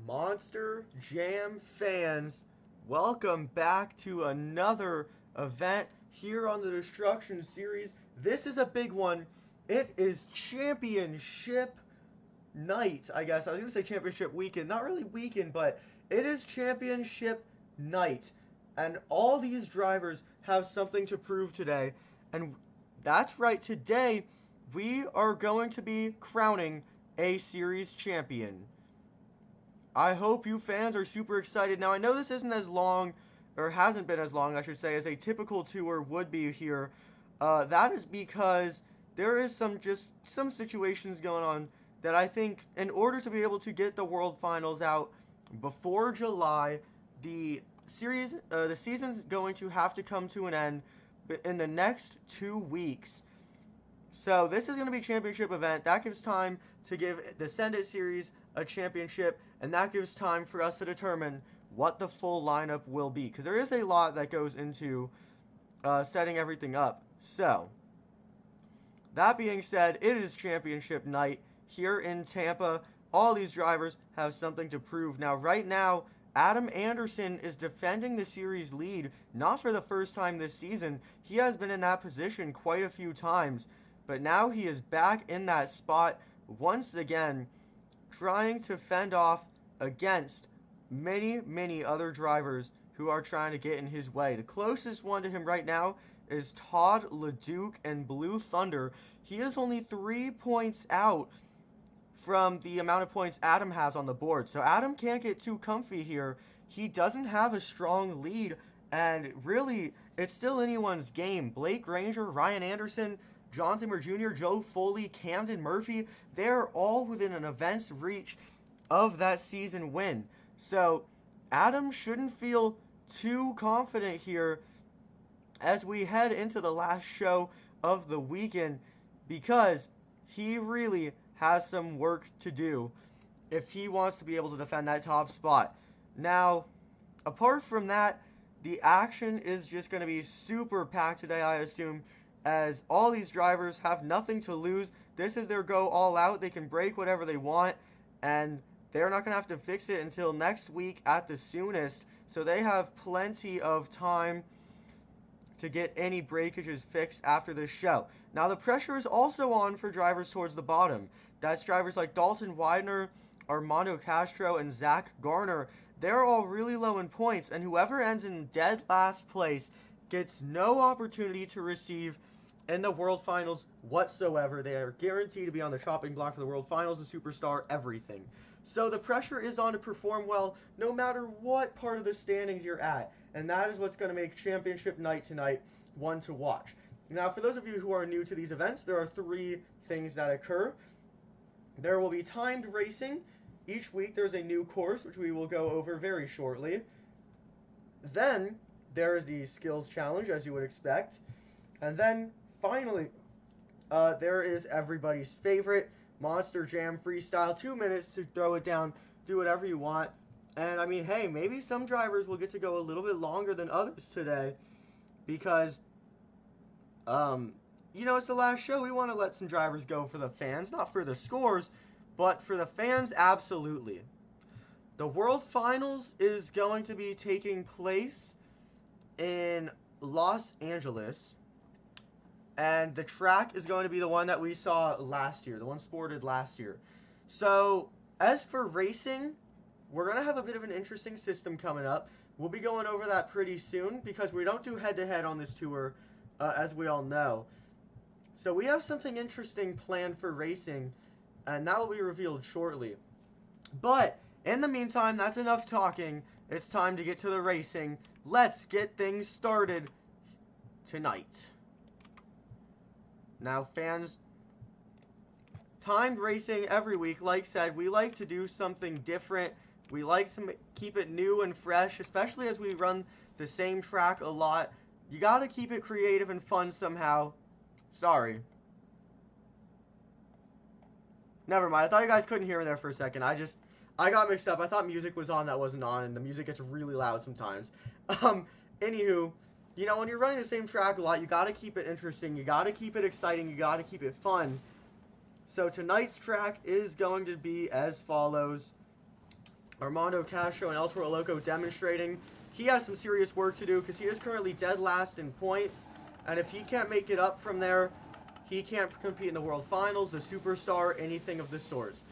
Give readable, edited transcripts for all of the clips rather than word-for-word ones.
Monster Jam fans, welcome back to another event here on the Destruction Series. This is a big one. It is Championship Night, I guess. I was going to say Championship Weekend. Not really weekend, but it is Championship Night. And all these drivers have something to prove today. And that's right, today we are going to be crowning a series champion. I hope you fans are super excited. Now, I know this isn't as long, or hasn't been as long, I should say, as a typical tour would be here. That is because there is some situations going on that I think, in order to be able to get the World Finals out before July, the season's going to have to come to an end in the next 2 weeks. So this is going to be a championship event. That gives time to give the Send It series a championship, and that gives time for us to determine what the full lineup will be, because there is a lot that goes into setting everything up. So, that being said, it is championship night here in Tampa. All these drivers have something to prove. Now, right now, Adam Anderson is defending the series lead, not for the first time this season. He has been in that position quite a few times, but now he is back in that spot once again, trying to fend off against many other drivers who are trying to get in his way. The closest one to him right now is Todd, LeDuc, and Blue Thunder. He is only 3 points out from the amount of points Adam has on the board. So Adam can't get too comfy here. He doesn't have a strong lead, and really, it's still anyone's game. Blake Granger, Ryan Anderson, John Zimmer Jr., Joe Foley, Camden Murphy, they're all within an event's reach of that season win. So Adam shouldn't feel too confident here as we head into the last show of the weekend, because he really has some work to do if he wants to be able to defend that top spot. Now, apart from that, the action is just going to be super packed today, I assume, as all these drivers have nothing to lose. This is their go all out. They can break whatever they want, and they're not going to have to fix it until next week at the soonest. So they have plenty of time to get any breakages fixed after this show. Now, the pressure is also on for drivers towards the bottom. That's drivers like Dalton Widener, Armando Castro, and Zach Garner. They're all really low in points, and whoever ends in dead last place gets no opportunity to receive in the World Finals whatsoever. They are guaranteed to be on the chopping block for the World Finals, the Superstar, everything. So the pressure is on to perform well no matter what part of the standings you're at. And that is what's going to make Championship Night tonight one to watch. Now, for those of you who are new to these events, there are 3 things that occur. There will be timed racing. Each week there's a new course, which we will go over very shortly. Then there is the skills challenge, as you would expect. And then, finally, there is everybody's favorite Monster Jam Freestyle. 2 minutes to throw it down, do whatever you want. And, I mean, hey, maybe some drivers will get to go a little bit longer than others today, because, you know, it's the last show. We want to let some drivers go for the fans, not for the scores, but for the fans, absolutely. The World Finals is going to be taking place in Los Angeles, and the track is going to be the one that we saw last year, the one sported last year. So, as for racing, we're going to have a bit of an interesting system coming up. We'll be going over that pretty soon, because we don't do head-to-head on this tour, as we all know. So we have something interesting planned for racing, and that will be revealed shortly. But, in the meantime, that's enough talking. It's time to get to the racing. Let's get things started tonight. Now, fans, timed racing every week, like said, we like to do something different. We like to keep it new and fresh, especially as we run the same track a lot. You gotta keep it creative and fun somehow. Sorry. Never mind, I thought you guys couldn't hear me there for a second. I got mixed up. I thought music was on that wasn't on, and the music gets really loud sometimes. Anywho, you know, when you're running the same track a lot, you gotta keep it interesting, you gotta keep it exciting, you gotta keep it fun. So tonight's track is going to be as follows. Armando Castro and El Toro Loco demonstrating he has some serious work to do because he is currently dead last in points. And if he can't make it up from there, he can't compete in the World Finals, the Superstar, anything of the sorts.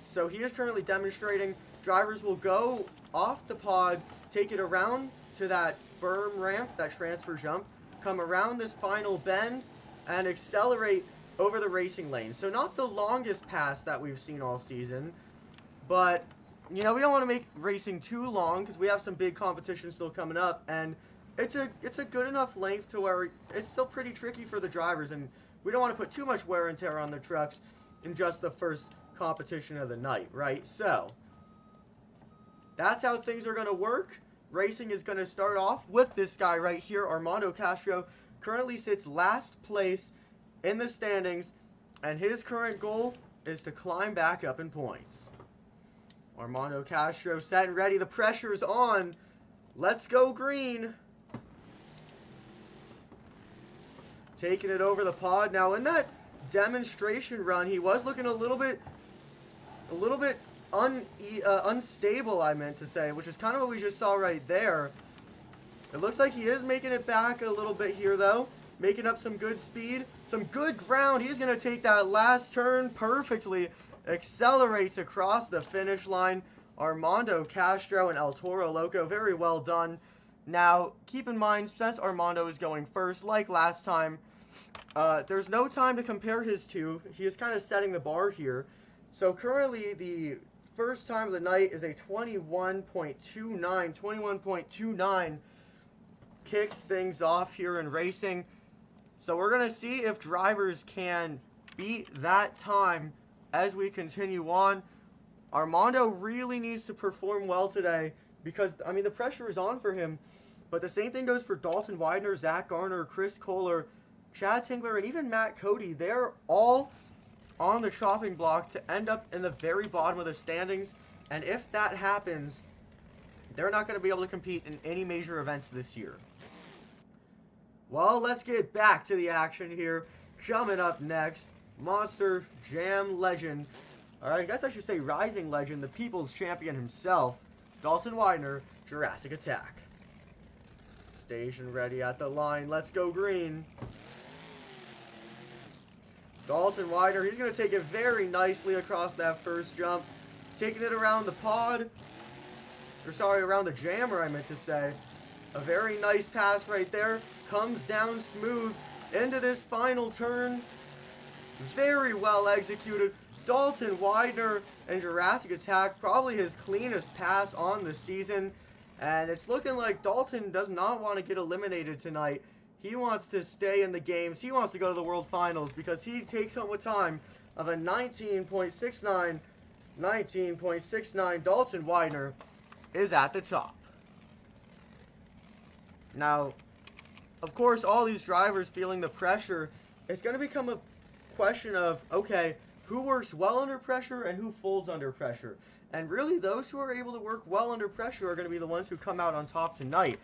So he is currently demonstrating. Drivers will go off the pod, take it around to that berm ramp, that transfer jump, come around this final bend, and accelerate over the racing lane. So not the longest pass that we've seen all season, but, you know, we don't want to make racing too long because we have some big competition still coming up, and it's a good enough length to where it's still pretty tricky for the drivers, and we don't want to put too much wear and tear on the trucks in just the first competition of the night, right? So that's how things are going to work. Racing is going to start off with this guy right here, Armando Castro. Currently sits last place in the standings, and his current goal is to climb back up in points. Armando Castro set and ready. The pressure's on. Let's go green. Taking it over the pod. Now in that demonstration run, he was looking a little bit unstable, I meant to say, which is kind of what we just saw right there. It looks like he is making it back a little bit here, though. Making up some good speed, some good ground. He's going to take that last turn perfectly. Accelerates across the finish line. Armando Castro and El Toro Loco, very well done. Now, keep in mind, since Armando is going first, like last time, there's no time to compare his two. He is kind of setting the bar here. So currently, the first time of the night is a 21.29. 21.29 kicks things off here in racing. So we're going to see if drivers can beat that time as we continue on. Armando really needs to perform well today because, I mean, the pressure is on for him. But the same thing goes for Dalton Widener, Zach Garner, Chris Koehler, Chad Tingler, and even Matt Cody. They're all on the chopping block to end up in the very bottom of the standings. And if that happens, they're not going to be able to compete in any major events this year. Well, let's get back to the action here. Coming up next, Monster Jam legend. Alright, I guess I should say rising legend, the people's champion himself, Dalton Widener, Jurassic Attack. Station ready at the line. Let's go green. Dalton Widener, he's going to take it very nicely across that first jump. Taking it around the pod. Or sorry, around the jammer, I meant to say. A very nice pass right there. Comes down smooth into this final turn. Very well executed. Dalton Widener and Jurassic Attack, probably his cleanest pass on the season. And it's looking like Dalton does not want to get eliminated tonight. He wants to stay in the games. He wants to go to the World Finals because he takes home a time of a 19.69. 19.69. Dalton Widener is at the top. Now, of course, all these drivers feeling the pressure, it's going to become a question of, okay, who works well under pressure and who folds under pressure? And really, those who are able to work well under pressure are going to be the ones who come out on top tonight.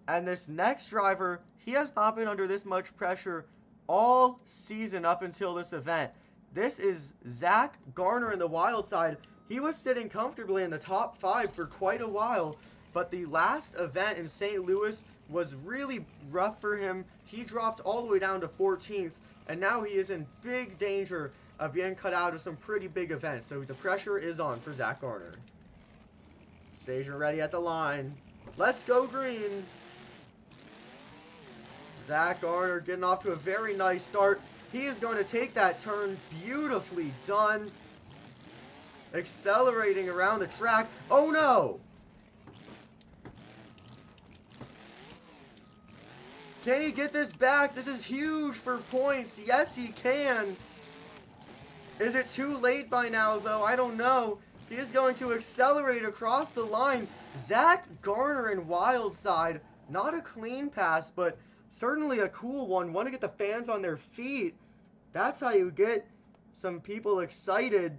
And this next driver, he has not been under this much pressure all season up until this event. This is Zach Garner in the wild side. He was sitting comfortably in the top 5 for quite a while, but the last event in St. Louis was really rough for him. He dropped all the way down to 14th, and now he is in big danger of being cut out of some pretty big events. So the pressure is on for Zach Garner. Station ready at the line. Let's go green. Zach Garner getting off to a very nice start. He is going to take that turn. Beautifully done. Accelerating around the track. Oh no! Can he get this back? This is huge for points. Yes, he can. Is it too late by now, though? I don't know. He is going to accelerate across the line. Zach Garner in wild side. Not a clean pass, but certainly a cool one. Want to get the fans on their feet. That's how you get some people excited.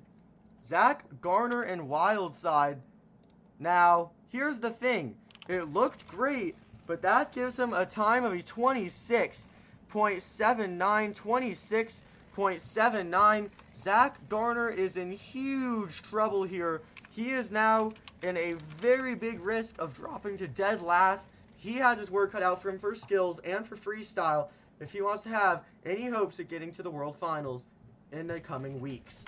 Zach Garner in wild side. Now, here's the thing. It looked great, but that gives him a time of a 26.79. 26.79. Zach Garner is in huge trouble here he is now in a very big risk of dropping to dead last. He has his work cut out for him for skills and for freestyle if he wants to have any hopes of getting to the World Finals in the coming weeks.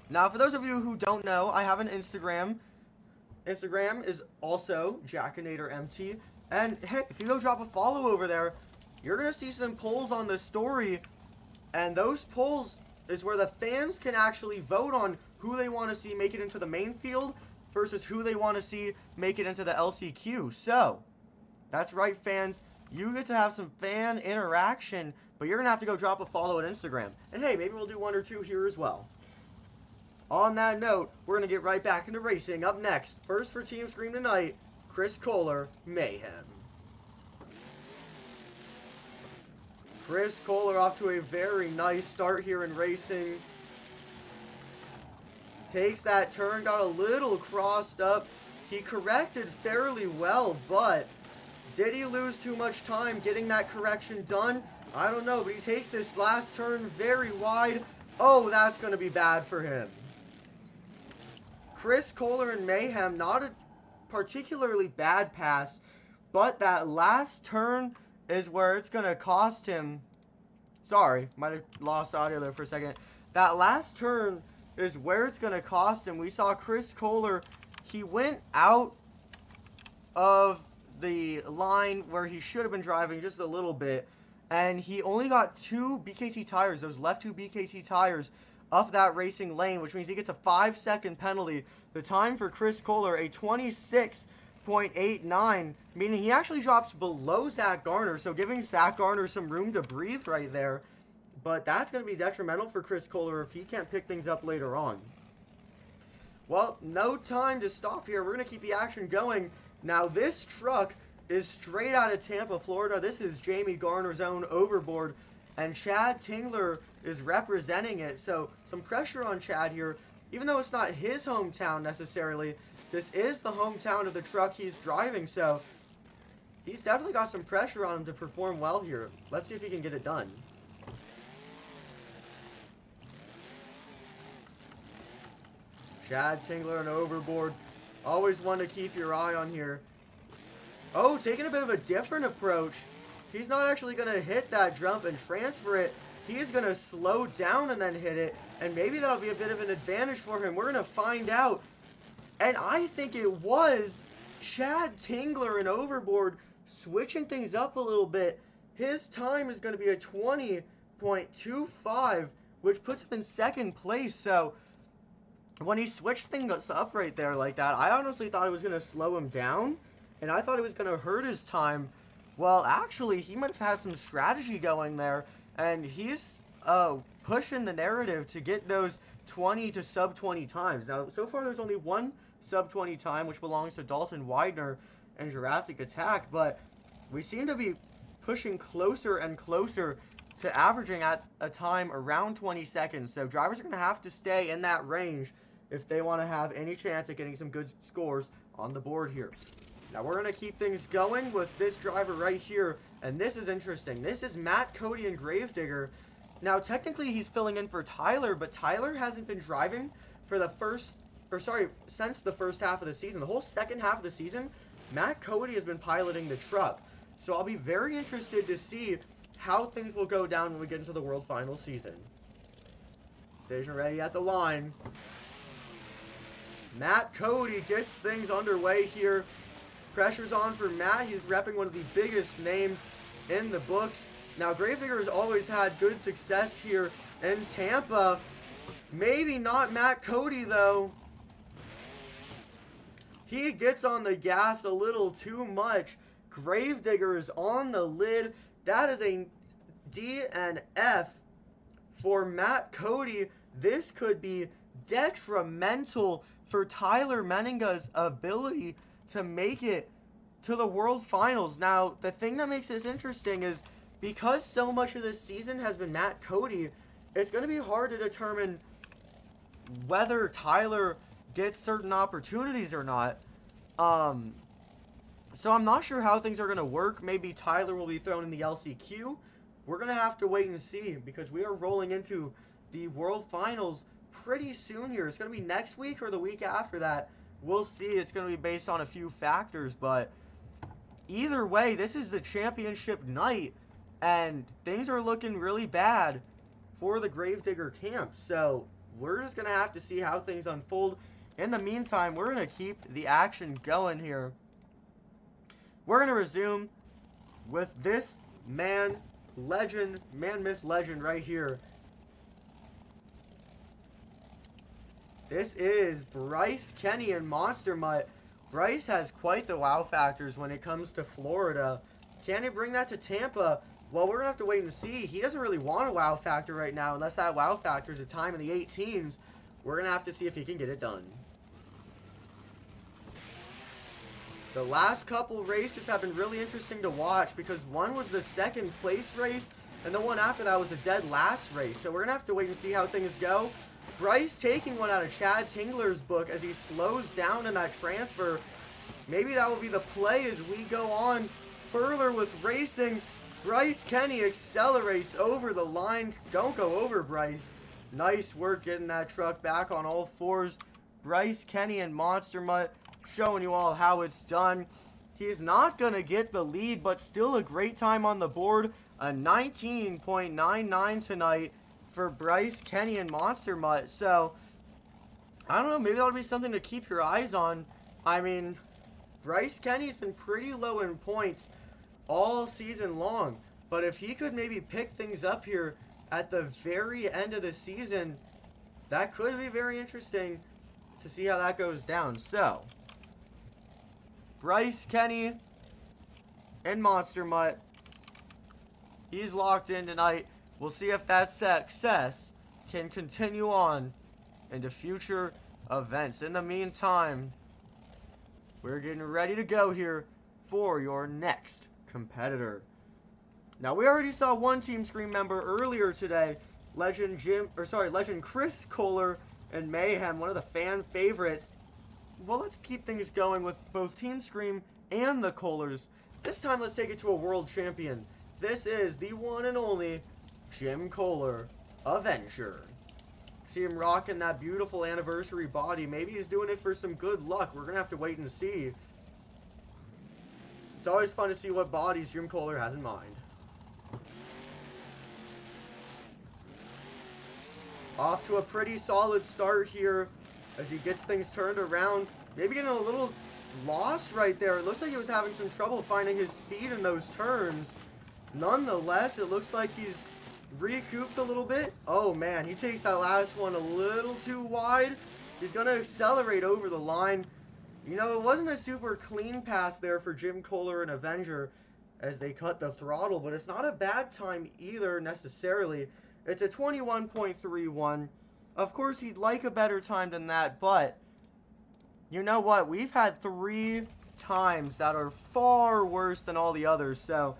Now, for those of you who don't know, I have an Instagram. Instagram is also JackinatorMT. And hey, if you go drop a follow over there, you're going to see some polls on the story. And those polls is where the fans can actually vote on who they want to see make it into the main field versus who they want to see make it into the LCQ. So, that's right, fans. You get to have some fan interaction, but you're going to have to go drop a follow on Instagram. And hey, maybe we'll do one or two here as well. On that note, we're going to get right back into racing. Up next, first for Team Scream tonight, Chris Koehler, Mayhem. Chris Koehler off to a very nice start here in racing. Takes that turn, got a little crossed up. He corrected fairly well, but did he lose too much time getting that correction done? I don't know, but he takes this last turn very wide. Oh, that's going to be bad for him. Chris Koehler and Mayhem, not a particularly bad pass, but that last turn is where it's going to cost him. Sorry, might have lost audio there for a second. That last turn is where it's going to cost him. We saw Chris Koehler, he went out of the line where he should have been driving just a little bit, and he only got 2 BKT tires, those left 2 BKT tires, up that racing lane, which means he gets a 5-second penalty. The time for Chris Koehler, a 26.89, meaning he actually drops below Zach Garner, so giving Zach Garner some room to breathe right there. But that's going to be detrimental for Chris Koehler if he can't pick things up later on. Well, no time to stop here. We're going to keep the action going. Now, this truck is straight out of Tampa, Florida. This is Jamie Garner's own overboard, and Chad Tingler is representing it. So, some pressure on Chad here. Even though it's not his hometown necessarily, this is the hometown of the truck he's driving, so he's definitely got some pressure on him to perform well here. Let's see if he can get it done. Chad Tingler and overboard. Always one to keep your eye on here. Oh, taking a bit of a different approach. He's not actually going to hit that jump and transfer it. He is going to slow down and then hit it. And maybe that'll be a bit of an advantage for him. We're going to find out. And I think it was Chad Tingler and overboard switching things up a little bit. His time is going to be a 20.25, which puts him in second place. So when he switched things up right there like that, I honestly thought it was going to slow him down. And I thought it was going to hurt his time. Well, actually, he might have had some strategy going there. And he's pushing the narrative to get those 20 to sub-20 times. Now, so far there's only one sub-20 time, which belongs to Dalton Widener and Jurassic Attack. But we seem to be pushing closer and closer to averaging at a time around 20 seconds. So drivers are going to have to stay in that range if they want to have any chance at getting some good scores on the board here. Now, we're going to keep things going with this driver right here, and this is interesting. This is Matt, Cody, and Gravedigger. Now, technically, he's filling in for Tyler, but Tyler hasn't been driving for since the first half of the season. The whole second half of the season, Matt Cody has been piloting the truck. So I'll be very interested to see how things will go down when we get into the World Final season. Station ready at the line. Matt Cody gets things underway here. Pressure's on for Matt. He's repping one of the biggest names in the books. Now, Gravedigger has always had good success here in Tampa. Maybe not Matt Cody, though. He gets on the gas a little too much. Gravedigger is on the lid. That is a D and F for Matt Cody. This could be detrimental for Tyler Menninga's ability to make it to the World Finals. Now, the thing that makes this interesting is because so much of this season has been Matt Cody, it's going to be hard to determine whether Tyler gets certain opportunities or not. So I'm not sure how things are going to work. Maybe Tyler will be thrown in the LCQ. We're going to have to wait and see because we are rolling into the World Finals pretty soon here. It's going to be next week or the week after that. We'll see. It's going to be based on a few factors, but either way, this is the championship night, and things are looking really bad for the Gravedigger camp. So we're just going to have to see how things unfold. In the meantime, we're going to keep the action going here. We're going to resume with this man myth legend right here. This is Bryce, Kenny, and Monster Mutt. Bryce has quite the wow factors when it comes to Florida. Can he bring that to Tampa? Well, we're going to have to wait and see. He doesn't really want a wow factor right now unless that wow factor is a time in the 18s. We're going to have to see if he can get it done. The last couple races have been really interesting to watch because one was the second place race and the one after that was the dead last race. So we're going to have to wait and see how things go. Bryce taking one out of Chad Tingler's book as he slows down in that transfer. Maybe that will be the play as we go on further with racing. Bryce Kenny accelerates over the line. Don't go over, Bryce. Nice work getting that truck back on all fours. Bryce Kenny and Monster Mutt showing you all how it's done. He's not going to get the lead, but still a great time on the board. A 19.99 tonight for Bryce Kenny and Monster Mutt. So, I don't know, maybe that'll be something to keep your eyes on. I mean, Bryce Kenny's been pretty low in points all season long. But if he could maybe pick things up here at the very end of the season, that could be very interesting to see how that goes down. So, Bryce Kenny and Monster Mutt, he's locked in tonight. We'll see if that success can continue on into future events. In the meantime, we're getting ready to go here for your next competitor. Now, we already saw one Team Scream member earlier today, Legend Chris Koehler and Mayhem, one of the fan favorites. Well, let's keep things going with both Team Scream and the Koehlers. This time, let's take it to a world champion. This is the one and only Jim Koehler, Avenger. See him rocking that beautiful anniversary body. Maybe he's doing it for some good luck. We're going to have to wait and see. It's always fun to see what bodies Jim Koehler has in mind. Off to a pretty solid start here as he gets things turned around. Maybe getting a little lost right there. It looks like he was having some trouble finding his speed in those turns. Nonetheless, it looks like he's recouped a little bit. Oh man, he takes that last one a little too wide. He's going to accelerate over the line. You know, it wasn't a super clean pass there for Jim Koehler and Avenger as they cut the throttle, but it's not a bad time either necessarily. It's a 21.31. Of course, he'd like a better time than that, but you know what? We've had 3 times that are far worse than all the others, so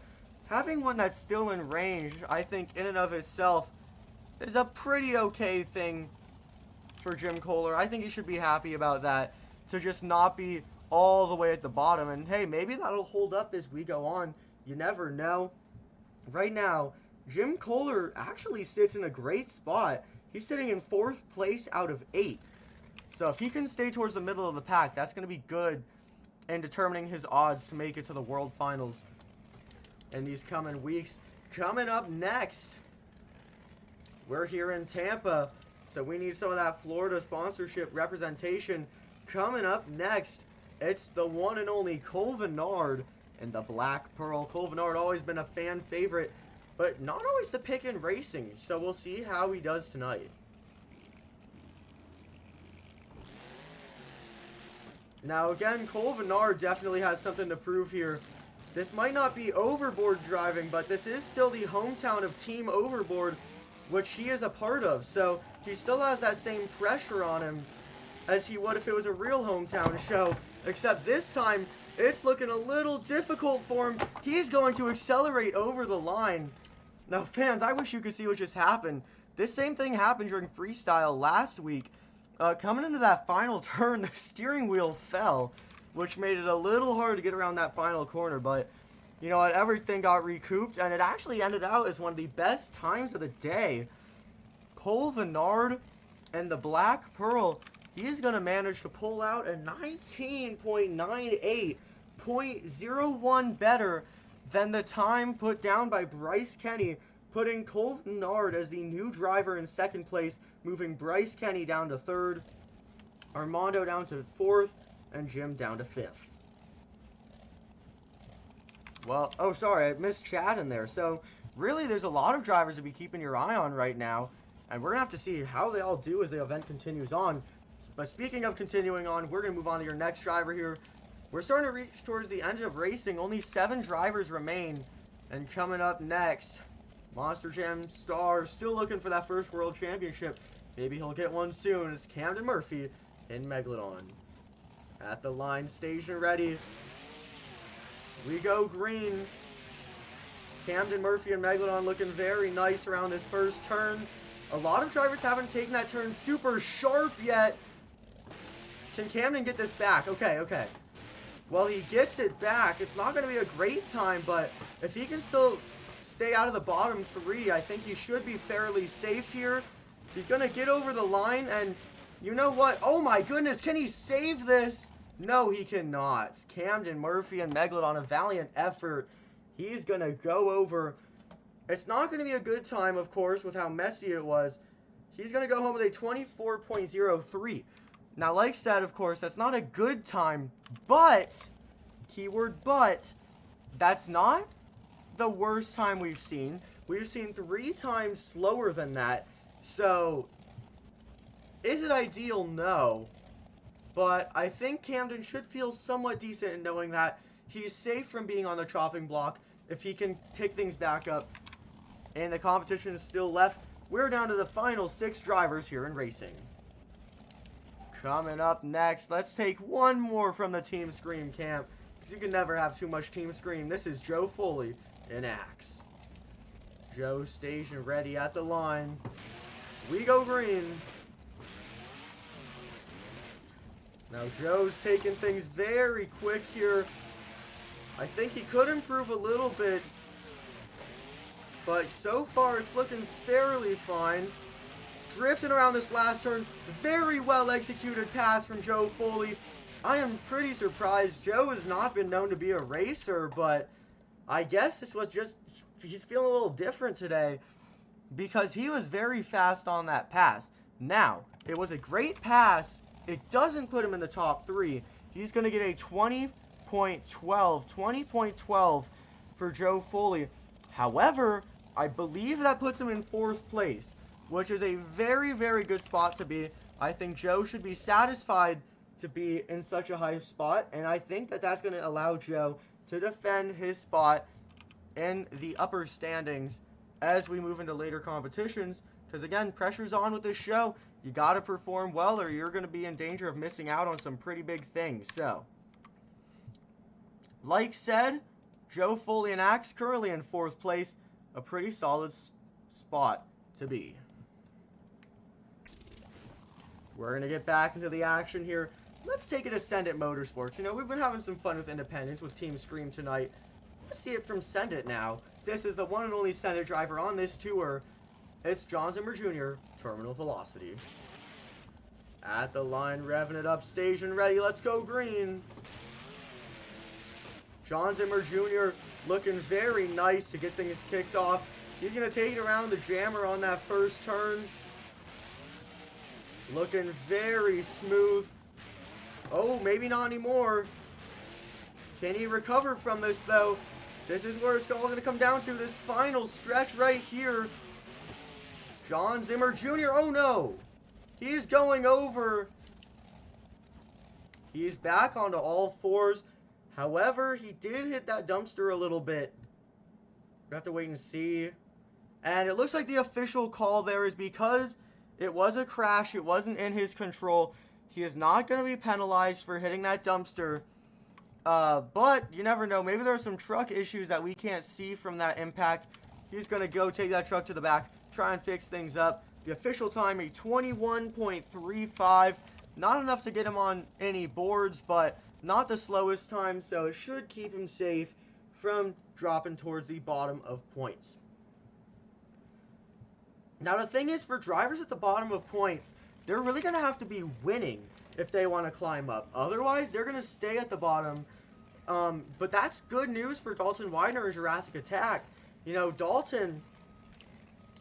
having one that's still in range, I think in and of itself, is a pretty okay thing for Jim Koehler. I think he should be happy about that, to just not be all the way at the bottom. And hey, maybe that'll hold up as we go on. You never know. Right now, Jim Koehler actually sits in a great spot. He's sitting in 4th place out of 8. So if he can stay towards the middle of the pack, that's going to be good in determining his odds to make it to the World Finals in these coming weeks. Coming up next, we're here in Tampa, so we need some of that Florida sponsorship representation. Coming up next, it's the one and only Venard and the Black Pearl. Venard always been a fan favorite, but not always the pick in racing, so we'll see how he does tonight. Now again, Venard definitely has something to prove here. This might not be overboard driving, but this is still the hometown of Team Overboard, which he is a part of, so he still has that same pressure on him as he would if it was a real hometown show, except this time it's looking a little difficult for him. He's going to accelerate over the line. Now fans, I wish you could see what just happened. This same thing happened during freestyle last week. Coming into that final turn, the steering wheel fell, which made it a little hard to get around that final corner, but you know what, everything got recouped, and it actually ended out as one of the best times of the day. Venard And the Black Pearl, he's going to manage to pull out a 19.98, 0.01 better than the time put down by Bryce Kenny, putting Venard as the new driver in second place, moving Bryce Kenny down to third, Armando down to fourth, and Jim down to fifth. Well, oh, sorry, I missed Chad in there. So, really, there's a lot of drivers to be keeping your eye on right now, and we're going to have to see how they all do as the event continues on. But speaking of continuing on, we're going to move on to your next driver here. We're starting to reach towards the end of racing. Only 7 drivers remain. And coming up next, Monster Jam Star still looking for that first World Championship. Maybe he'll get one soon. It's Camden Murphy in Megalodon. At the line, station ready. We go green. Camden Murphy and Megalodon looking very nice around this first turn. A lot of drivers haven't taken that turn super sharp yet. Can Camden get this back? Okay, okay. Well, he gets it back. It's not going to be a great time, but if he can still stay out of the bottom 3, I think he should be fairly safe here. He's going to get over the line, and you know what? Oh my goodness, can he save this? No, he cannot. Camden Murphy and Megalodon, a valiant effort. He's going to go over. It's not going to be a good time, of course, with how messy it was. He's going to go home with a 24.03. Now, like said, of course, that's not a good time, but, keyword but, that's not the worst time we've seen. We've seen 3 times slower than that. So, is it ideal? No. But I think Camden should feel somewhat decent in knowing that he's safe from being on the chopping block if he can pick things back up. And the competition is still left. We're down to the final 6 drivers here in racing. Coming up next, let's take one more from the Team Scream camp, because you can never have too much Team Scream. This is Joe Foley in Axe. Joe station ready at the line. We go green. Now Joe's taking things very quick here. I think he could improve a little bit, but so far it's looking fairly fine. Drifting around this last turn. Very well executed pass from Joe Foley. I am pretty surprised. Joe has not been known to be a racer, but I guess this was just, he's feeling a little different today because he was very fast on that pass. Now, it was a great pass. It doesn't put him in the top 3. He's going to get a 20.12 for Joe Foley. However, I believe that puts him in 4th place, which is a very, very good spot to be. I think Joe should be satisfied to be in such a high spot, and I think that that's going to allow Joe to defend his spot in the upper standings as we move into later competitions, because again, pressure's on with this show. You got to perform well or you're going to be in danger of missing out on some pretty big things. So, like said, Joe Foley and Axe currently in 4th place, a pretty solid spot to be. We're going to get back into the action here. Let's take it to Send It Motorsports. You know, we've been having some fun with Independence with Team Scream tonight. Let's see it from Send It now. This is the one and only Send It driver on this tour. It's John Zimmer Jr., Terminal Velocity. At the line, revving it up, station ready. Let's go green. John Zimmer Jr. looking very nice to get things kicked off. He's going to take it around the jammer on that first turn. Looking very smooth. Oh, maybe not anymore. Can he recover from this, though? This is where it's all going to come down to, this final stretch right here. John Zimmer Jr., oh no! He's going over. He's back onto all 4s. However, he did hit that dumpster a little bit. We'll have to wait and see. And it looks like the official call there is because it was a crash, it wasn't in his control. He is not going to be penalized for hitting that dumpster. But you never know. Maybe there are some truck issues that we can't see from that impact. He's going to go take that truck to the back, try and fix things up. The official time, a 21.35. Not enough to get him on any boards, but not the slowest time, so it should keep him safe from dropping towards the bottom of points. Now, the thing is, for drivers at the bottom of points, they're really going to have to be winning if they want to climb up. Otherwise, they're going to stay at the bottom. But that's good news for Dalton Widener and Jurassic Attack. You know, Dalton,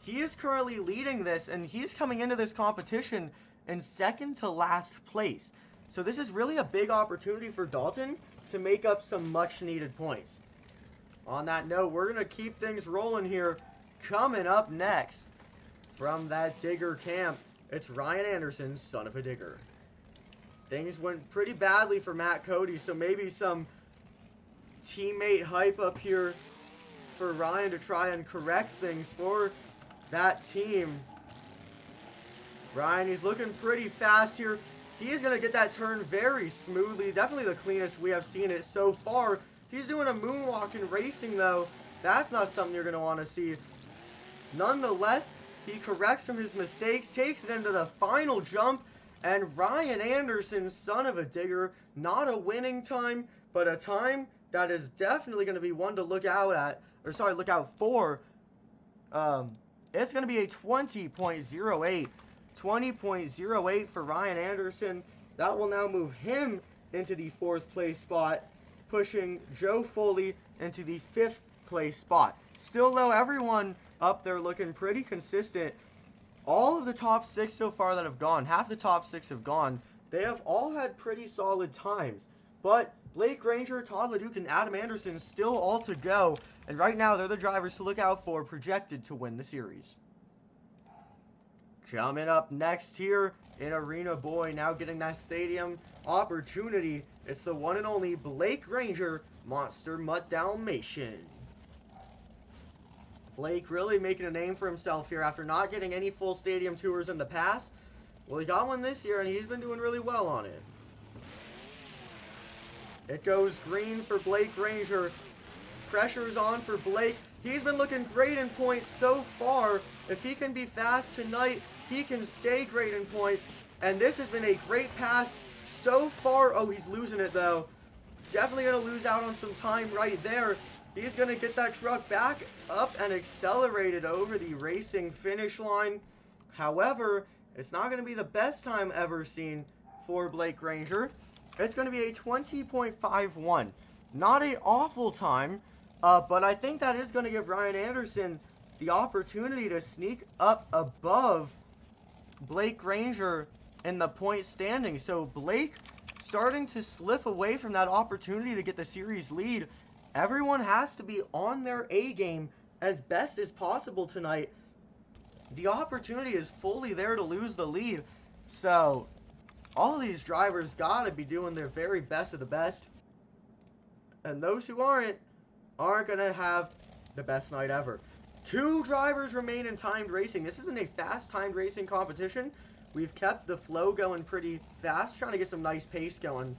he is currently leading this, and he's coming into this competition in second to last place. So this is really a big opportunity for Dalton to make up some much-needed points. On that note, we're going to keep things rolling here. Coming up next, from that digger camp, it's Ryan Anderson, son of a digger. Things went pretty badly for Matt Cody, so maybe some teammate hype up here for Ryan to try and correct things for that team. Ryan, he's looking pretty fast here. He is going to get that turn very smoothly. Definitely the cleanest we have seen it so far. He's doing a moonwalk in racing, though. That's not something you're going to want to see. Nonetheless, he corrects from his mistakes, takes it into the final jump, and Ryan Anderson, son of a digger, not a winning time, but a time that is definitely going to be one to look out at, or sorry, look out for. It's going to be a 20.08. 20.08 for Ryan Anderson. That will now move him into the 4th place spot, pushing Joe Foley into the 5th place spot. Still, though, everyone up there looking pretty consistent. All of the top 6 so far that have gone, half the top 6 have gone, they have all had pretty solid times. But Blake Granger, Todd LeDuc, and Adam Anderson still all to go. And right now, they're the drivers to look out for, projected to win the series. Coming up next here in Arena Boy, now getting that stadium opportunity, it's the one and only Blake Granger, Monster Mutt Dalmatian. Blake really making a name for himself here after not getting any full stadium tours in the past. Well, he got one this year, and he's been doing really well on it. It goes green for Blake Granger. Pressure is on for Blake. He's been looking great in points so far. If he can be fast tonight, he can stay great in points. And this has been a great pass so far. Oh, he's losing it, though. Definitely going to lose out on some time right there. He's going to get that truck back up and accelerated over the racing finish line. However, it's not going to be the best time ever seen for Blake Granger. It's going to be a 20.51. Not an awful time, but I think that is going to give Ryan Anderson the opportunity to sneak up above Blake Granger in the point standing. So Blake starting to slip away from that opportunity to get the series lead. Everyone has to be on their A game as best as possible tonight. The opportunity is fully there to lose the lead. So all these drivers got to be doing their very best of the best. And those who aren't going to have the best night ever. 2 drivers remain in timed racing. This has been a fast timed racing competition. We've kept the flow going pretty fast, trying to get some nice pace going.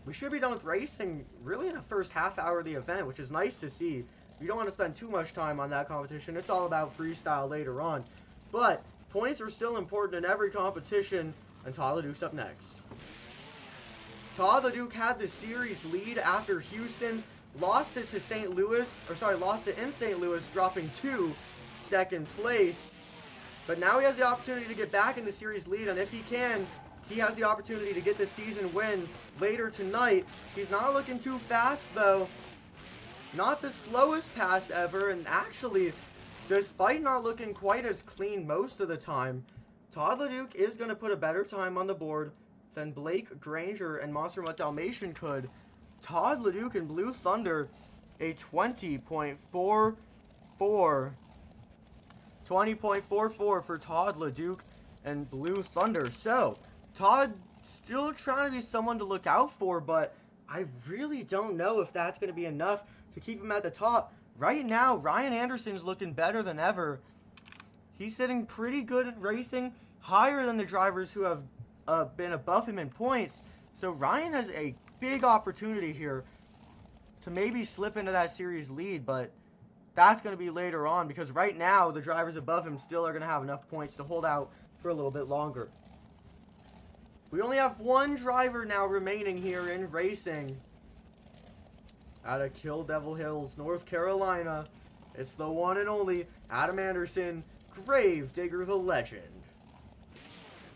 We should be done with racing really in the first half hour of the event, which is nice to see. You don't want to spend too much time on that competition. It's all about freestyle later on. But points are still important in every competition, and Todd LeDuc's up next. Todd LeDuc had the series lead after Houston, lost it to St. Louis, lost it in St. Louis, dropping to 2nd place. But now he has the opportunity to get back in the series lead, and if he can, he has the opportunity to get the season win later tonight. He's not looking too fast, though. Not the slowest pass ever, and actually, despite not looking quite as clean most of the time, Todd LeDuc is going to put a better time on the board than Blake Granger and Monster Mutt Dalmatian could. Todd LeDuc and Blue Thunder, a 20.44. 20.44 for Todd LeDuc and Blue Thunder. So, Todd still trying to be someone to look out for, but I really don't know if that's going to be enough to keep him at the top. Right now, Ryan Anderson's looking better than ever. He's sitting pretty good at racing, higher than the drivers who have been above him in points. So Ryan has a big opportunity here to maybe slip into that series lead, but that's going to be later on, because right now the drivers above him still are going to have enough points to hold out for a little bit longer. We only have 1 driver now remaining here in racing. Out of Kill Devil Hills, North Carolina, it's the one and only Adam Anderson, Grave Digger the Legend.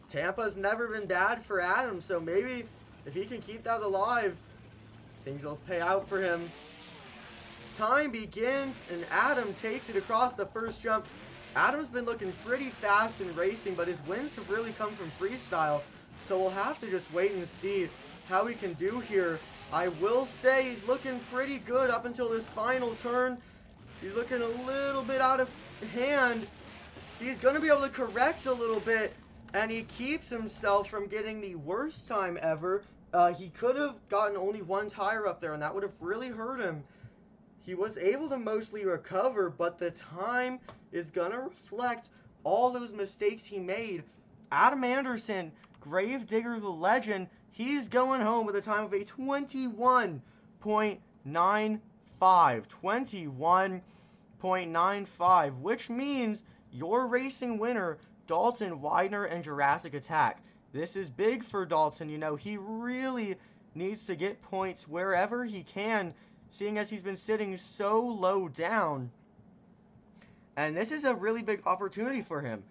Tampa's never been bad for Adam, so maybe if he can keep that alive, things will pay out for him. Time begins, and Adam takes it across the first jump. Adam's been looking pretty fast in racing, but his wins have really come from freestyle, so we'll have to just wait and see how he can do here. I will say he's looking pretty good up until this final turn. He's looking a little bit out of hand. He's going to be able to correct a little bit, and he keeps himself from getting the worst time ever. He could have gotten only one tire up there, and that would have really hurt him. He was able to mostly recover, but the time is going to reflect all those mistakes he made. Adam Anderson, Gravedigger the Legend, he's going home with a time of a 21.95. 21.95, which means your racing winner, Dalton, Widener, and Jurassic Attack. This is big for Dalton. You know, he really needs to get points wherever he can, seeing as he's been sitting so low down. And this is a really big opportunity for him.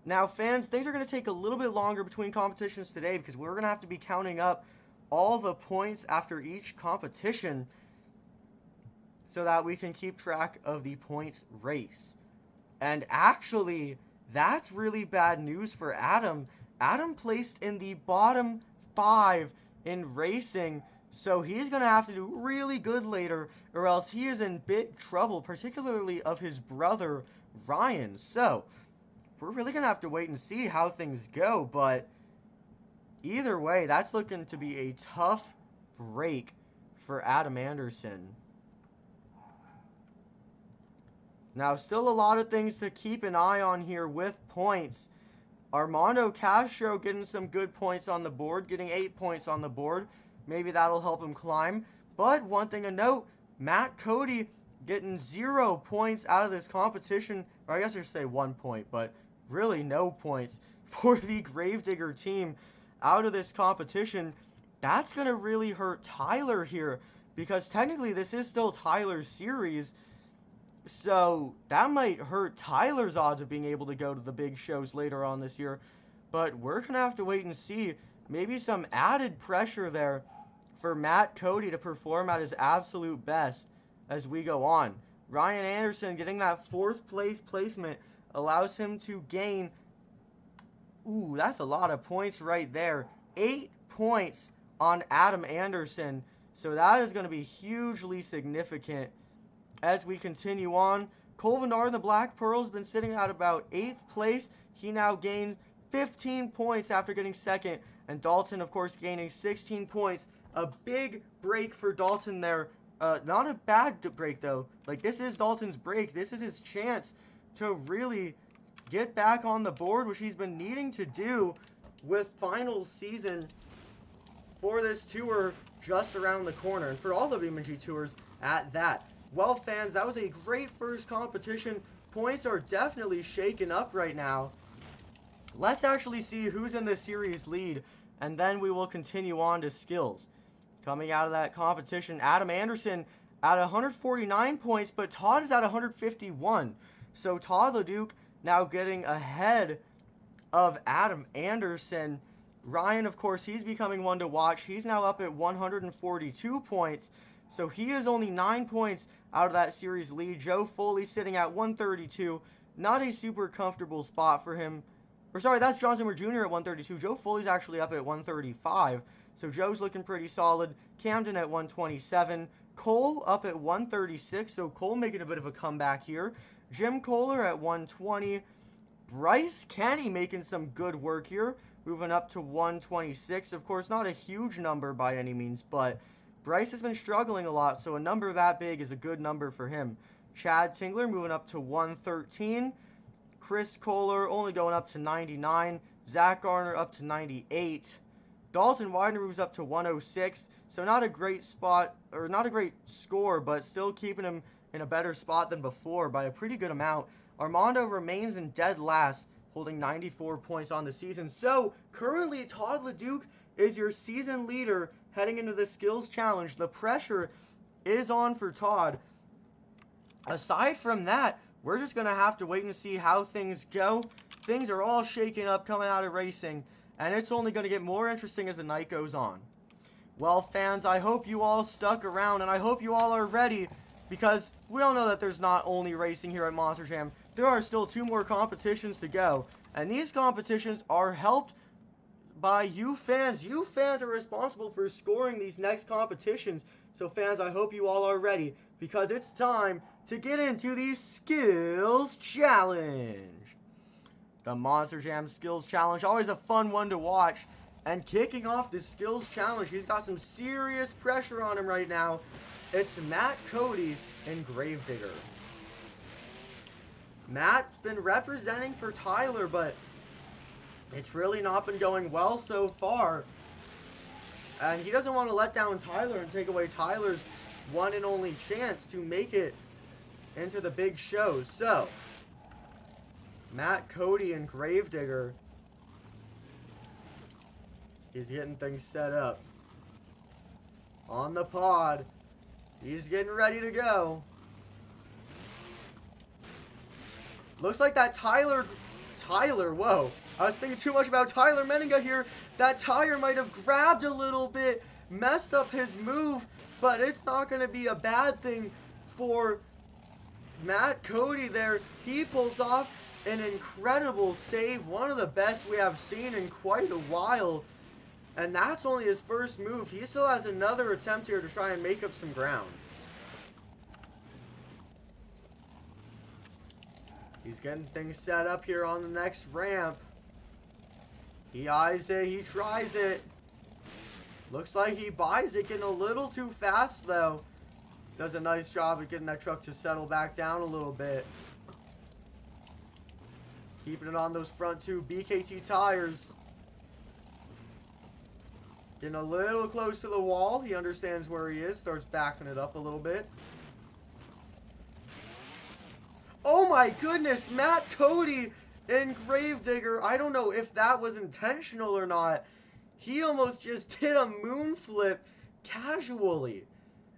Now, fans, things are going to take a little bit longer between competitions today because we're going to have to be counting up all the points after each competition so that we can keep track of the points race. And actually, that's really bad news for Adam. Adam placed in the bottom 5 in racing, so he's going to have to do really good later, or else he is in big trouble, particularly of his brother, Ryan. So, we're really going to have to wait and see how things go, but either way, that's looking to be a tough break for Adam Anderson. Now, still a lot of things to keep an eye on here with points. Armando Castro getting some good points on the board, getting 8 points on the board. Maybe that'll help him climb. But one thing to note, Matt Cody getting 0 points out of this competition. Or I guess I should say 1 point, but really no points for the Gravedigger team out of this competition. That's going to really hurt Tyler here, because technically this is still Tyler's series. So that might hurt Tyler's odds of being able to go to the big shows later on this year. But we're going to have to wait and see. Maybe some added pressure there for Matt Cody to perform at his absolute best as we go on. Ryan Anderson getting that 4th place placement allows him to gain, that's a lot of points right there. 8 points on Adam Anderson. So that is going to be hugely significant as we continue on. Venard in the Black Pearl has been sitting at about 8th place. He now gains 15 points after getting 2nd. And Dalton, of course, gaining 16 points. A big break for Dalton there. Not a bad break, though. Like, this is Dalton's break. This is his chance to really get back on the board, which he's been needing to do with finals season for this tour just around the corner. And for all the BeamNG tours at that. Well, fans, that was a great first competition. Points are definitely shaken up right now. Let's actually see who's in the series lead, and then we will continue on to skills. Coming out of that competition, Adam Anderson at 149 points, but Todd is at 151. So Todd LeDuc now getting ahead of Adam Anderson. Ryan, of course, he's becoming one to watch. He's now up at 142 points. So he is only 9 points out of that series lead. Joe Foley sitting at 132. Not a super comfortable spot for him. Or sorry, that's John Zimmer Jr. at 132. Joe Foley's actually up at 135. So Joe's looking pretty solid. Camden at 127. Cole up at 136. So Cole making a bit of a comeback here. Jim Koehler at 120. Bryce Kenny making some good work here. Moving up to 126. Of course, not a huge number by any means, but Bryce has been struggling a lot, so a number that big is a good number for him. Chad Tingler moving up to 113. Chris Koehler only going up to 99. Zach Garner up to 98. Dalton Widener moves up to 106. So not a great spot, or not a great score, but still keeping him in a better spot than before by a pretty good amount. Armando remains in dead last, holding 94 points on the season. So currently, Todd LeDuc is your season leader heading into the skills challenge. The pressure is on for Todd. Aside from that, we're just going to have to wait and see how things go. things are all shaking up coming out of racing, and it's only going to get more interesting as the night goes on. Well, fans, I hope you all stuck around, and I hope you all are ready, because we all know that there's not only racing here at Monster Jam. There are still 2 more competitions to go, and these competitions are helped by you fans. You fans are responsible for scoring these next competitions. So fans, I hope you all are ready, because it's time to get into the Skills Challenge. The Monster Jam Skills Challenge, always a fun one to watch. And kicking off the Skills Challenge, he's got some serious pressure on him right now. It's Matt, Cody, and Gravedigger. Matt's been representing for Tyler, but it's really not been going well so far. And he doesn't want to let down Tyler and take away Tyler's one and only chance to make it into the big show. So, Matt, Cody, and Gravedigger. He's getting things set up. On the pod. He's getting ready to go. Looks like that Tyler, whoa. I was thinking too much about Tyler Menninga here. That tire might have grabbed a little bit, messed up his move, but it's not going to be a bad thing for Matt Cody there. He pulls off an incredible save, one of the best we have seen in quite a while. And that's only his first move. He still has another attempt here to try and make up some ground. He's getting things set up here on the next ramp. He eyes it, he tries it. Looks like he buys it, getting a little too fast though. Does a nice job of getting that truck to settle back down a little bit. Keeping it on those front 2 BKT tires. Getting a little close to the wall. He understands where he is. Starts backing it up a little bit. Oh my goodness, Matt, Cody, and Gravedigger. I don't know if that was intentional or not. He almost just did a moon flip casually.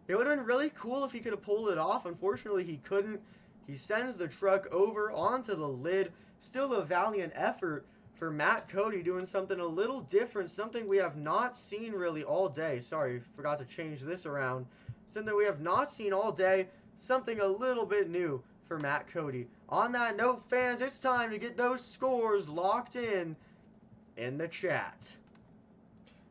It would have been really cool if he could have pulled it off. Unfortunately, he couldn't. He sends the truck over onto the lid. Still a valiant effort for Matt Cody, doing something a little different, something we have not seen really all day. Sorry, forgot to change this around. Something we have not seen all day, something a little bit new for Matt Cody. On that note, fans, it's time to get those scores locked in the chat.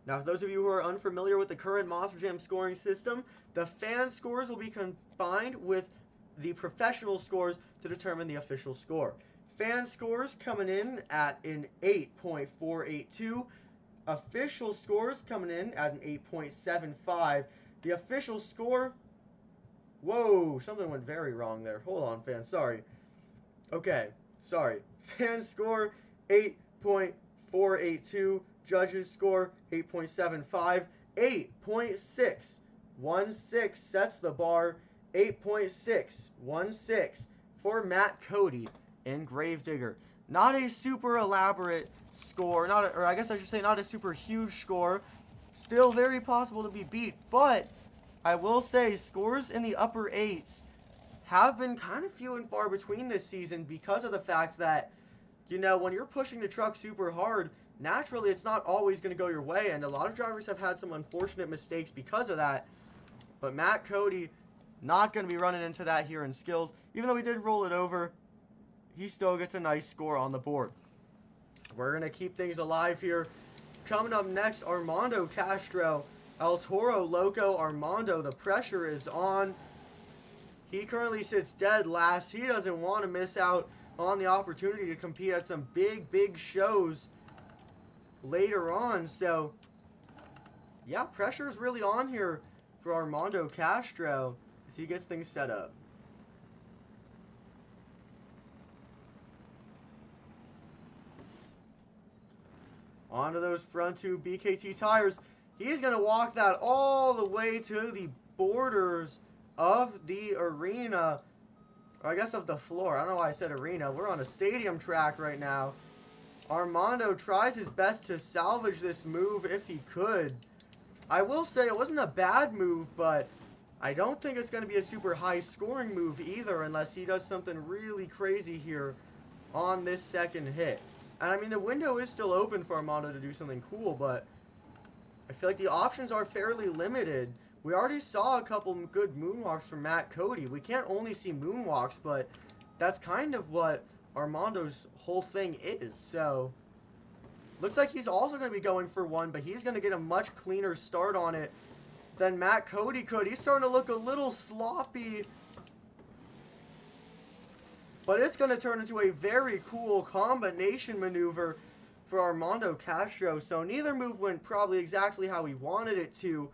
Now, for those of you who are unfamiliar with the current Monster Jam scoring system, the fan scores will be combined with the professional scores to determine the official score. Fan scores coming in at an 8.482. Official scores coming in at an 8.75. The official score... Whoa, something went very wrong there. Hold on, fans. Sorry. Okay, sorry. Fan score 8.482. Judges score 8.75. 8.616 sets the bar. 8.616 for Matt Cody and Gravedigger. Not a super elaborate score, or I guess I should say not a super huge score. Still very possible to be beat, but I will say scores in the upper 8s have been kind of few and far between this season because of the fact that, you know, when you're pushing the truck super hard, naturally it's not always going to go your way, and a lot of drivers have had some unfortunate mistakes because of that. But Matt Cody, not going to be running into that here in skills. Even though he did roll it over, he still gets a nice score on the board. We're going to keep things alive here. Coming up next, Armando Castro, El Toro Loco Armando. The pressure is on. He currently sits dead last. He doesn't want to miss out on the opportunity to compete at some big shows later on. So, yeah, pressure is really on here for Armando Castro as he gets things set up. Onto those front 2 BKT tires. He's going to walk that all the way to the borders of the arena. Or I guess of the floor. I don't know why I said arena. We're on a stadium track right now. Armando tries his best to salvage this move if he could. I will say it wasn't a bad move, but I don't think it's going to be a super high scoring move either unless he does something really crazy here on this second hit. And I mean, the window is still open for Armando to do something cool, but I feel like the options are fairly limited. We already saw a couple good moonwalks from Matt Cody. We can't only see moonwalks, but that's kind of what Armando's whole thing is. So, looks like he's also going to be going for one, but he's going to get a much cleaner start on it than Matt Cody could. He's starting to look a little sloppy, but it's going to turn into a very cool combination maneuver for Armando Castro. So neither move went probably exactly how he wanted it to,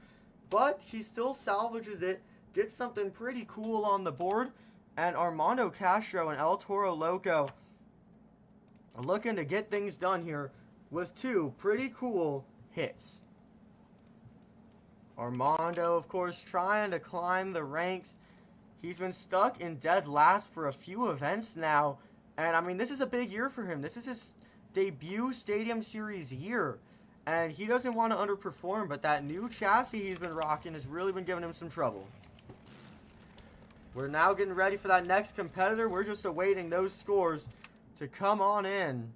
but he still salvages it, gets something pretty cool on the board, and Armando Castro and El Toro Loco are looking to get things done here with two pretty cool hits. Armando, of course, trying to climb the ranks. He's been stuck in dead last for a few events now, and I mean, this is a big year for him. This is his debut Stadium Series year, and he doesn't want to underperform, but that new chassis he's been rocking has really been giving him some trouble. We're now getting ready for that next competitor. We're just awaiting those scores to come on in.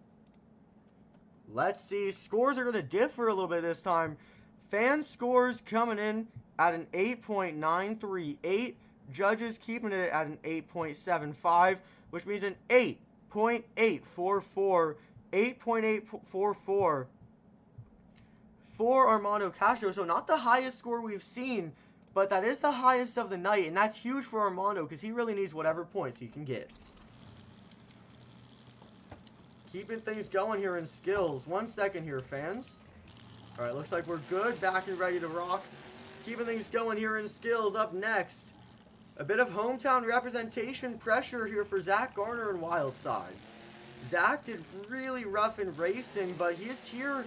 Let's see. Scores are going to differ a little bit this time. Fan scores coming in at an 8.938. Judges keeping it at an 8.75, which means an 8.844. 8.844 for Armando Castro. So not the highest score we've seen, but that is the highest of the night, and that's huge for Armando because he really needs whatever points he can get. Keeping things going here in skills. 1 second here, fans. Alright, looks like we're good. Back and ready to rock. Keeping things going here in skills. Up next, a bit of hometown representation pressure here for Zach Garner and Wildside. Zach did really rough in racing, but he's here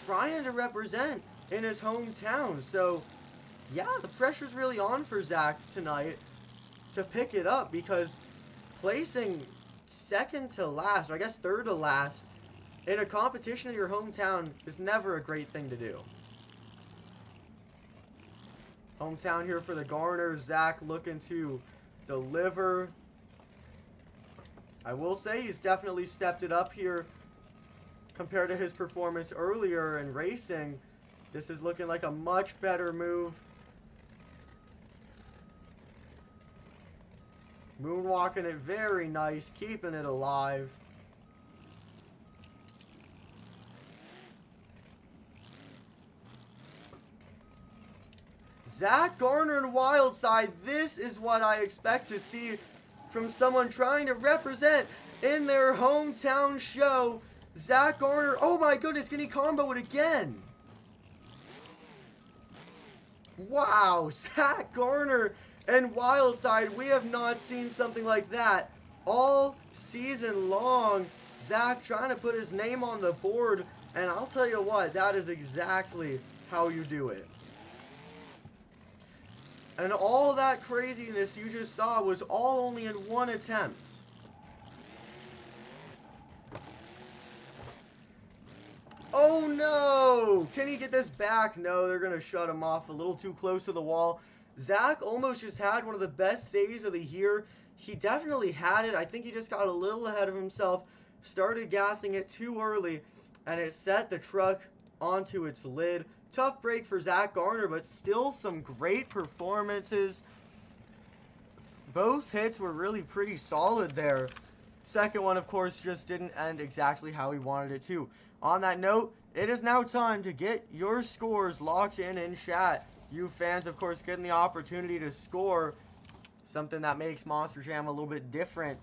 trying to represent in his hometown. So, yeah, the pressure's really on for Zach tonight to pick it up, because placing second to last, or I guess third to last, in a competition in your hometown is never a great thing to do. Hometown here for the Garners. Zach looking to deliver. I will say he's definitely stepped it up here compared to his performance earlier in racing. This is looking like a much better move. Moonwalking it very nice, keeping it alive. Zach Garner and Wildside, this is what I expect to see from someone trying to represent in their hometown show. Zach Garner, oh my goodness, can he combo it again? Wow, Zach Garner and Wildside, we have not seen something like that all season long. Zach trying to put his name on the board, and I'll tell you what, that is exactly how you do it. And all that craziness you just saw was all only in one attempt. Oh no! Can he get this back? No, they're going to shut him off a little too close to the wall. Zach almost just had one of the best saves of the year. He definitely had it. I think he just got a little ahead of himself, started gassing it too early, and it set the truck onto its lid. Tough break for Zach Garner, but still some great performances. Both hits were really pretty solid there. Second one, of course, just didn't end exactly how he wanted it to. On that note, it is now time to get your scores locked in chat. You fans, of course, getting the opportunity to score, something that makes Monster Jam a little bit different.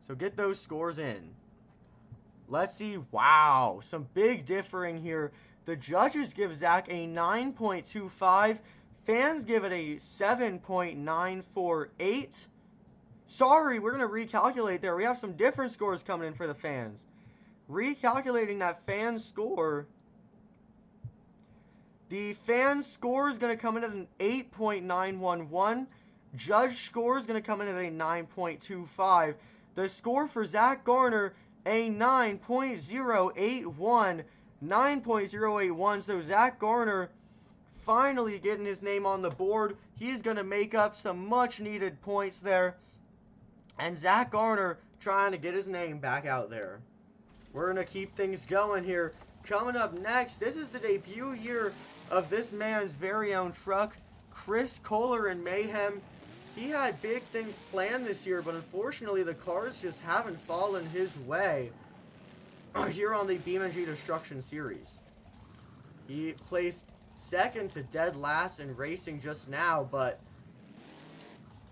So get those scores in. Let's see. Wow, some big differing here. The judges give Zach a 9.25. Fans give it a 7.948. Sorry, we're going to recalculate there. We have some different scores coming in for the fans. Recalculating that fan score. The fan score is going to come in at an 8.911. Judge score is going to come in at a 9.25. The score for Zach Garner, a 9.081. 9.081. So Zach Garner finally getting his name on the board. He's going to make up some much needed points there. And Zach Garner trying to get his name back out there. We're going to keep things going here. Coming up next, this is the debut year of this man's very own truck, Chris Koehler in Mayhem. He had big things planned this year, but unfortunately the cars just haven't fallen his way here on the BeamNG Destruction Series. He placed second to dead last in racing just now, but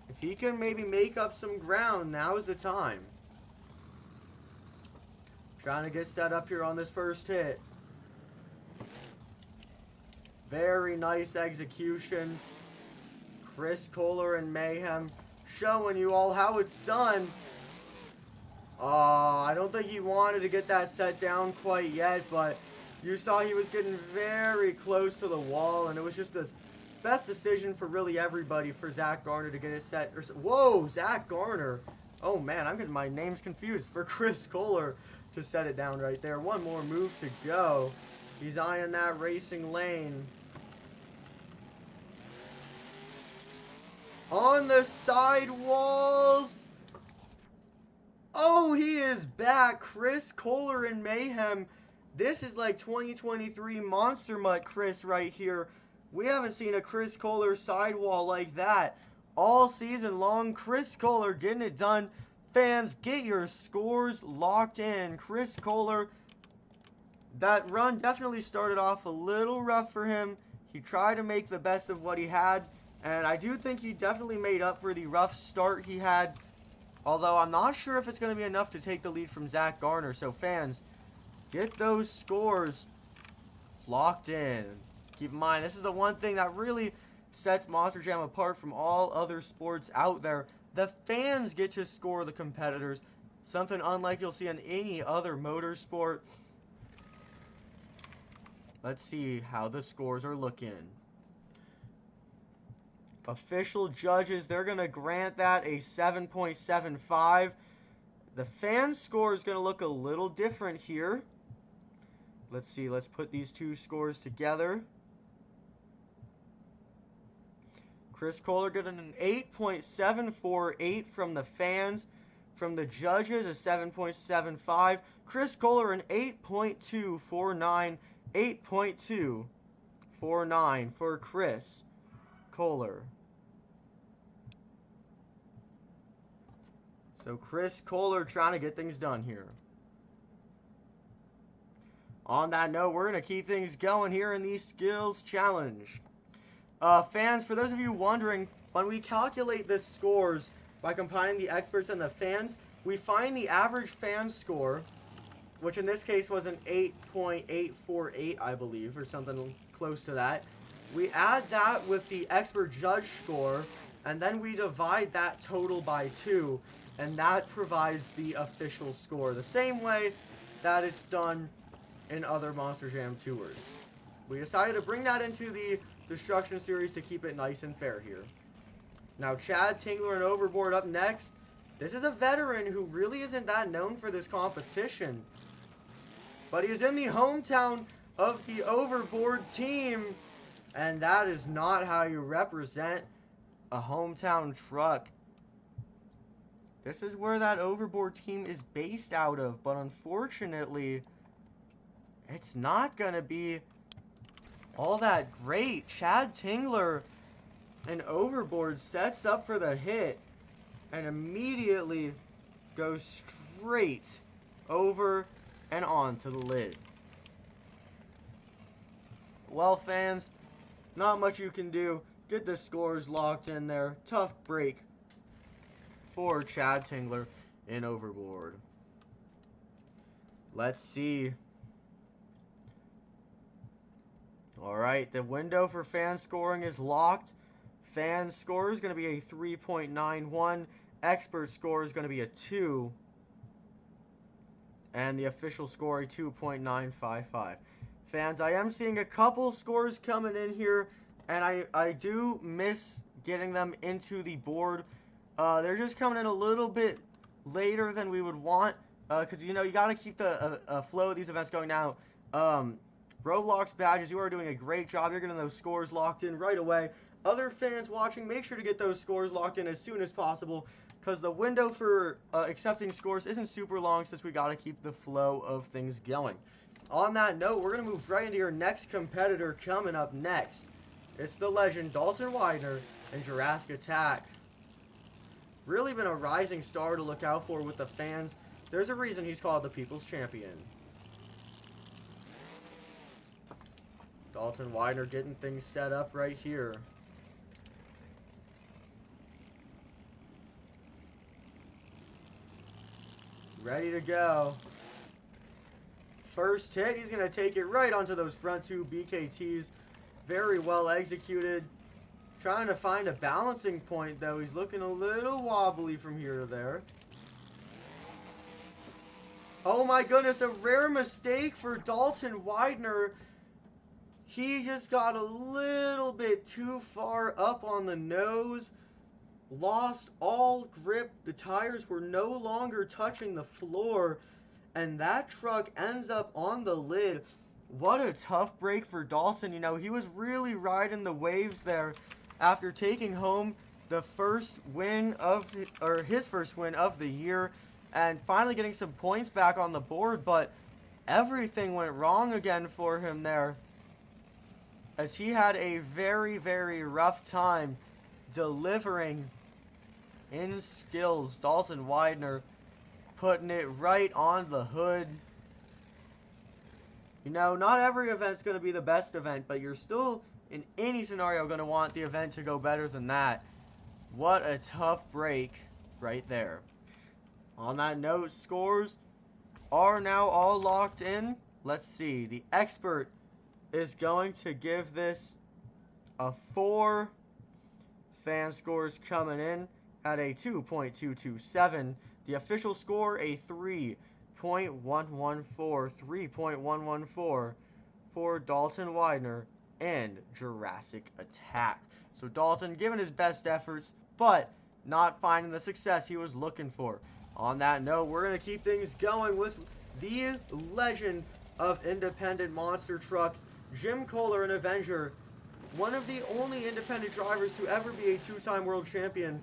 if he can maybe make up some ground, now is the time. Trying to get set up here on this first hit. Very nice execution. Chris Koehler and Mayhem showing you all how it's done. I don't think he wanted to get that set down quite yet, but you saw he was getting very close to the wall, and it was just the best decision for really everybody for Zach Garner to get it set. Whoa, Zach Garner. Oh man, I'm getting my names confused. For Chris Koehler to set it down right there. One more move to go. He's eyeing that racing lane. On the sidewalls. Oh, he is back. Chris Koehler in Mayhem. This is like 2023 Monster Mutt Chris right here. We haven't seen a Chris Koehler sidewall like that all season long. Chris Koehler getting it done. Fans, get your scores locked in. Chris Koehler, that run definitely started off a little rough for him. He tried to make the best of what he had, and I do think he definitely made up for the rough start he had, although I'm not sure if it's going to be enough to take the lead from Zach Garner. So fans, get those scores locked in. Keep in mind, this is the one thing that really sets Monster Jam apart from all other sports out there. The fans get to score the competitors, something unlike you'll see in any other motorsport. Let's see how the scores are looking. Official judges, they're going to grant that a 7.75. The fan score is going to look a little different here. Let's see, let's put these two scores together. Chris Koehler getting an 8.748 from the fans. From the judges, a 7.75. Chris Koehler an 8.249. 8.249 for Chris Koehler. So Chris Koehler trying to get things done here. On that note, we're going to keep things going here in the Skills Challenge. Fans, for those of you wondering, when we calculate the scores by combining the experts and the fans, we find the average fan score, which in this case was an 8.848, I believe, or something close to that. We add that with the expert judge score, and then we divide that total by 2, and that provides the official score, the same way that it's done in other Monster Jam tours. We decided to bring that into the Destruction Series to keep it nice and fair here. Now, Chad Tingler and Overboard up next. This is a veteran who really isn't that known for this competition, but he is in the hometown of the Overboard team, and that is not how you represent a hometown truck. This is where that Overboard team is based out of, but unfortunately, it's not going to be all that great. Chad Tingler and Overboard sets up for the hit and immediately goes straight over and on to the lid. Well, fans, not much you can do. Get the scores locked in there. Tough break for Chad Tingler and Overboard. Let's see. Alright, the window for fan scoring is locked. Fan score is going to be a 3.91. Expert score is going to be a 2. And the official score, a 2.955. Fans, I am seeing a couple scores coming in here, and I do miss getting them into the board. They're just coming in a little bit later than we would want, because, you know, you got to keep the flow of these events going now. Roblox badges, you are doing a great job. You're getting those scores locked in right away. Other fans watching, make sure to get those scores locked in as soon as possible, because the window for accepting scores isn't super long since we got to keep the flow of things going. On that note, we're going to move right into your next competitor coming up next. It's the legend Dalton Widener and Jurassic Attack. Really been a rising star to look out for with the fans. There's a reason he's called the People's Champion. Dalton Widener getting things set up right here. Ready to go. First hit, he's going to take it right onto those front two BKTs. Very well executed. Trying to find a balancing point, though. He's looking a little wobbly from here to there. Oh my goodness, a rare mistake for Dalton Widener. He just got a little bit too far up on the nose. Lost all grip. The tires were no longer touching the floor. And that truck ends up on the lid. What a tough break for Dalton. You know, he was really riding the waves there after taking home the first win of, or his first win of the year, and finally getting some points back on the board. But everything went wrong again for him there, as he had a very, very rough time delivering in skills. Dalton Widener putting it right on the hood. You know, not every event's going to be the best event, but you're still, in any scenario, going to want the event to go better than that. What a tough break right there. On that note, scores are now all locked in. Let's see. The expert is going to give this a 4. Fan scores coming in at a 2.227. The official score, a 3.114. 3.114 for Dalton Widener and Jurassic Attack. So Dalton giving his best efforts, but not finding the success he was looking for. On that note, we're going to keep things going with the legend of independent monster trucks, Jim Koehler, an Avenger. One of the only independent drivers to ever be a 2-time world champion.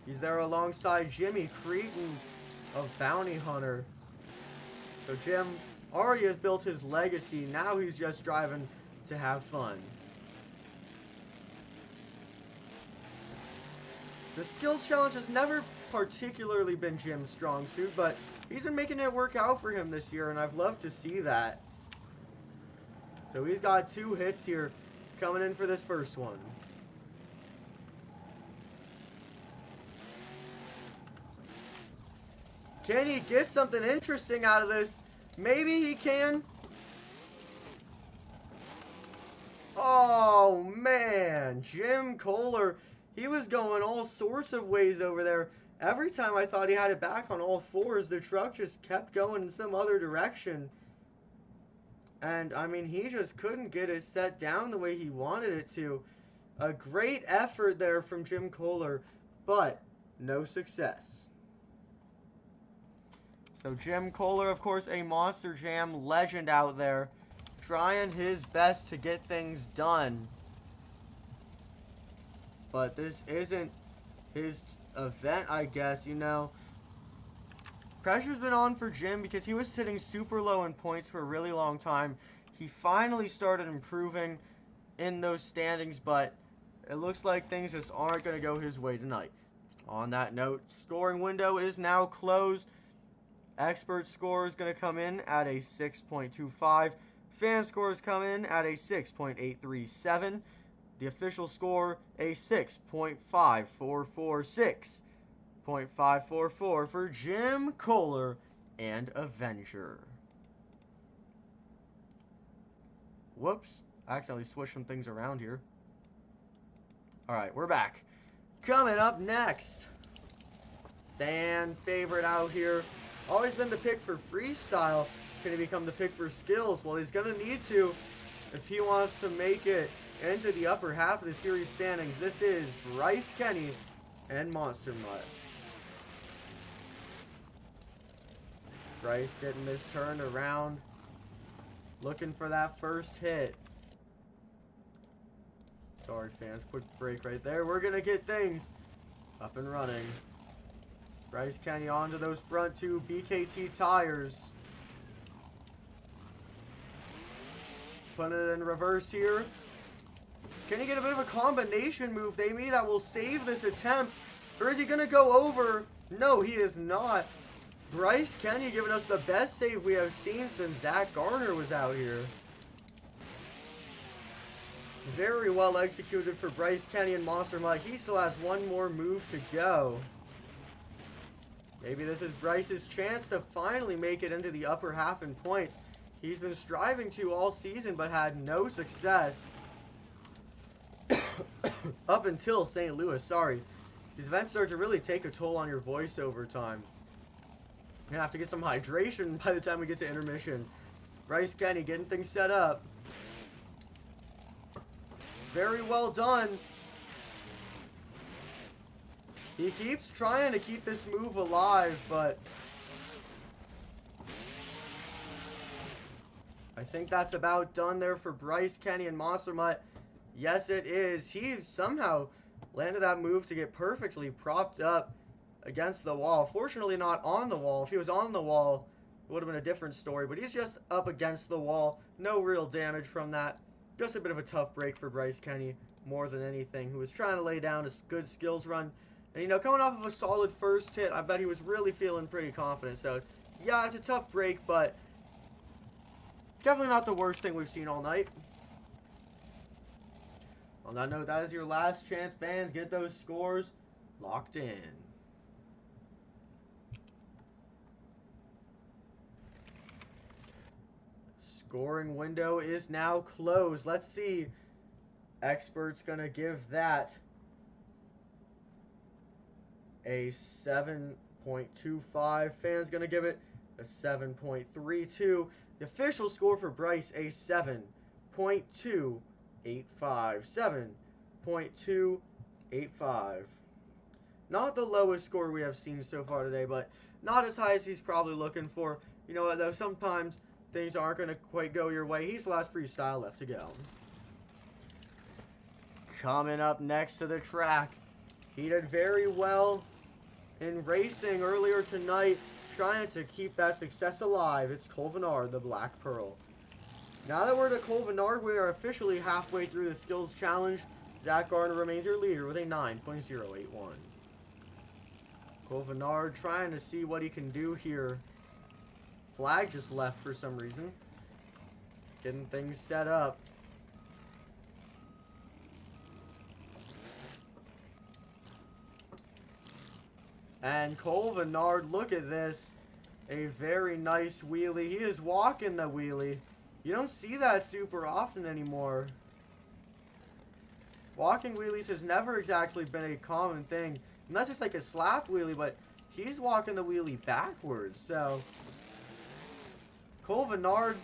He's there alongside Jimmy Cretan of Bounty Hunter. So Jim already has built his legacy. Now he's just driving to have fun. The skills challenge has never particularly been Jim's strong suit, but he's been making it work out for him this year, and I've loved to see that. So he's got 2 hits here coming in for this first one. Can he get something interesting out of this? Maybe he can. Oh, man. Jim Koehler, he was going all sorts of ways over there. Every time I thought he had it back on all 4s, the truck just kept going in some other direction. And, I mean, he just couldn't get it set down the way he wanted it to. A great effort there from Jim Koehler, but no success. So Jim Koehler, of course, a Monster Jam legend out there, trying his best to get things done. But this isn't his event, I guess, you know. Pressure's been on for Jim because he was sitting super low in points for a really long time. He finally started improving in those standings, but it looks like things just aren't going to go his way tonight. On that note, scoring window is now closed. Expert score is going to come in at a 6.25. Fan scores come in at a 6.837. The official score, a 6.5446. 0.544 for Jim Koehler and Avenger. Whoops. I accidentally switched some things around here. Alright, we're back. Coming up next, fan favorite out here. Always been the pick for freestyle. Can he become the pick for skills? Well, he's going to need to if he wants to make it into the upper half of the series standings. This is Bryce Kenny and Monster Mutt. Bryce getting this turned around. Looking for that first hit. Sorry, fans. Quick break right there. We're going to get things up and running. Bryce Kenny onto those front two BKT tires. Putting it in reverse here. Can he get a bit of a combination move, maybe, that will save this attempt? Or is he going to go over? No, he is not. Bryce Kenny giving us the best save we have seen since Zach Garner was out here. Very well executed for Bryce Kenny and Monster Mutt. He still has one more move to go. Maybe this is Bryce's chance to finally make it into the upper half in points. He's been striving to all season but had no success. Up until St. Louis, sorry. These events start to really take a toll on your voice over time. You're gonna have to get some hydration by the time we get to intermission. Bryce Kenny getting things set up. Very well done. He keeps trying to keep this move alive, but I think that's about done there for Bryce Kenny and Monster Mutt. Yes, it is. He somehow landed that move to get perfectly propped up against the wall. Fortunately, not on the wall. If he was on the wall, it would have been a different story. But he's just up against the wall. No real damage from that. Just a bit of a tough break for Bryce Kenny, more than anything, who was trying to lay down a good skills run. And, you know, coming off of a solid first hit, I bet he was really feeling pretty confident. So, yeah, it's a tough break, but definitely not the worst thing we've seen all night. On that note, that is your last chance, fans. Get those scores locked in. Scoring window is now closed. Let's see. Expert's going to give that a 7.25. Fans going to give it a 7.32. The official score for Bryce, a 7.285. 7.285. Not the lowest score we have seen so far today, but not as high as he's probably looking for. You know what, though, sometimes things aren't going to quite go your way. He's the last freestyle left to go. Coming up next to the track, he did very well in racing earlier tonight, trying to keep that success alive. It's Venard, the Black Pearl. Now that we're to Venard, we are officially halfway through the skills challenge. Zach Garner remains your leader with a 9.081. Venard trying to see what he can do here. Flag just left for some reason. Getting things set up. And Venard, look at this. A very nice wheelie. He is walking the wheelie. You don't see that super often anymore. Walking wheelies has never exactly been a common thing. And that's just like a slap wheelie, but he's walking the wheelie backwards. So, Venard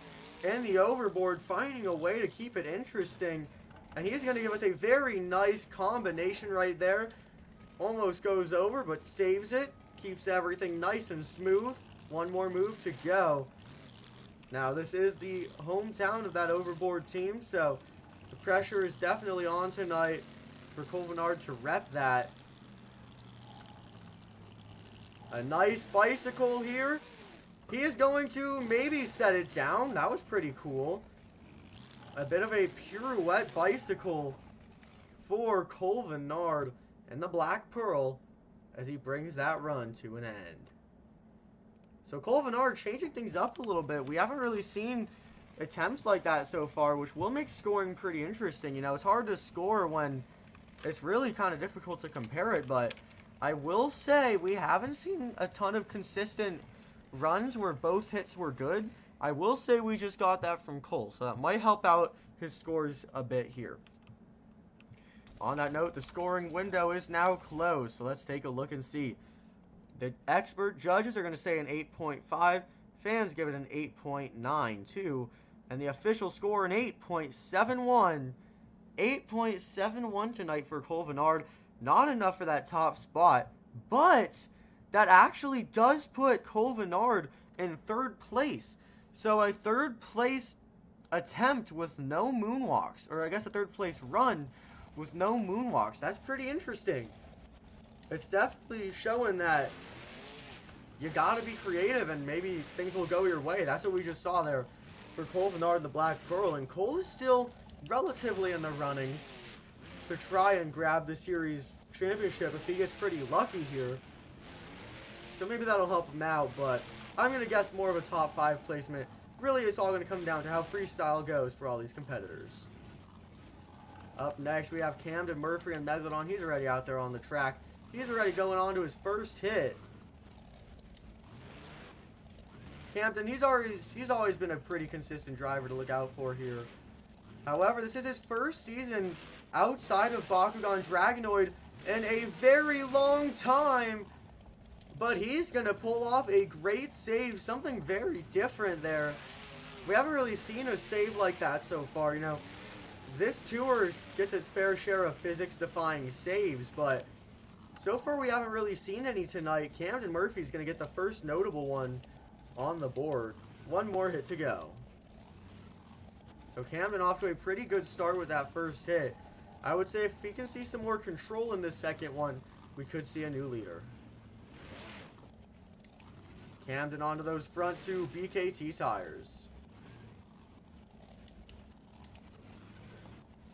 and the overboard finding a way to keep it interesting. And he's going to give us a very nice combination right there. Almost goes over, but saves it. Keeps everything nice and smooth. One more move to go. Now, this is the hometown of that overboard team, so the pressure is definitely on tonight for Venard to rep that. A nice bicycle here. He is going to maybe set it down. That was pretty cool. A bit of a pirouette bicycle for Venard and the Black Pearl as he brings that run to an end. So Venard changing things up a little bit. We haven't really seen attempts like that so far, which will make scoring pretty interesting. You know, it's hard to score when it's really kind of difficult to compare it, but I will say we haven't seen a ton of consistent runs where both hits were good. I will say we just got that from Cole, so that might help out his scores a bit here. On that note, the scoring window is now closed, so let's take a look and see. The expert judges are going to say an 8.5. Fans give it an 8.92. And the official score an 8.71. 8.71 tonight for Venard. Not enough for that top spot. But that actually does put Venard in third place. So a third place attempt with no moonwalks. Or I guess a third place run with no moonwalks. That's pretty interesting. It's definitely showing that you got to be creative and maybe things will go your way. That's what we just saw there for Cole Venard and the Black Pearl. And Cole is still relatively in the runnings to try and grab the series championship if he gets pretty lucky here. So maybe that'll help him out, but I'm going to guess more of a top 5 placement. Really, it's all going to come down to how freestyle goes for all these competitors. Up next, we have Camden, Murphy, and Megalodon. He's already out there on the track. He's already going on to his first hit. Camden, he's always been a pretty consistent driver to look out for here. However, this is his first season outside of Bakugan Dragonoid in a very long time. But he's going to pull off a great save, something very different there. We haven't really seen a save like that so far, you know. This tour gets its fair share of physics-defying saves, but so far we haven't really seen any tonight. Camden Murphy's going to get the first notable one on the board. One more hit to go. So Camden off to a pretty good start with that first hit. I would say if we can see some more control in this second one, we could see a new leader. Camden onto those front 2 BKT tires.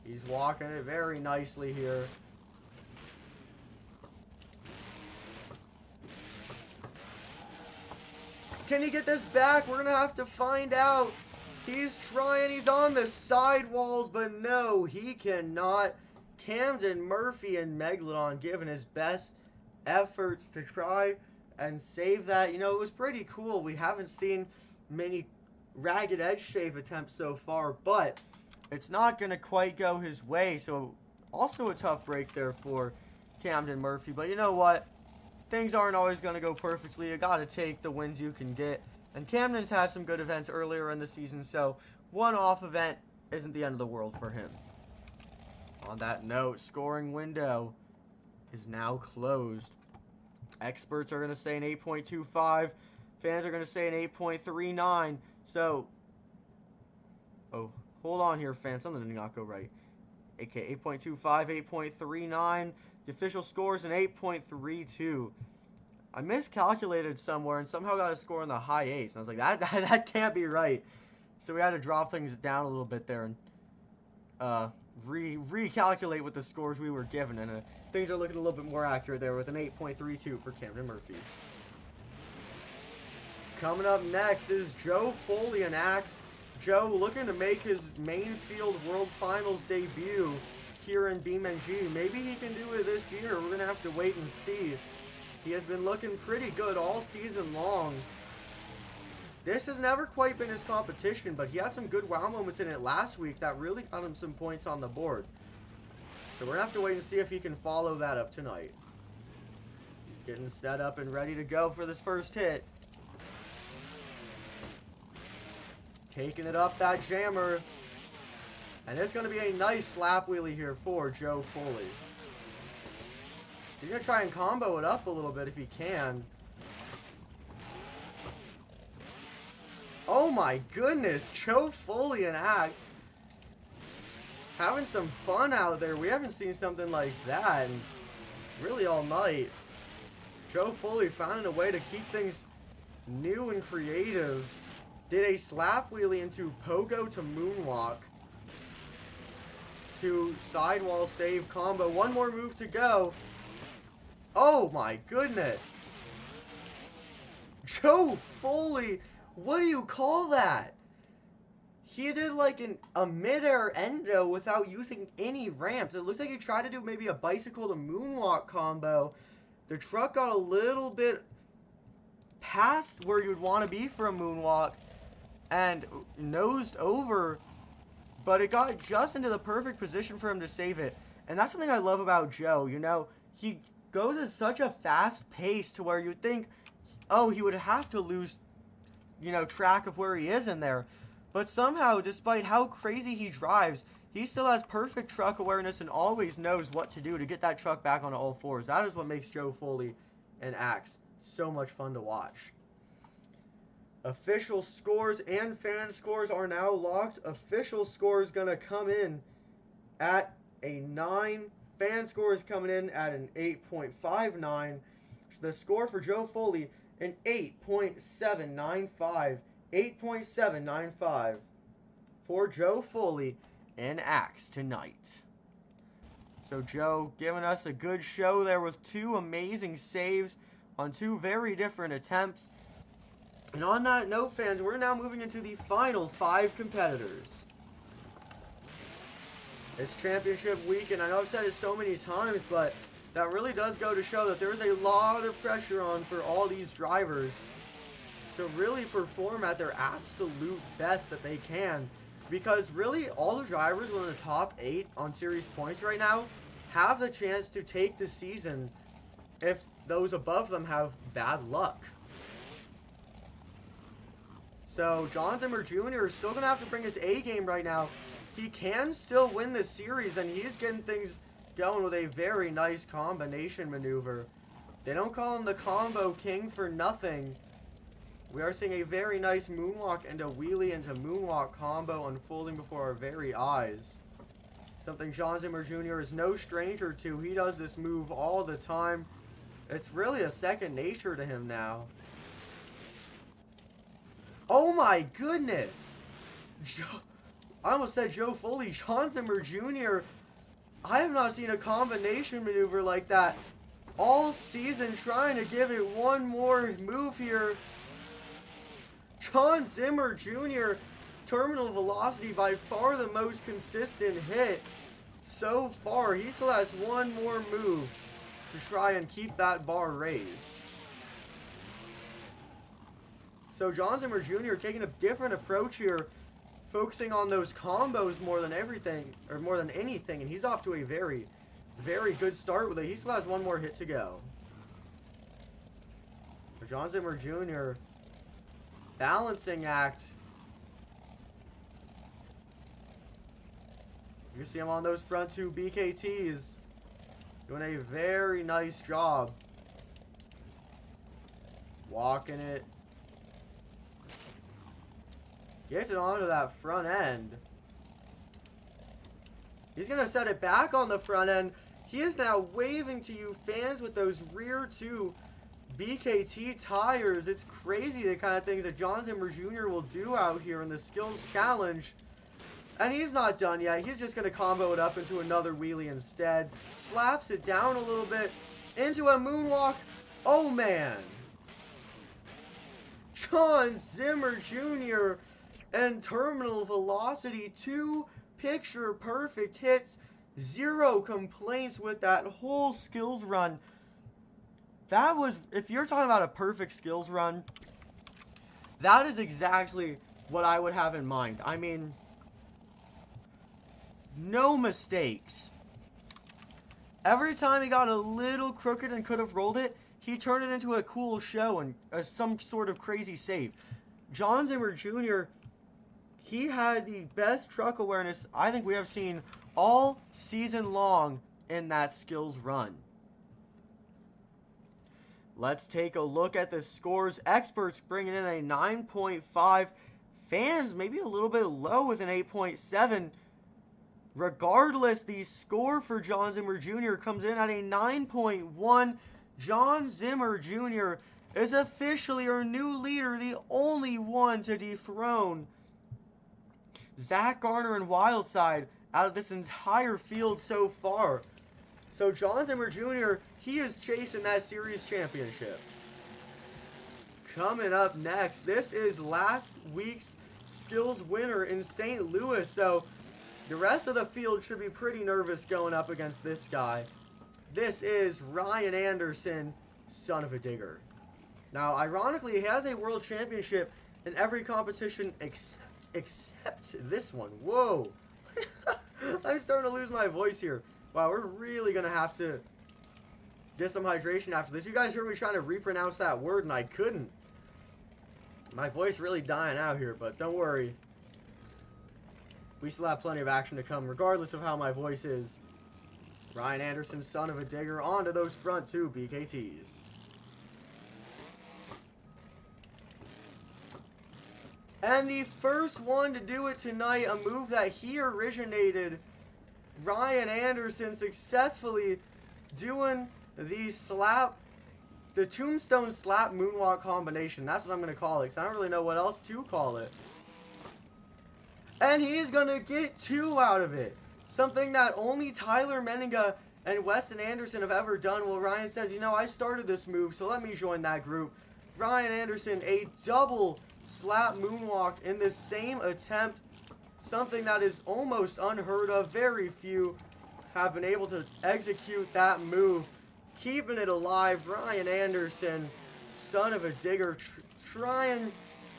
He's walking it very nicely here. Can he get this back? We're going to have to find out. He's trying. He's on the sidewalls, but no, he cannot. Camden Murphy and Megalodon giving his best efforts to try and save that. You know, it was pretty cool. We haven't seen many ragged edge save attempts so far, but it's not going to quite go his way. So also a tough break there for Camden Murphy. But you know what? Things aren't always going to go perfectly. You got to take the wins you can get. And Camden's had some good events earlier in the season, so one off event isn't the end of the world for him. On that note, scoring window is now closed. Experts are going to say an 8.25. Fans are going to say an 8.39. So, oh, hold on here, fans. Something did not go right. Okay, 8.25, 8.39. The official score is an 8.32. I miscalculated somewhere and somehow got a score in the high 8s. And I was like, that can't be right. So we had to drop things down a little bit there and recalculate with the scores we were given. And things are looking a little bit more accurate there with an 8.32 for Camden Murphy. Coming up next is Joe Foley and Axe. Joe looking to make his main field World Finals debut here in BeamNG. Maybe he can do it this year. We're going to have to wait and see. He has been looking pretty good all season long. This has never quite been his competition, but he had some good wow moments in it last week that really got him some points on the board. So we're going to have to wait and see if he can follow that up tonight. He's getting set up and ready to go for this first hit. Taking it up that jammer. And it's going to be a nice slap wheelie here for Joe Foley. He's going to try and combo it up a little bit if he can. Oh my goodness, Joe Foley and Axe. Having some fun out there. We haven't seen something like that in really all night. Joe Foley finding a way to keep things new and creative. Did a slap wheelie into pogo to moonwalk. To sidewall save combo. One more move to go. Oh my goodness. Joe Foley, what do you call that? He did like a mid-air endo without using any ramps. It looks like he tried to do maybe a bicycle to moonwalk combo. The truck got a little bit past where you'd want to be for a moonwalk and nosed over, but it got just into the perfect position for him to save it. And that's something I love about Joe. You know, he goes at such a fast pace to where you'd think, oh, he would have to lose, you know, track of where he is in there. But somehow, despite how crazy he drives, he still has perfect truck awareness and always knows what to do to get that truck back on all fours. That is what makes Joe Foley and Axe so much fun to watch. Official scores and fan scores are now locked. Official score is going to come in at a 9. Fan score is coming in at an 8.59. The score for Joe Foley an 8.795. 8.795 for Joe Foley in Axe tonight. So Joe giving us a good show there with 2 amazing saves on 2 very different attempts. And on that note, fans, we're now moving into the final 5 competitors. It's championship week, and I know I've said it so many times, but that really does go to show that there's a lot of pressure on for all these drivers to really perform at their absolute best that they can. Because really, all the drivers within the top 8 on series points right now have the chance to take the season if those above them have bad luck. So, John Zimmer Jr. is still going to have to bring his A game right now. He can still win this series, and he's getting things going with a very nice combination maneuver. They don't call him the Combo King for nothing. We are seeing a very nice moonwalk and a wheelie into moonwalk combo unfolding before our very eyes. Something John Zimmer Jr. is no stranger to. He does this move all the time. It's really a second nature to him now. Oh my goodness! I almost said Joe Foley. John Zimmer Jr. I have not seen a combination maneuver like that all season, trying to give it one more move here. John Zimmer Jr., terminal velocity by far the most consistent hit so far. He still has one more move to try and keep that bar raised. So John Zimmer Jr. taking a different approach here, focusing on those combos more than everything, or more than anything, and he's off to a very, very good start with it. He still has one more hit to go. So John Zimmer Jr., balancing act. You see him on those front 2 BKTs, doing a very nice job. Walking it. Gets it onto that front end. He's going to set it back on the front end. He is now waving to you fans with those rear 2 BKT tires. It's crazy the kind of things that John Zimmer Jr. will do out here in the Skills Challenge. And he's not done yet. He's just going to combo it up into another wheelie instead. Slaps it down a little bit into a moonwalk. Oh man. John Zimmer Jr. and terminal velocity, 2 picture perfect hits, 0 complaints with that whole skills run. That was, if you're talking about a perfect skills run, that is exactly what I would have in mind. I mean, no mistakes. Every time he got a little crooked and could have rolled it, he turned it into a cool show and some sort of crazy save. John Zimmer Jr., he had the best truck awareness I think we have seen all season long in that skills run. Let's take a look at the scores. Experts bringing in a 9.5. Fans maybe a little bit low with an 8.7. Regardless, the score for John Zimmer Jr. comes in at a 9.1. John Zimmer Jr. is officially our new leader, the only one to dethrone Zach Garner and Wildside out of this entire field so far. So John Zimmer Jr., he is chasing that series championship. Coming up next, this is last week's skills winner in St. Louis. So the rest of the field should be pretty nervous going up against this guy. This is Ryan Anderson, son of a digger. Now, ironically, he has a world championship in every competition except this one. Whoa. I'm starting to lose my voice here. Wow, we're really going to have to get some hydration after this. You guys heard me trying to repronounce that word, and I couldn't. My voice really dying out here, but don't worry. We still have plenty of action to come, regardless of how my voice is. Ryan Anderson, son of a digger, onto those front 2 BKTs. And the first one to do it tonight, a move that he originated, Ryan Anderson successfully doing the slap the tombstone slap moonwalk combination. That's what I'm going to call it, because I don't really know what else to call it. And he's going to get 2 out of it. Something that only Tyler Menninga and Weston Anderson have ever done. Well, Ryan says, you know, I started this move, so let me join that group. Ryan Anderson, a double slap moonwalk in the same attempt. Something that is almost unheard of. Very few have been able to execute that move. Keeping it alive, Ryan Anderson, son of a digger, trying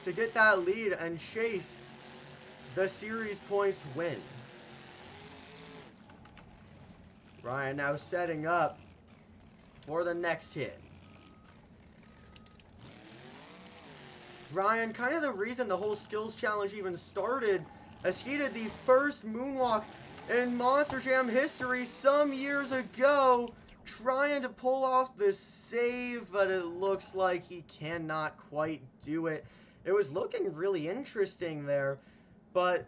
to get that lead and chase the series points win. Ryan now setting up for the next hit. Ryan, kind of the reason the whole skills challenge even started, as he did the first moonwalk in Monster Jam history some years ago, trying to pull off the save, but it looks like he cannot quite do it. It was looking really interesting there, but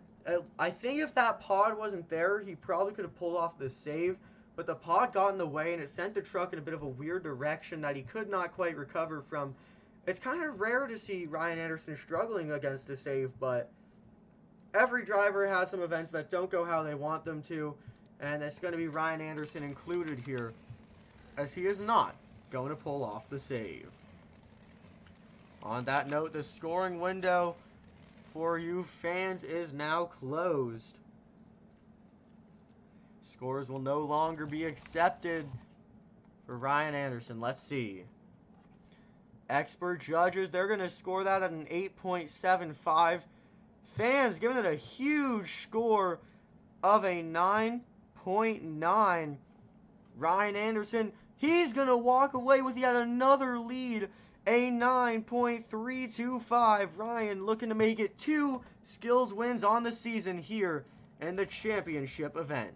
I think if that pod wasn't there, he probably could have pulled off the save, but the pod got in the way and it sent the truck in a bit of a weird direction that he could not quite recover from. It's kind of rare to see Ryan Anderson struggling against a save, but every driver has some events that don't go how they want them to, and it's going to be Ryan Anderson included here, as he is not going to pull off the save. On that note, the scoring window for you fans is now closed. Scores will no longer be accepted for Ryan Anderson. Let's see. Expert judges, they're going to score that at an 8.75. Fans giving it a huge score of a 9.9. Ryan Anderson, he's going to walk away with yet another lead, a 9.325. Ryan looking to make it 2 skills wins on the season here in the championship event.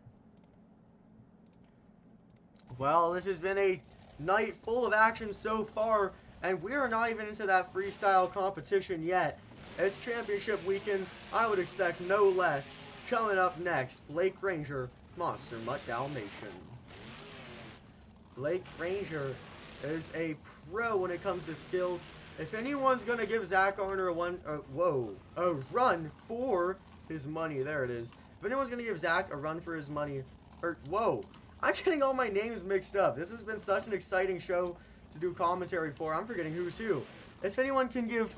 Well, this has been a night full of action so far, and we are not even into that freestyle competition yet. It's championship weekend. I would expect no less. Coming up next, Blake Granger, Monster Mutt Dalmatian. Blake Granger is a pro when it comes to skills. If anyone's going to give Zach Arner a run for his money, there it is. If anyone's going to give Zach a run for his money, I'm getting all my names mixed up. This has been such an exciting show to do commentary for. I'm forgetting who's who. If anyone can give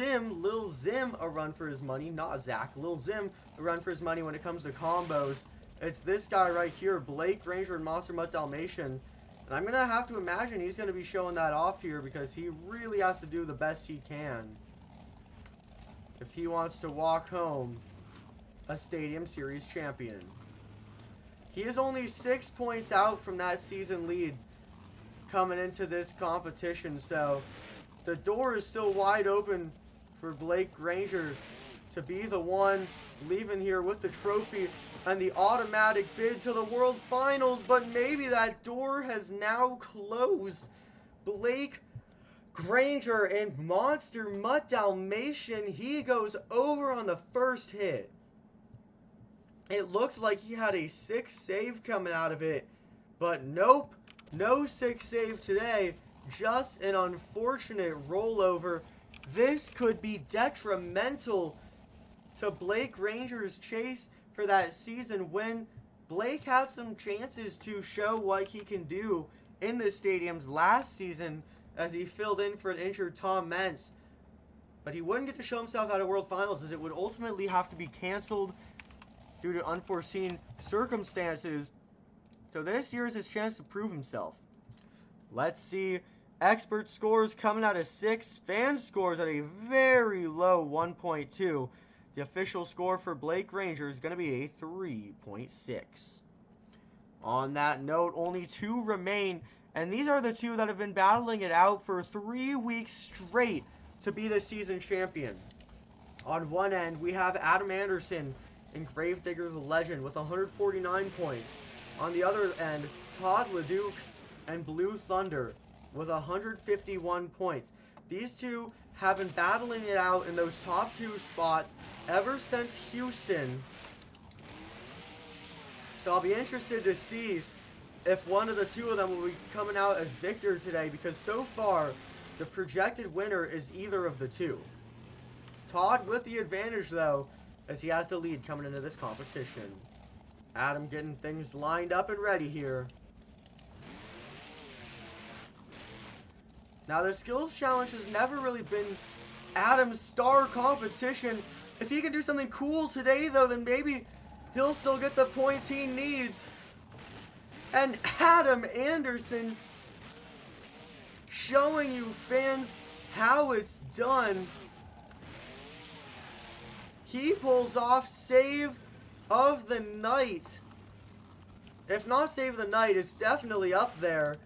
Lil Zim, a run for his money, not Zach, Lil Zim, a run for his money when it comes to combos, it's this guy right here, Blake Granger and Monster Mutt Dalmatian. And I'm going to have to imagine he's going to be showing that off here because he really has to do the best he can if he wants to walk home a Stadium Series champion. He is only 6 points out from that season lead coming into this competition, so the door is still wide open for Blake Granger to be the one leaving here with the trophy and the automatic bid to the World Finals, but maybe that door has now closed. Blake Granger and Monster Mutt Dalmatian, he goes over on the first hit. It looked like he had a 6 save coming out of it, but nope, no 6 save today. Just an unfortunate rollover. This could be detrimental to Blake Granger's chase for that season win. Blake had some chances to show what he can do in the stadiums last season as he filled in for an injured Tom Mentz. But he wouldn't get to show himself at a World Finals as it would ultimately have to be canceled due to unforeseen circumstances. So this year is his chance to prove himself. Let's see. Expert scores coming out of 6. Fan scores at a very low 1.2. The official score for Blake Granger is going to be a 3.6. On that note, only 2 remain. And these are the 2 that have been battling it out for 3 weeks straight to be the season champion. On one end, we have Adam Anderson and Gravedigger the Legend with 149 points. On the other end, Todd, LeDuc, and Blue Thunder with 151 points. These 2 have been battling it out in those top 2 spots ever since Houston. So I'll be interested to see if one of the two of them will be coming out as victor today, because so far the projected winner is either of the two. Todd with the advantage though, as he has the lead coming into this competition. Adam getting things lined up and ready here. Now the skills challenge has never really been Adam's star competition. If he can do something cool today though, then maybe he'll still get the points he needs. And Adam Anderson showing you fans how it's done. He pulls off save of the night. If not save of the night, it's definitely up there.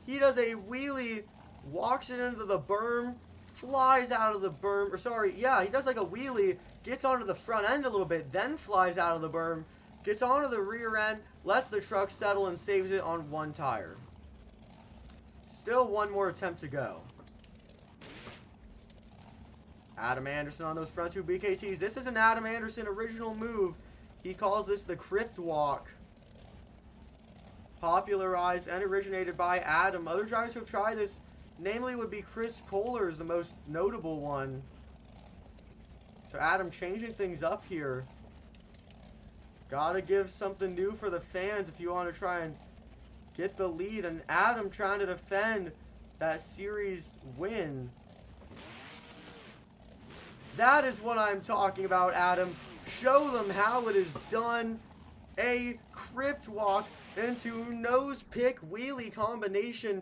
He does a wheelie, walks it into the berm, flies out of the berm, or sorry, yeah, he does like a wheelie, gets onto the front end a little bit, then flies out of the berm, gets onto the rear end, lets the truck settle and saves it on one tire. Still one more attempt to go. Adam Anderson on those front two BKTs. This is an Adam Anderson original move. He calls this the crypt walk. Popularized and originated by Adam. Other drivers who have tried this, namely, would be Chris Koehler is the most notable one. So Adam changing things up here. Gotta give something new for the fans if you want to try and get the lead. And Adam trying to defend that series win. That is what I'm talking about, Adam. Show them how it is done. A crypt walk into nose pick wheelie combination.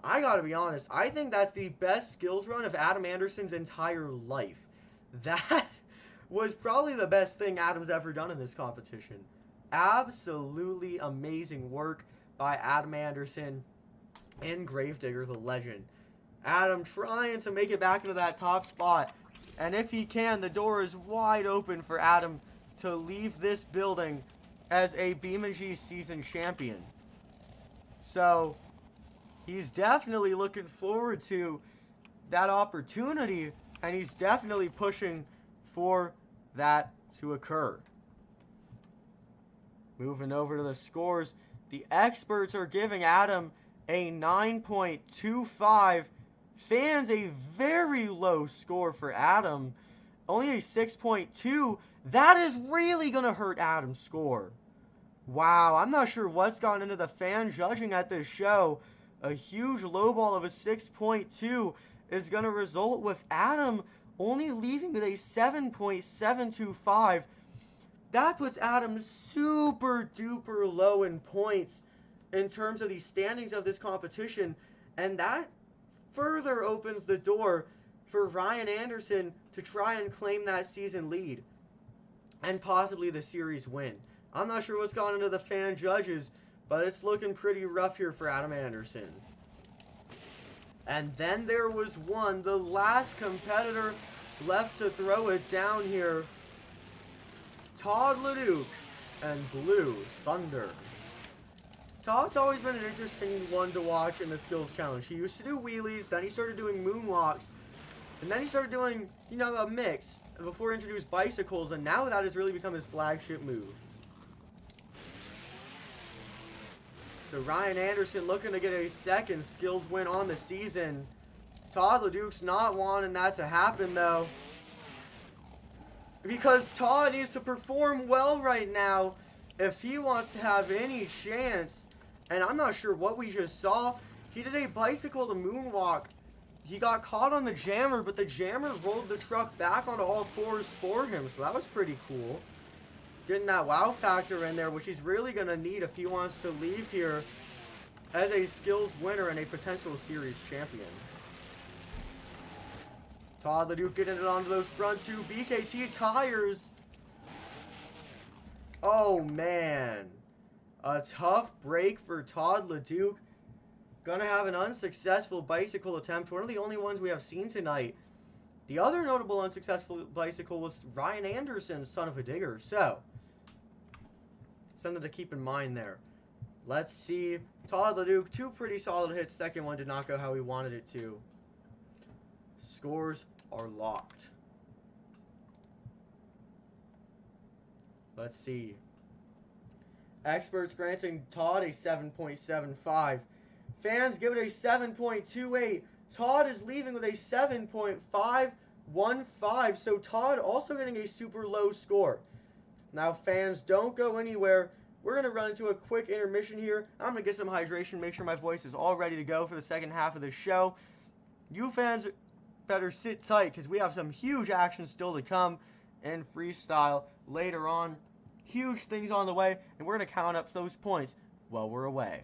I gotta be honest, I think that's the best skills run of Adam Anderson's entire life. That was probably the best thing Adam's ever done in this competition. Absolutely amazing work by Adam Anderson and Gravedigger, the legend. Adam trying to make it back into that top spot. And if he can, the door is wide open for Adam to leave this building as a BeamNG season champion. So, he's definitely looking forward to that opportunity, and he's definitely pushing for that to occur. Moving over to the scores, the experts are giving Adam a 9.25. Fans a very low score for Adam. Only a 6.2. That is really going to hurt Adam's score. Wow, I'm not sure what's gone into the fan judging at this show. A huge lowball of a 6.2 is going to result with Adam only leaving with a 7.725. That puts Adam super duper low in points in terms of the standings of this competition. And that further opens the door for Ryan Anderson to try and claim that season lead and possibly the series win. I'm not sure what's gone into the fan judges, but it's looking pretty rough here for Adam Anderson. And then there was one, the last competitor left to throw it down here. Todd LeDuc and Blue Thunder. Todd's always been an interesting one to watch in the skills challenge. He used to do wheelies, then he started doing moonwalks, and then he started doing, you know, a mix before he introduced bicycles, and now that has really become his flagship move. So Ryan Anderson looking to get a second skills win on the season. Todd LeDuc's not wanting that to happen though, because Todd needs to perform well right now if he wants to have any chance. And I'm not sure what we just saw. He did a bicycle to moonwalk. He got caught on the jammer, but the jammer rolled the truck back onto all fours for him. So that was pretty cool. Getting that wow factor in there, which he's really going to need if he wants to leave here as a skills winner and a potential series champion. Todd LeDuc getting it onto those front two BKT tires. Oh, man. A tough break for Todd LeDuc. Gonna have an unsuccessful bicycle attempt. One of the only ones we have seen tonight. The other notable unsuccessful bicycle was Ryan Anderson, son of a digger. So, something to keep in mind there. Let's see. Todd LeDuc, two pretty solid hits. Second one did not go how he wanted it to. Scores are locked. Let's see. Experts granting Todd a 7.75. Fans give it a 7.28. Todd is leaving with a 7.515. So Todd also getting a super low score. Now fans, don't go anywhere. We're going to run into a quick intermission here. I'm going to get some hydration, make sure my voice is all ready to go for the second half of the show. You fans better sit tight because we have some huge action still to come in freestyle later on. Huge things on the way, and we're going to count up those points while we're away.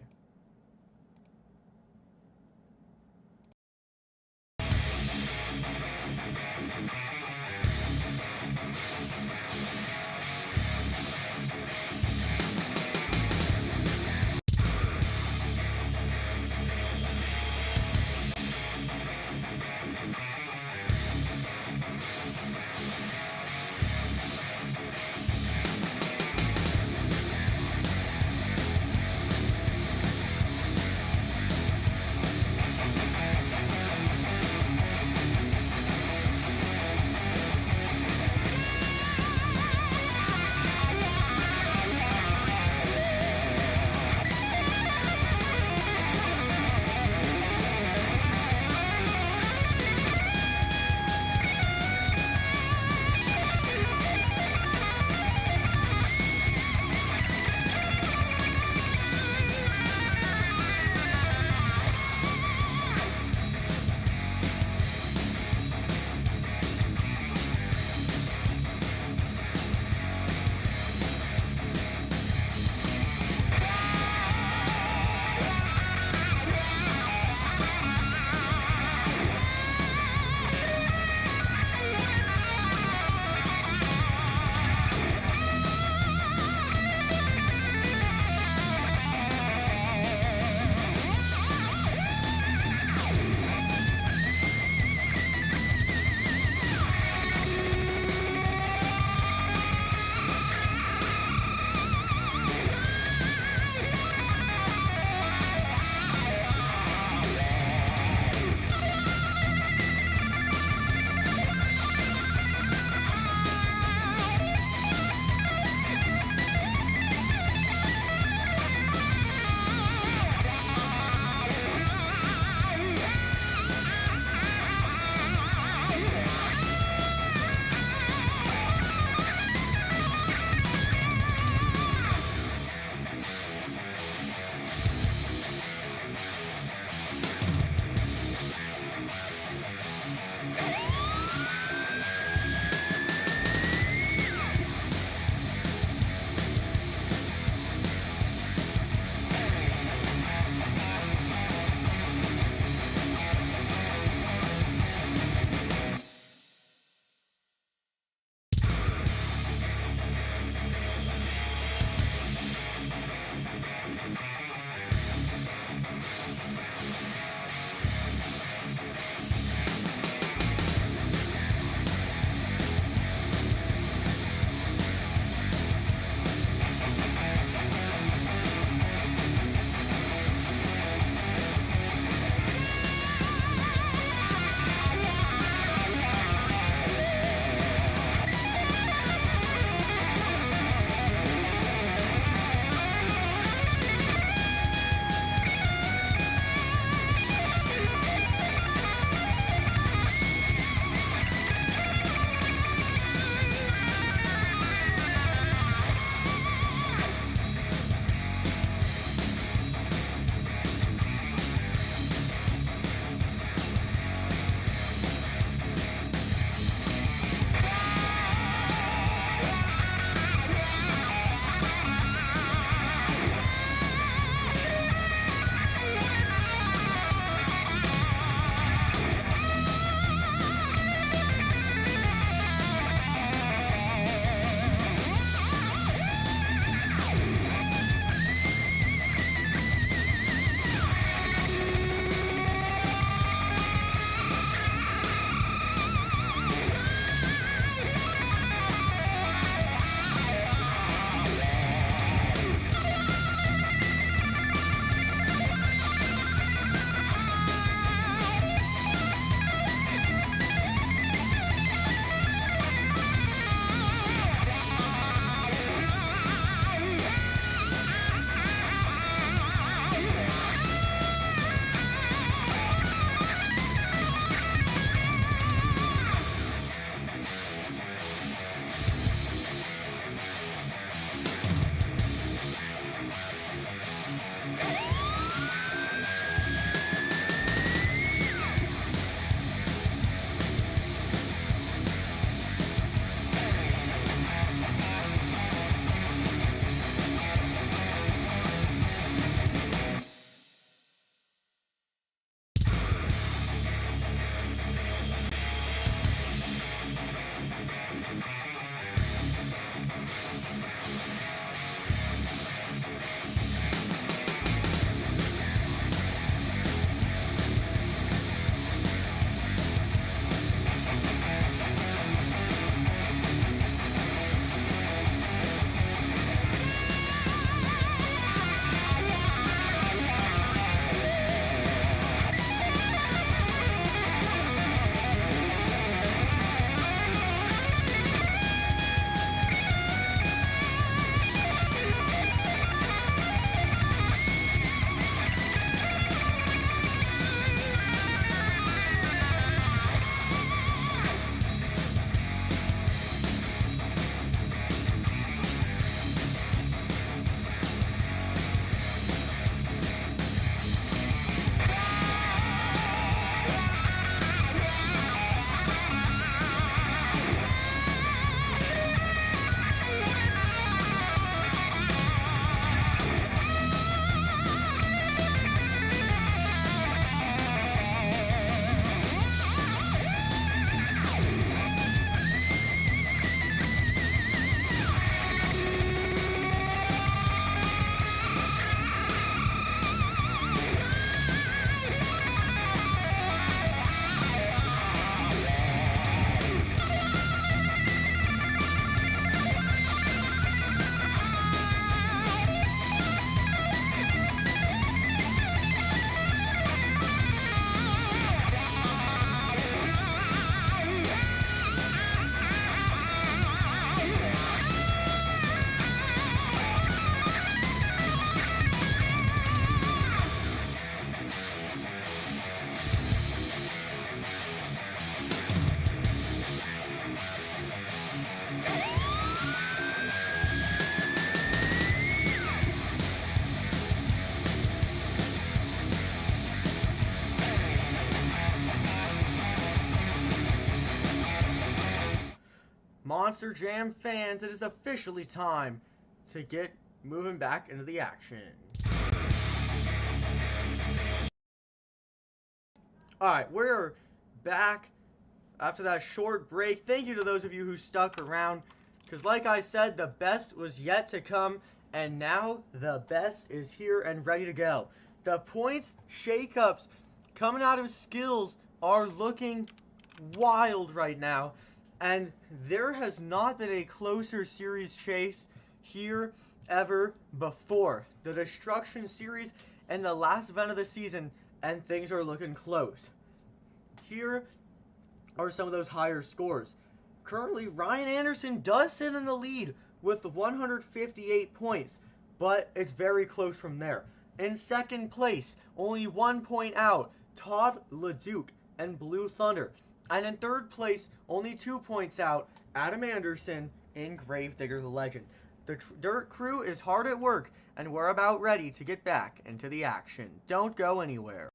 Monster Jam fans, it is officially time to get moving back into the action. Alright, we're back after that short break. Thank you to those of you who stuck around, because like I said, the best was yet to come, and now the best is here and ready to go. The points shakeups coming out of skills are looking wild right now. And there has not been a closer series chase here ever before. The Destruction series and the last event of the season, and things are looking close. Here are some of those higher scores. Currently, Ryan Anderson does sit in the lead with 158 points, but it's very close from there. In second place, only 1 point out, Todd, LeDuc, and Blue Thunder. And in third place, only 2 points out, Adam Anderson in Gravedigger the Legend. The Dirt Crew is hard at work, and we're about ready to get back into the action. Don't go anywhere.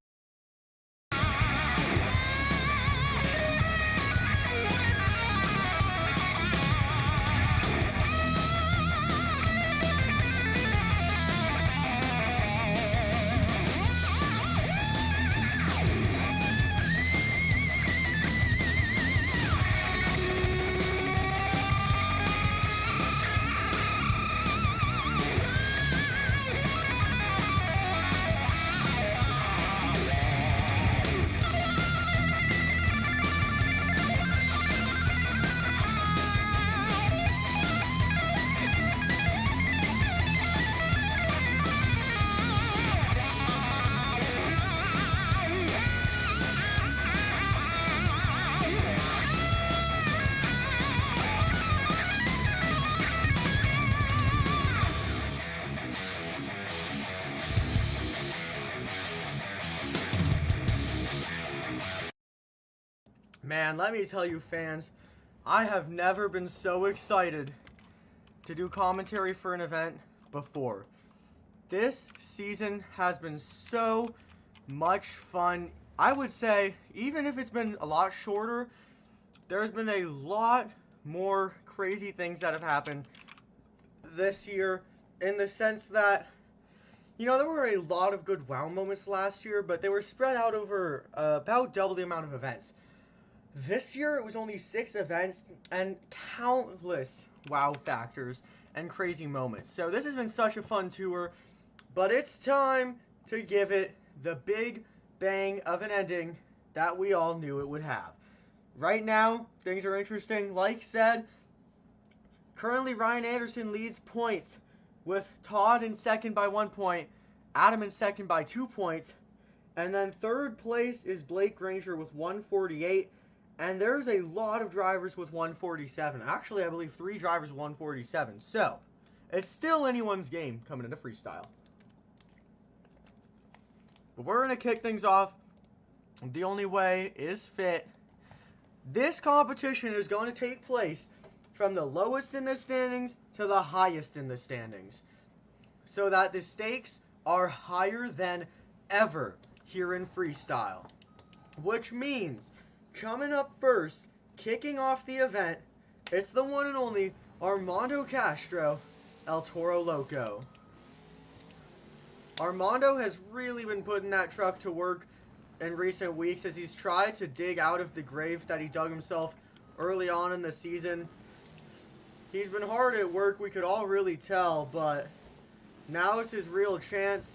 Man, let me tell you fans, I have never been so excited to do commentary for an event before. This season has been so much fun. I would say, even if it's been a lot shorter, there's been a lot more crazy things that have happened this year, in the sense that, you know, there were a lot of good wow moments last year, but they were spread out over about double the amount of events. This year, it was only 6 events, and countless wow factors and crazy moments. So this has been such a fun tour, but it's time to give it the big bang of an ending that we all knew it would have. Right now, things are interesting. Like said, currently Ryan Anderson leads points with Todd in second by 1 point, Adam in second by 2 points, and then third place is Blake Granger with 148, and there's a lot of drivers with 147. Actually, I believe 3 drivers with 147. So, it's still anyone's game coming into freestyle. But we're going to kick things off. The only way is fit. This competition is going to take place from the lowest in the standings to the highest in the standings, so that the stakes are higher than ever here in freestyle. Which means, coming up first, kicking off the event, it's the one and only Armando Castro, El Toro Loco. Armando has really been putting that truck to work in recent weeks as he's tried to dig out of the grave that he dug himself early on in the season. He's been hard at work, we could all really tell, but now is his real chance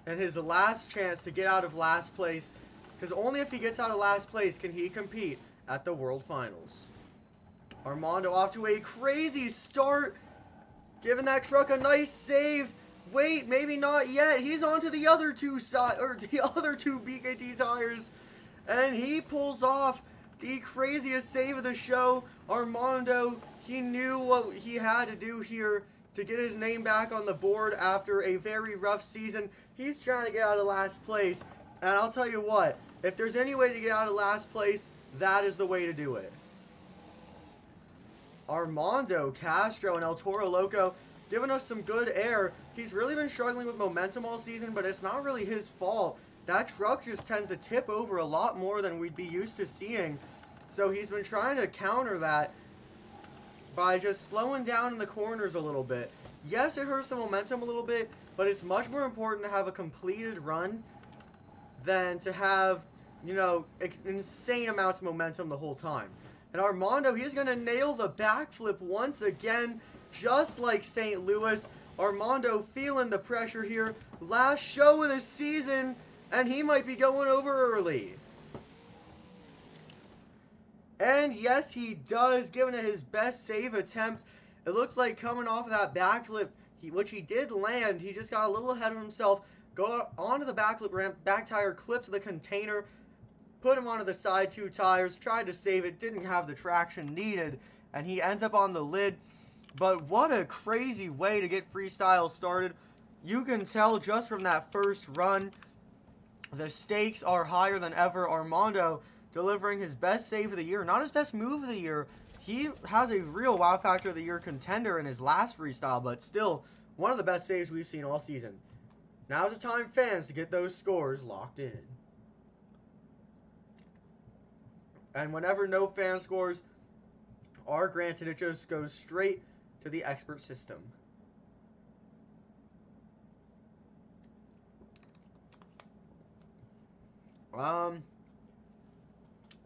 and his last chance to get out of last place, because only if he gets out of last place can he compete at the World Finals. Armando off to a crazy start, giving that truck a nice save. Wait, maybe not yet. He's onto the other two BKT tires, and he pulls off the craziest save of the show. Armando, he knew what he had to do here to get his name back on the board after a very rough season. He's trying to get out of last place, and I'll tell you what, if there's any way to get out of last place, that is the way to do it. Armando Castro and El Toro Loco giving us some good air. He's really been struggling with momentum all season, but it's not really his fault. That truck just tends to tip over a lot more than we'd be used to seeing. So he's been trying to counter that by just slowing down in the corners a little bit. Yes, it hurts the momentum a little bit, but it's much more important to have a completed run than to have, you know, insane amounts of momentum the whole time. And Armando, he's going to nail the backflip once again, just like St. Louis. Armando feeling the pressure here. Last show of the season, and he might be going over early. And yes, he does, giving it his best save attempt. It looks like coming off of that backflip, which he did land, he just got a little ahead of himself. Go onto the backflip ramp, back tire clipped the container, put him onto the side 2 tires, tried to save it, didn't have the traction needed, and he ends up on the lid. But what a crazy way to get freestyle started. You can tell just from that first run, the stakes are higher than ever. Armando delivering his best save of the year, not his best move of the year. He has a real wow factor of the year contender in his last freestyle, but still one of the best saves we've seen all season. Now's the time, fans, to get those scores locked in. And whenever no fan scores are granted, it just goes straight to the expert system.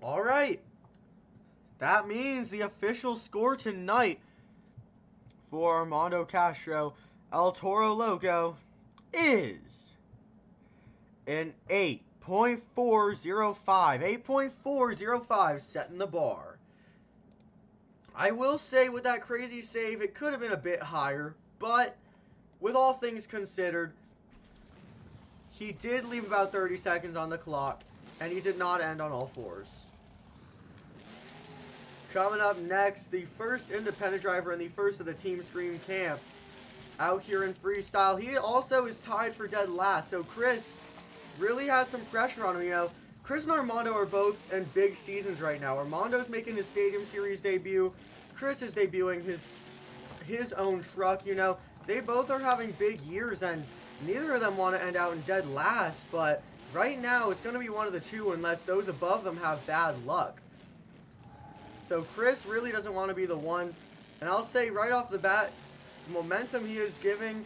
Alright. That means the official score tonight for Armando Castro, El Toro Loco, is an 8.405. 8.405, setting the bar. I will say with that crazy save, it could have been a bit higher, but with all things considered, he did leave about 30 seconds on the clock, and he did not end on all fours. Coming up next, the first independent driver and the first of the Team Scream camp out here in freestyle. He also is tied for dead last, so Chris really has some pressure on him, you know. Chris and Armando are both in big seasons right now. Armando's making his Stadium Series debut. Chris is debuting his own truck, you know. They both are having big years, and neither of them want to end out in dead last, but right now it's going to be one of the two unless those above them have bad luck. So Chris really doesn't want to be the one, and I'll say right off the bat, the momentum he is giving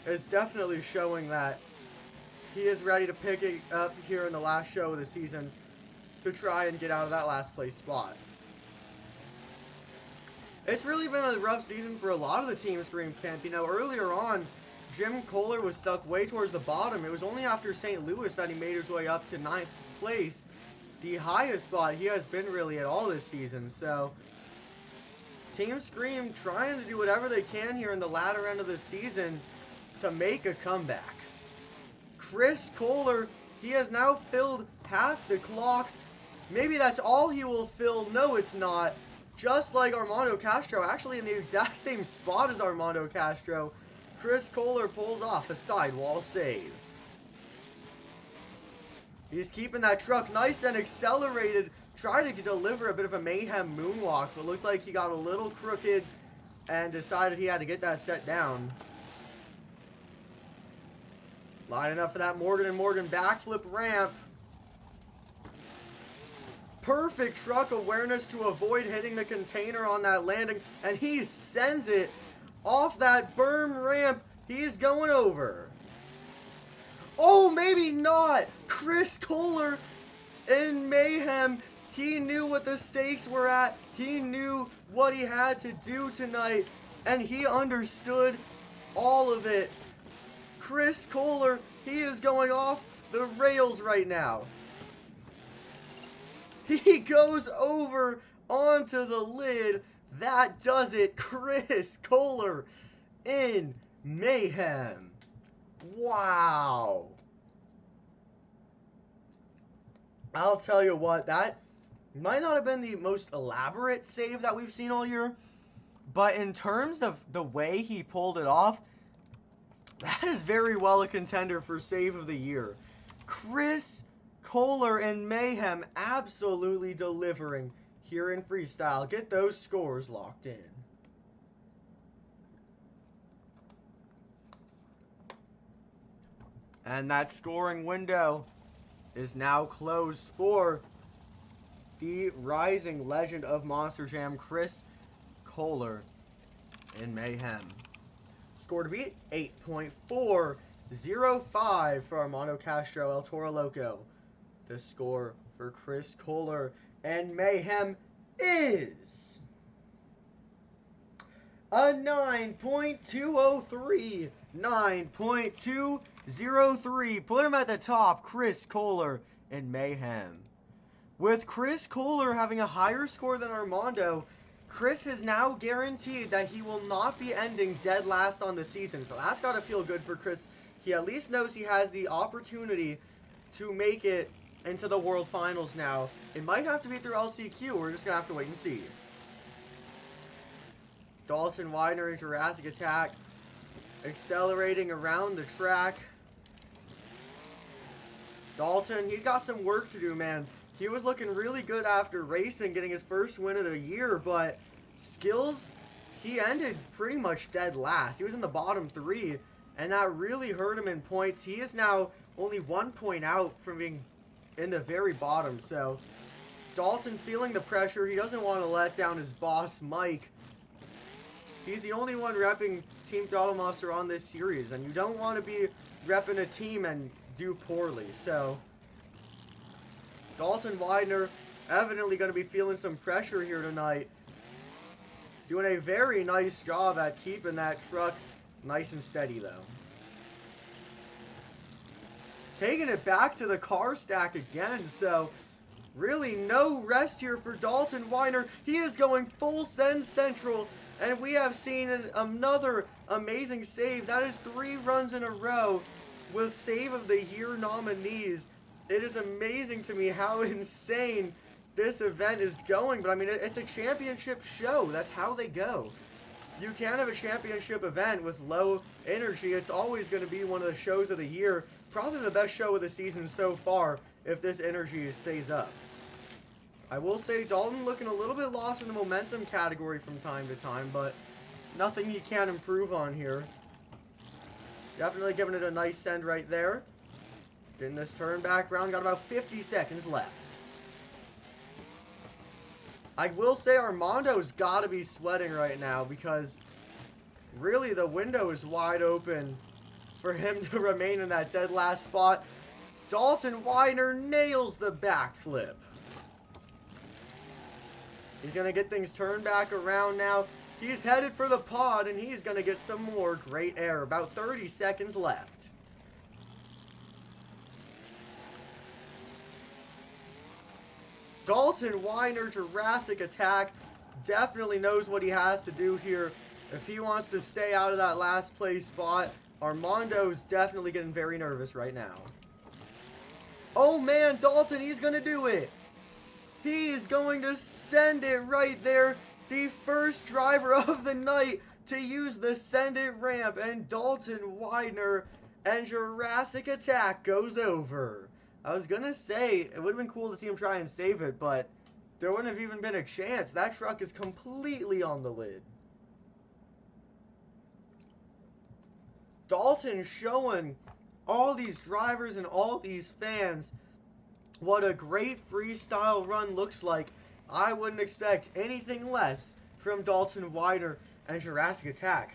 is definitely showing that he is ready to pick it up here in the last show of the season to try and get out of that last place spot. It's really been a rough season for a lot of the teams for Camp. You know, earlier on, Jim Koehler was stuck way towards the bottom. It was only after St. Louis that he made his way up to 9th place, the highest spot he has been really at all this season. So, Team Scream trying to do whatever they can here in the latter end of the season to make a comeback. Chris Koehler, he has now filled half the clock. Maybe that's all he will fill. No, it's not. Just like Armando Castro, actually in the exact same spot as Armando Castro, Chris Koehler pulls off a sidewall save. He's keeping that truck nice and accelerated, trying to deliver a bit of a mayhem moonwalk, but looks like he got a little crooked and decided he had to get that set down. Lining up for that Morgan & Morgan backflip ramp. Perfect truck awareness to avoid hitting the container on that landing, and he sends it off that berm ramp. He's going over. Oh, maybe not. Chris Koehler in mayhem. He knew what the stakes were at. He knew what he had to do tonight, and he understood all of it. Chris Koehler, he is going off the rails right now. He goes over onto the lid. That does it. Chris Koehler in mayhem. Wow. I'll tell you what, that might not have been the most elaborate save that we've seen all year, but in terms of the way he pulled it off, that is very well a contender for save of the year. Chris Koehler and mayhem absolutely delivering here in freestyle. Get those scores locked in. And that scoring window is now closed for the rising legend of Monster Jam, Chris Koehler in mayhem. Score to beat, 8.405 for Armando Castro, El Toro Loco. The score for Chris Koehler and mayhem is a 9.203. 9.203. Put him at the top, Chris Koehler and mayhem. With Chris Koehler having a higher score than Armando, Chris has now guaranteed that he will not be ending dead last on the season. So that's got to feel good for Chris. He at least knows he has the opportunity to make it into the World Finals now. It might have to be through LCQ. We're just going to have to wait and see. Dalton Widener in Jurassic Attack. Accelerating around the track. Dalton, he's got some work to do, man. He was looking really good after racing, getting his first win of the year, but skills, he ended pretty much dead last. He was in the bottom 3, and that really hurt him in points. He is now only 1 point out from being in the very bottom, so Dalton feeling the pressure. He doesn't want to let down his boss, Mike. He's the only one repping Team Throttle Monster on this series, and you don't want to be repping a team and do poorly, so Dalton Widener evidently going to be feeling some pressure here tonight. Doing a very nice job at keeping that truck nice and steady, though. Taking it back to the car stack again, so really no rest here for Dalton Widener. He is going full send central, and we have seen another amazing save. That is 3 runs in a row with Save of the Year nominees. It is amazing to me how insane this event is going, but I mean, it's a championship show. That's how they go. You can't have a championship event with low energy. It's always going to be one of the shows of the year. Probably the best show of the season so far if this energy stays up. I will say Dalton looking a little bit lost in the momentum category from time to time, but nothing he can't improve on here. Definitely giving it a nice send right there. In this turn back round, got about 50 seconds left. I will say Armando's got to be sweating right now because really the window is wide open for him to remain in that dead last spot. Dalton Widener nails the backflip. He's going to get things turned back around now. He's headed for the pod, and he's going to get some more great air. About 30 seconds left. Dalton Weiner, Jurassic Attack, definitely knows what he has to do here if he wants to stay out of that last place spot. Armando's definitely getting very nervous right now. Oh man, Dalton, he's going to do it. He's going to send it right there. The first driver of the night to use the send it ramp, and Dalton Weiner and Jurassic Attack goes over. I was going to say, it would have been cool to see him try and save it, but there wouldn't have even been a chance. That truck is completely on the lid. Dalton showing all these drivers and all these fans what a great freestyle run looks like. I wouldn't expect anything less from Dalton Weiner and Jurassic Attack.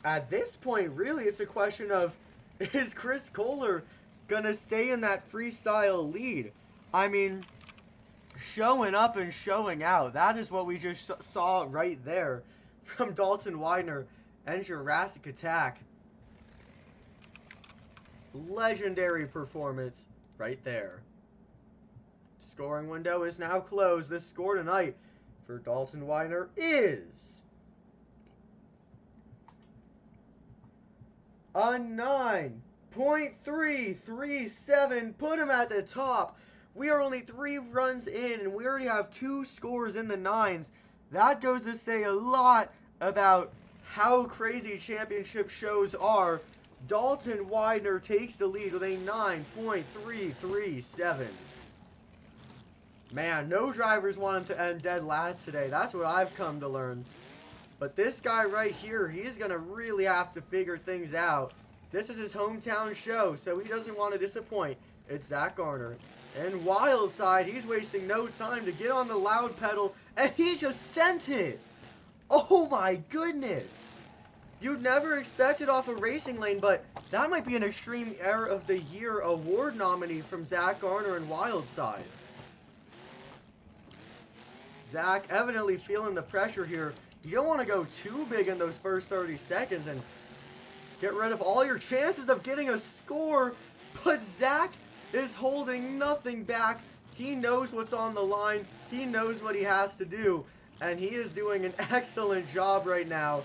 At this point, really, it's a question of, is Chris Koehler going to stay in that freestyle lead? I mean, showing up and showing out. That is what we just saw right there from Dalton Weiner and Jurassic Attack. Legendary performance right there. Scoring window is now closed. This score tonight for Dalton Weiner is a 9.337. Put him at the top. We are only 3 runs in, and we already have 2 scores in the 9s. That goes to say a lot about how crazy championship shows are. Dalton Weiner takes the lead with a 9.337. Man, no drivers want him to end dead last today. That's what I've come to learn. But this guy right here, he's going to really have to figure things out. This is his hometown show, so he doesn't want to disappoint. It's Zach Garner. And Wildside, he's wasting no time to get on the loud pedal, and he just sent it. Oh my goodness. You'd never expect it off a racing lane, but that might be an Extreme Air of the Year award nominee from Zach Garner and Wildside. Zach evidently feeling the pressure here. You don't want to go too big in those first 30 seconds and get rid of all your chances of getting a score, but Zach is holding nothing back. He knows what's on the line. He knows what he has to do, and he is doing an excellent job right now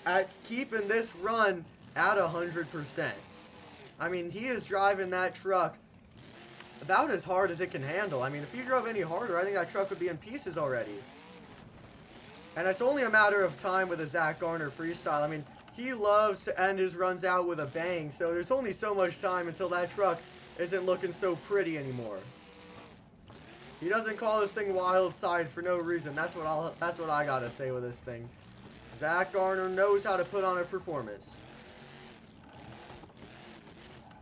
at keeping this run at 100%. I mean, he is driving that truck about as hard as it can handle. I mean, if he drove any harder, I think that truck would be in pieces already. And it's only a matter of time with a Zach Garner freestyle. I mean, he loves to end his runs out with a bang, so there's only so much time until that truck isn't looking so pretty anymore. He doesn't call this thing Wildside for no reason. That's what I gotta say with this thing. Zach Garner knows how to put on a performance.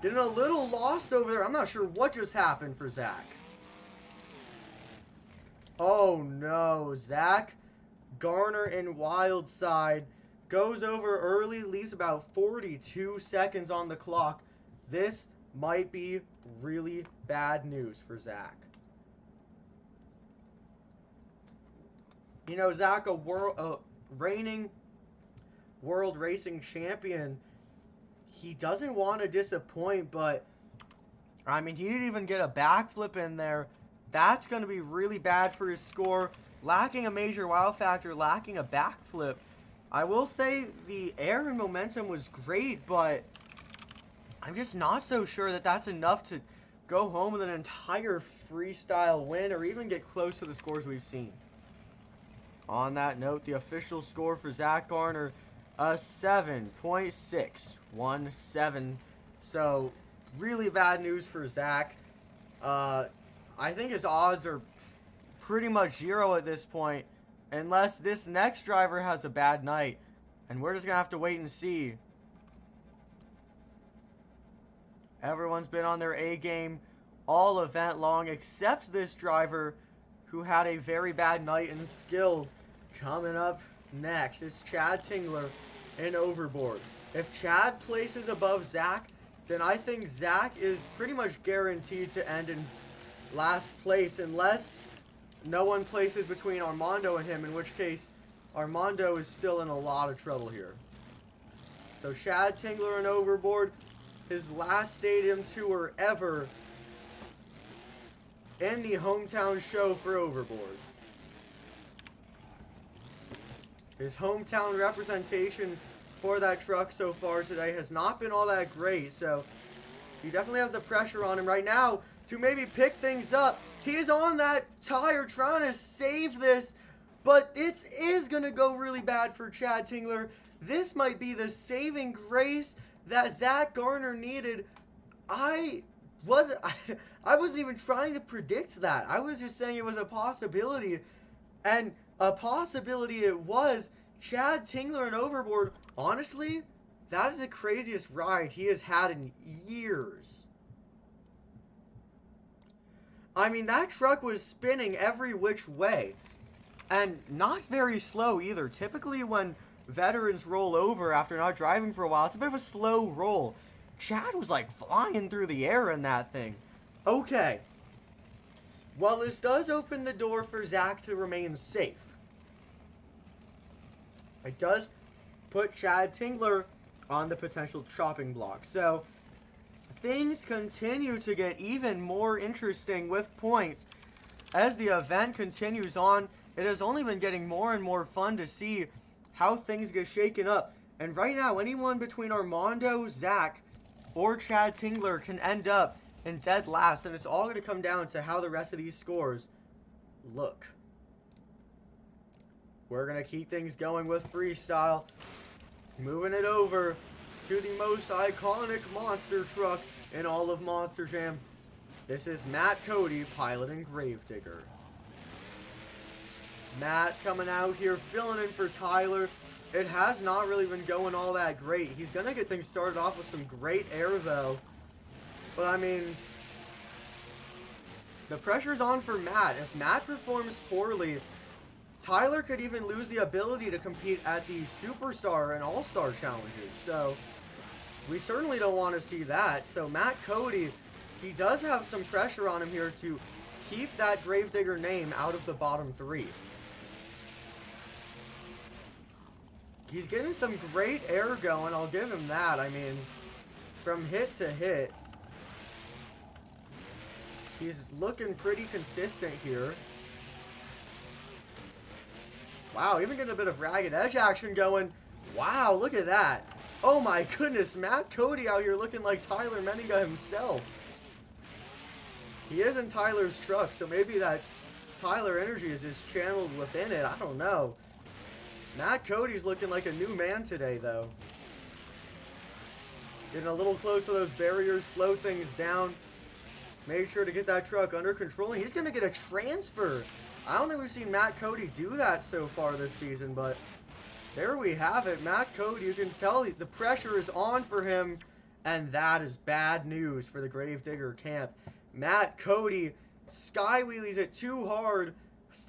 Getting a little lost over there. I'm not sure what just happened for Zach. Oh no, Zach Garner in Wildside goes over early, leaves about 42 seconds on the clock. This might be really bad news for Zach. You know, Zach, a reigning world racing champion, he doesn't want to disappoint, but I mean, he didn't even get a backflip in there. That's going to be really bad for his score. Lacking a major wow factor, lacking a backflip. I will say the air and momentum was great, but I'm just not so sure that that's enough to go home with an entire freestyle win or even get close to the scores we've seen. On that note, the official score for Zach Garner, a 7.617. So, really bad news for Zach. I think his odds are pretty much 0 at this point, unless this next driver has a bad night. And we're just going to have to wait and see. Everyone's been on their A game all event long, except this driver who had a very bad night in skills. Coming up next is Chad Tingler in Overboard. If Chad places above Zach, then I think Zach is pretty much guaranteed to end in last place unless no one places between Armando and him, in which case Armando is still in a lot of trouble here. So Chad Tingler and Overboard, his last stadium tour ever in the hometown show for Overboard. His hometown representation for that truck so far today has not been all that great, so he definitely has the pressure on him right now to maybe pick things up. He is on that tire trying to save this, but it is going to go really bad for Chad Tingler. This might be the saving grace that Zach Garner needed. I wasn't even trying to predict that. I was just saying it was a possibility, and a possibility it was. Chad Tingler and Overboard, honestly, that is the craziest ride he has had in years. I mean, that truck was spinning every which way, and not very slow either. Typically when veterans roll over after not driving for a while, it's a bit of a slow roll. Chad was like flying through the air in that thing. Okay. Well, this does open the door for Zach to remain safe. It does put Chad Tingler on the potential chopping block. So things continue to get even more interesting with points. As the event continues on, it has only been getting more and more fun to see how things get shaken up. And right now, anyone between Armando, Zach, or Chad Tingler can end up in dead last. And it's all going to come down to how the rest of these scores look. We're going to keep things going with freestyle. Moving it over to the most iconic monster truck in all of Monster Jam. This is Matt Cody piloting Gravedigger. Matt coming out here filling in for Tyler. It has not really been going all that great. He's going to get things started off with some great air though. But I mean, the pressure's on for Matt. If Matt performs poorly, Tyler could even lose the ability to compete at the Superstar and All-Star challenges. So we certainly don't want to see that. So Matt Cody, he does have some pressure on him here to keep that Gravedigger name out of the bottom three. He's getting some great air going, I'll give him that. I mean, from hit to hit, he's looking pretty consistent here. Wow, even getting a bit of ragged edge action going. Wow, look at that. Oh my goodness, Matt Cody out here looking like Tyler Menninga himself. He is in Tyler's truck, so maybe that Tyler energy is just channeled within it. I don't know. Matt Cody's looking like a new man today, though. Getting a little close to those barriers, slow things down. Make sure to get that truck under control. And he's going to get a transfer. I don't think we've seen Matt Cody do that so far this season, but there we have it. Matt Cody, you can tell the pressure is on for him, and that is bad news for the Gravedigger camp. Matt Cody sky wheelies it too hard.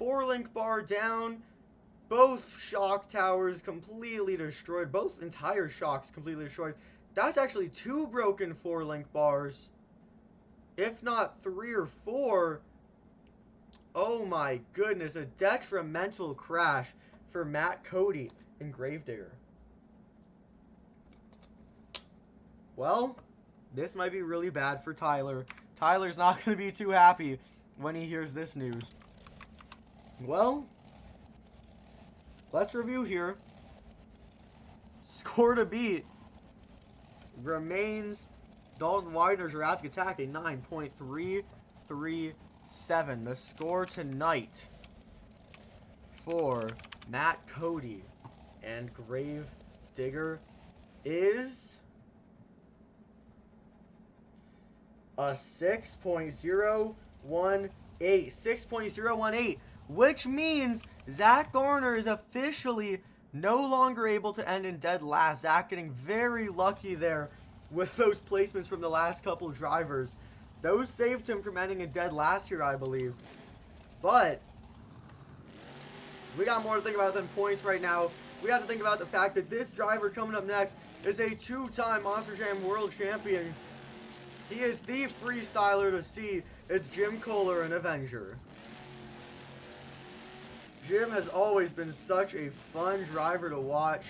4-link bar down. Both shock towers completely destroyed. Both entire shocks completely destroyed. That's actually 2 broken 4-link bars. If not 3 or 4. Oh my goodness. A detrimental crash for Matt Cody in Gravedigger. Well, this might be really bad for Tyler. Tyler's not going to be too happy when he hears this news. Well, let's review here. Score to beat remains Dalton Widener's erratic attack at 9.337. The score tonight for Matt Cody and Gravedigger is a 6.018. 6.018, which means Zach Garner is officially no longer able to end in dead last. Zach getting very lucky there with those placements from the last couple drivers. Those saved him from ending in dead last here, I believe. But we got more to think about than points right now. We have to think about the fact that this driver coming up next is a 2-time Monster Jam World Champion. He is the freestyler to see. It's Jim Koehler and Avenger. Jim has always been such a fun driver to watch.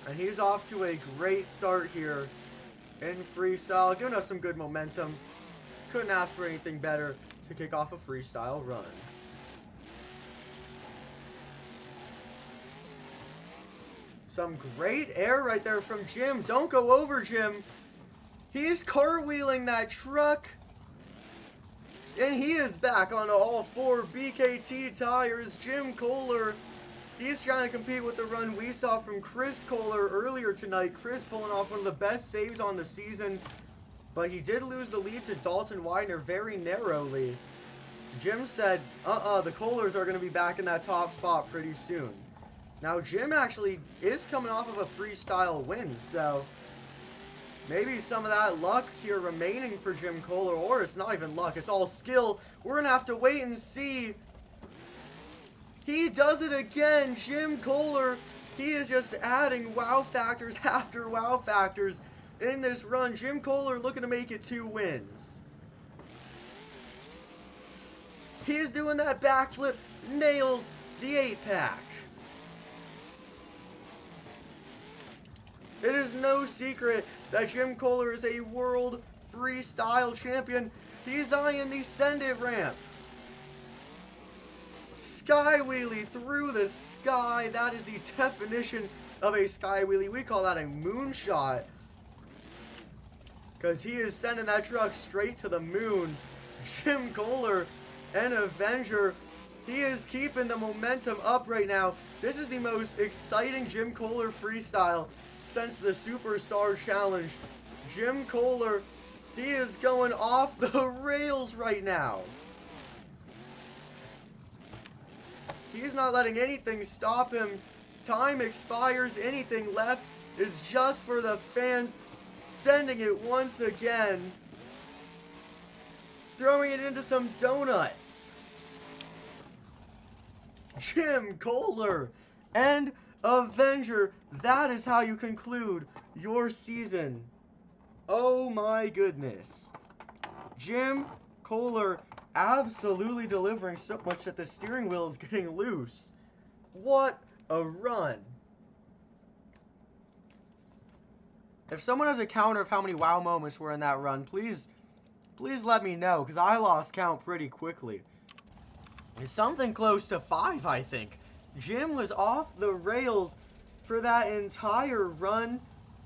And he's off to a great start here in freestyle, giving us some good momentum. Couldn't ask for anything better to kick off a freestyle run. Some great air right there from Jim. Don't go over, Jim. He's cartwheeling that truck. And he is back on all 4 BKT tires. Jim Koehler, he's trying to compete with the run we saw from Chris Koehler earlier tonight. Chris pulling off one of the best saves on the season. But he did lose the lead to Dalton Widener very narrowly. Jim said, the Koehlers are going to be back in that top spot pretty soon. Now, Jim actually is coming off of a freestyle win, so maybe some of that luck here remaining for Jim Koehler, or it's not even luck, it's all skill. We're going to have to wait and see. He does it again. Jim Koehler, he is just adding wow factors after wow factors in this run. Jim Koehler looking to make it 2 wins. He's doing that backflip, nails the 8-pack. It is no secret that Jim Koehler is a world freestyle champion. He's eyeing the send it ramp. Sky wheelie through the sky. That is the definition of a sky wheelie. We call that a moonshot, because he is sending that truck straight to the moon. Jim Koehler, an Avenger. He is keeping the momentum up right now. This is the most exciting Jim Koehler freestyle since the Superstar Challenge. Jim Koehler, he is going off the rails right now. He's not letting anything stop him. Time expires. Anything left is just for the fans. Sending it once again. Throwing it into some donuts. Jim Koehler and Avenger. That is how you conclude your season. Oh my goodness. Jim Koehler absolutely delivering so much that the steering wheel is getting loose. What a run. If someone has a counter of how many wow moments were in that run, please let me know, because I lost count pretty quickly. It's something close to 5, I think. Jim was off the rails for that entire run.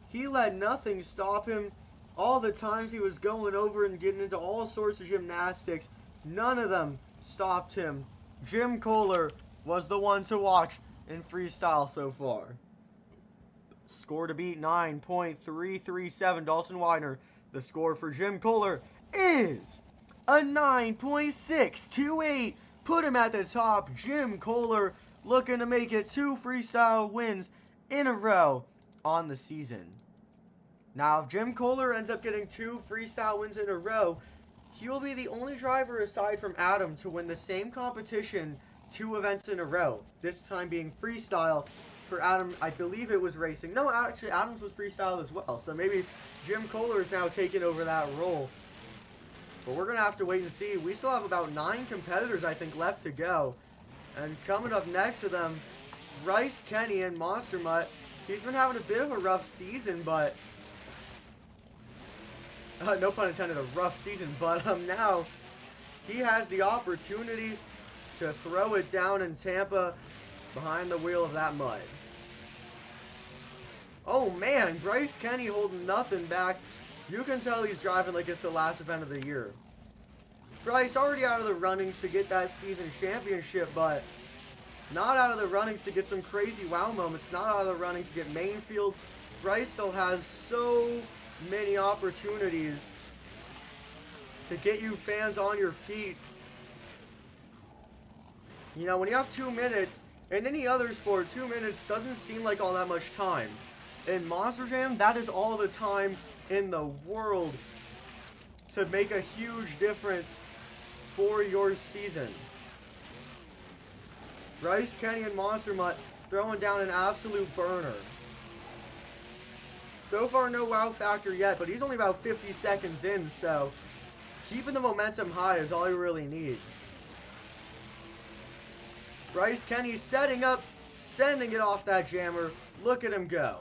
He let nothing stop him. All the times he was going over and getting into all sorts of gymnastics, none of them stopped him. Jim Koehler was the one to watch in freestyle so far. Score to beat 9.337. Dalton Widener. The score for Jim Koehler is a 9.628. Put him at the top. Jim Koehler looking to make it 2 freestyle wins in a row on the season. Now, if Jim Koehler ends up getting 2 freestyle wins in a row, he will be the only driver aside from Adam to win the same competition 2 events in a row. This time being freestyle. For Adam, I believe it was racing. No, actually, Adam's was freestyle as well. So maybe Jim Koehler is now taking over that role. But we're going to have to wait and see. We still have about 9 competitors, I think, left to go. And coming up next to them, Bryce Kenny and Monster Mutt. He's been having a bit of a rough season, but... no pun intended, a rough season. But now he has the opportunity to throw it down in Tampa behind the wheel of that Mutt. Oh man, Bryce Kenny holding nothing back. You can tell he's driving like it's the last event of the year. Bryce already out of the runnings to get that season championship, but not out of the runnings to get some crazy wow moments. Not out of the runnings to get main field. Bryce still has so many opportunities to get you fans on your feet. You know, when you have 2 minutes, in any other sport, 2 minutes doesn't seem like all that much time. In Monster Jam, that is all the time in the world to make a huge difference for your season. Bryce Kenny and Monster Mutt throwing down an absolute burner. So far, no wow factor yet, but he's only about 50 seconds in, so keeping the momentum high is all you really need. Bryce Kenny setting up, sending it off that jammer. Look at him go.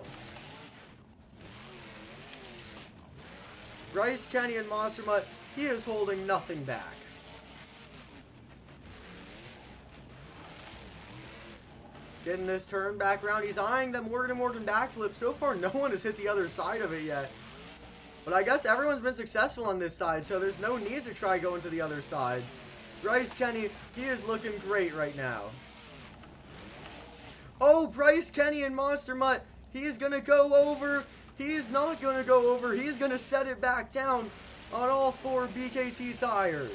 Bryce Kenny and Monster Mutt, he is holding nothing back. Getting this turn back around. He's eyeing that Morgan backflip. So far, no one has hit the other side of it yet. But I guess everyone's been successful on this side, so there's no need to try going to the other side. Bryce Kenny, he is looking great right now. Oh, Bryce Kenny and Monster Mutt, he's going to go over. He's not going to go over. He's going to set it back down on all 4 BKT tires.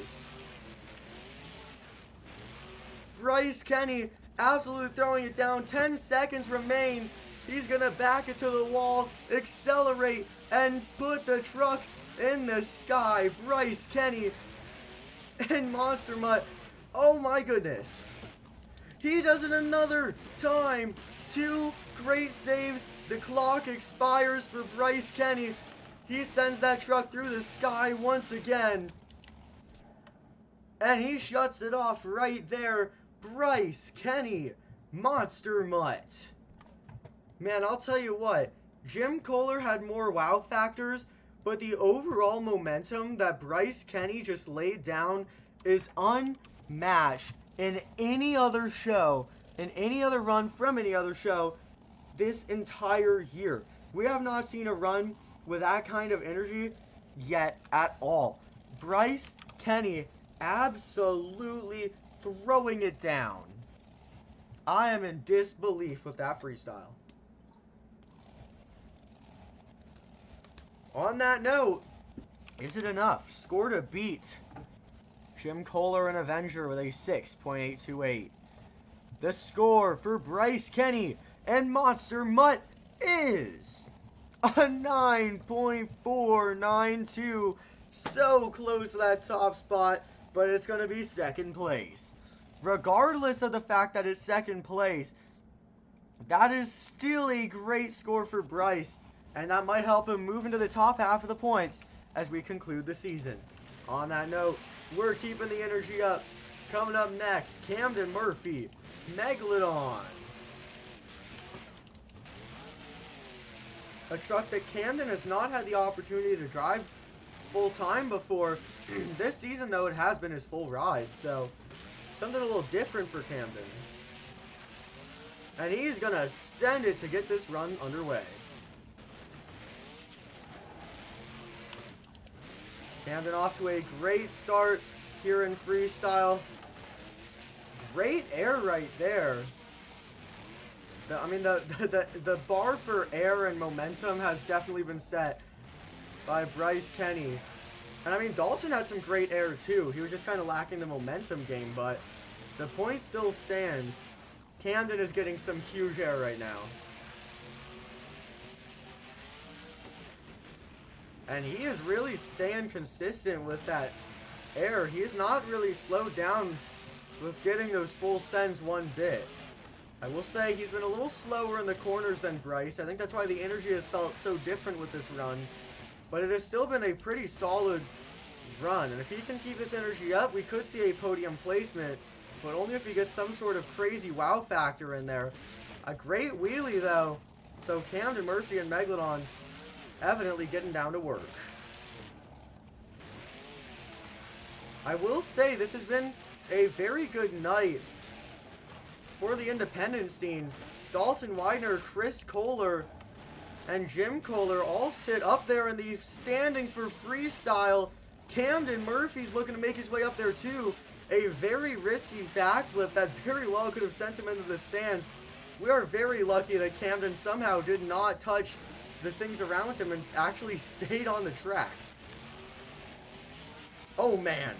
Bryce Kenny absolutely throwing it down. 10 seconds remain. He's going to back it to the wall, accelerate, and put the truck in the sky. Bryce Kenny and Monster Mutt. Oh my goodness. He does it another time. 2 great saves. The clock expires for Bryce Kenny. He sends that truck through the sky once again. And he shuts it off right there. Bryce Kenny, Monster Mutt. Man, I'll tell you what. Jim Koehler had more wow factors, but the overall momentum that Bryce Kenny just laid down is unmatched in any other show, in any other run from any other show this entire year. We have not seen a run with that kind of energy yet at all. Bryce Kenny absolutely throwing it down. I am in disbelief with that freestyle. On that note, is it enough? Score to beat Jim Koehler and Avenger with a 6.828. The score for Bryce Kenny and Monster Mutt is a 9.492. So close to that top spot, but it's going to be second place. Regardless of the fact that it's second place, that is still a great score for Bryce, and that might help him move into the top half of the points as we conclude the season. On that note, we're keeping the energy up. Coming up next, Camden Murphy, Megalodon. A truck that Camden has not had the opportunity to drive full time before. This season, though, it has been his full ride, so something a little different for Camden. And he's going to send it to get this run underway. Camden off to a great start here in freestyle. Great air right there. The bar for air and momentum has definitely been set by Bryce Kenny. And I mean, Dalton had some great air too. He was just kind of lacking the momentum game, but the point still stands. Camden is getting some huge air right now. And he is really staying consistent with that air. He is not really slowed down with getting those full sends one bit. I will say he's been a little slower in the corners than Bryce. I think that's why the energy has felt so different with this run. But it has still been a pretty solid run. And if he can keep this energy up, we could see a podium placement. But only if he gets some sort of crazy wow factor in there. A great wheelie, though. So Camden Murphy and Megalodon evidently getting down to work. I will say this has been a very good night for the independent scene. Dalton Widener, Chris Koehler, and Jim Koehler all sit up there in the standings for freestyle. Camden Murphy's looking to make his way up there too. A very risky backflip that very well could have sent him into the stands. We are very lucky that Camden somehow did not touch the things around him and actually stayed on the track. Oh man.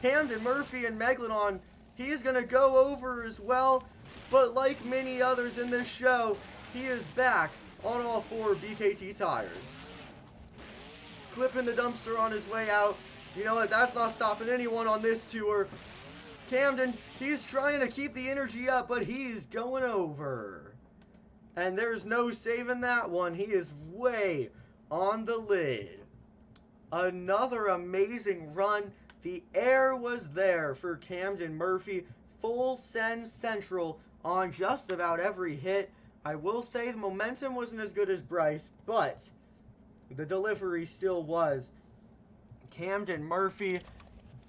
Camden Murphy and Megalodon, he's going to go over as well, but like many others in this show, he is back on all 4 BKT tires. Clipping the dumpster on his way out. You know what, that's not stopping anyone on this tour. Camden, he's trying to keep the energy up, but he's going over. And there's no saving that one. He is way on the lid. Another amazing run. The air was there for Camden Murphy. full send central on just about every hit. I will say the momentum wasn't as good as Bryce, but the delivery still was. Camden Murphy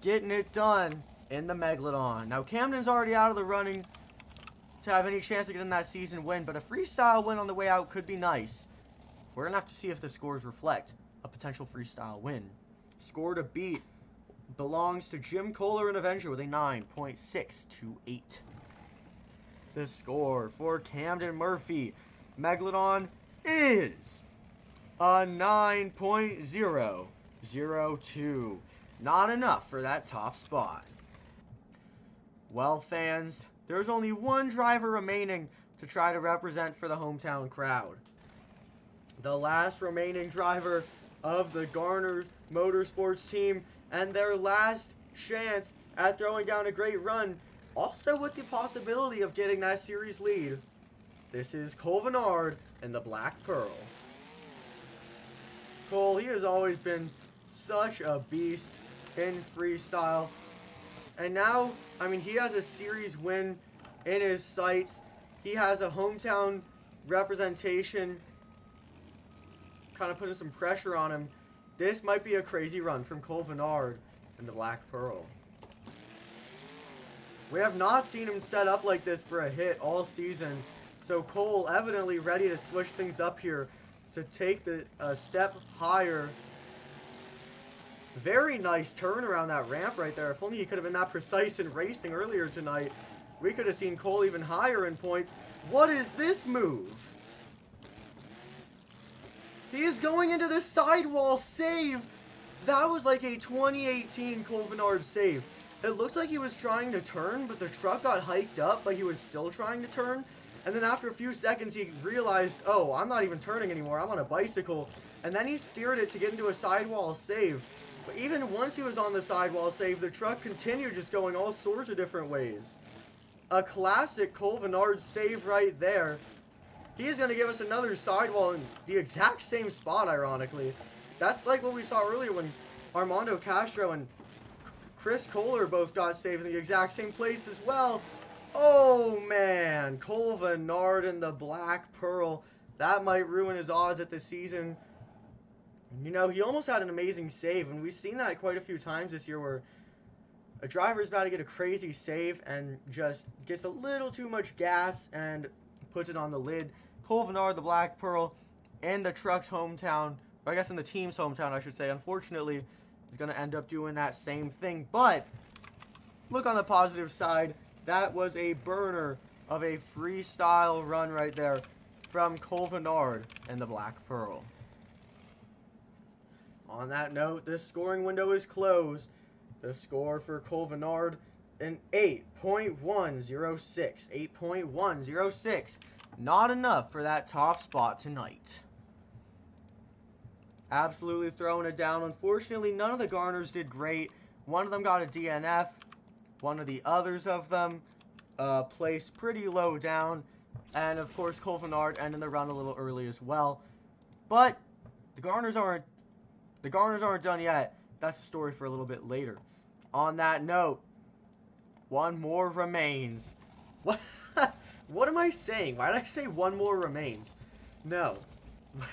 getting it done in the Megalodon. Now, Camden's already out of the running to have any chance of getting that season win, but a freestyle win on the way out could be nice. We're going to have to see if the scores reflect a potential freestyle win. Score to beat belongs to Jim Koehler and Avenger with a 9.628. The score for Camden Murphy Megalodon is a 9.002. Not enough for that top spot. Well, fans, there's only one driver remaining to try to represent for the hometown crowd. The last remaining driver of the Garner Motorsports team, and their last chance at throwing down a great run, also with the possibility of getting that series lead. This is Cole Venard and the Black Pearl. Cole, he has always been such a beast in freestyle. And now, I mean, he has a series win in his sights. He has a hometown representation kind of putting some pressure on him. This might be a crazy run from Cole Venard and the Black Pearl. We have not seen him set up like this for a hit all season. So Cole evidently ready to switch things up here to take the step higher. Very nice turn around that ramp right there. If only he could have been that precise in racing earlier tonight, we could have seen Cole even higher in points. What is this move? He is going into the sidewall save. That was like a 2018 Cole Venard save. It looked like he was trying to turn, but the truck got hiked up, but he was still trying to turn. And then after a few seconds, he realized, oh, I'm not even turning anymore. I'm on a bicycle. And then he steered it to get into a sidewall save. But even once he was on the sidewall save, the truck continued just going all sorts of different ways. A classic Cole Venard save right there. He is going to give us another sidewall in the exact same spot, ironically. That's like what we saw earlier when Armando Castro and Chris Koehler both got saved in the exact same place as well. Oh, man. Cole Venard and the Black Pearl. That might ruin his odds at the season. You know, he almost had an amazing save, and we've seen that quite a few times this year where a driver is about to get a crazy save and just gets a little too much gas and puts it on the lid. Cole Venard, the Black Pearl, in the truck's hometown, or I guess in the team's hometown, I should say, unfortunately, is going to end up doing that same thing. But look on the positive side. That was a burner of a freestyle run right there from Cole Venard and the Black Pearl. On that note, this scoring window is closed. The score for Cole Venard, an 8.106. 8.106. Not enough for that top spot tonight. Absolutely throwing it down. Unfortunately, none of the Garners did great. One of them got a DNF. One of the others of them placed pretty low down. And, of course, Cole Venard ended the run a little early as well. But the Garners aren't done yet. That's a story for a little bit later. On that note, one more remains. What? What am I saying? Why did I say one more remains? No.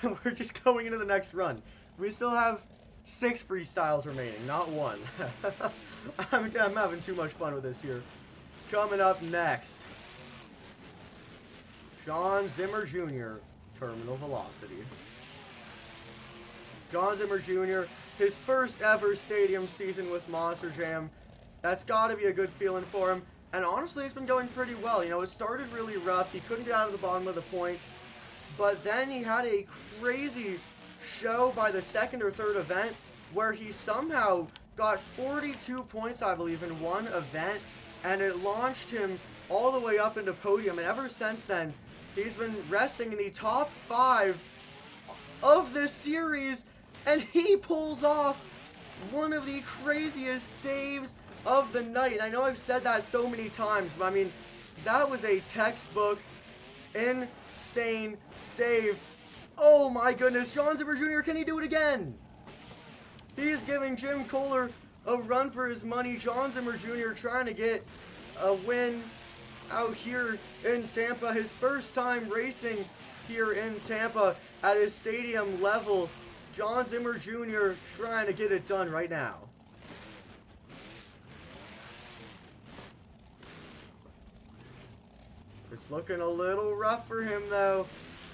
We're just going into the next run. We still have 6 freestyles remaining, not 1. I'm having too much fun with this here. Coming up next, John Zimmer Jr., Terminal Velocity. John Zimmer Jr., his first ever stadium season with Monster Jam. That's got to be a good feeling for him. And honestly, it's been going pretty well. You know, it started really rough. He couldn't get out of the bottom of the points. But then he had a crazy show by the second or third event where he somehow got 42 points, I believe, in one event. And it launched him all the way up into podium. And ever since then, he's been resting in the top 5 of this series. And he pulls off one of the craziest saves of the night. I know I've said that so many times, but I mean, that was a textbook insane save. Oh my goodness, John Zimmer Jr., can he do it again? He is giving Jim Koehler a run for his money. John Zimmer Jr. trying to get a win out here in Tampa. His first time racing here in Tampa at his stadium level. John Zimmer Jr. trying to get it done right now. It's looking a little rough for him though.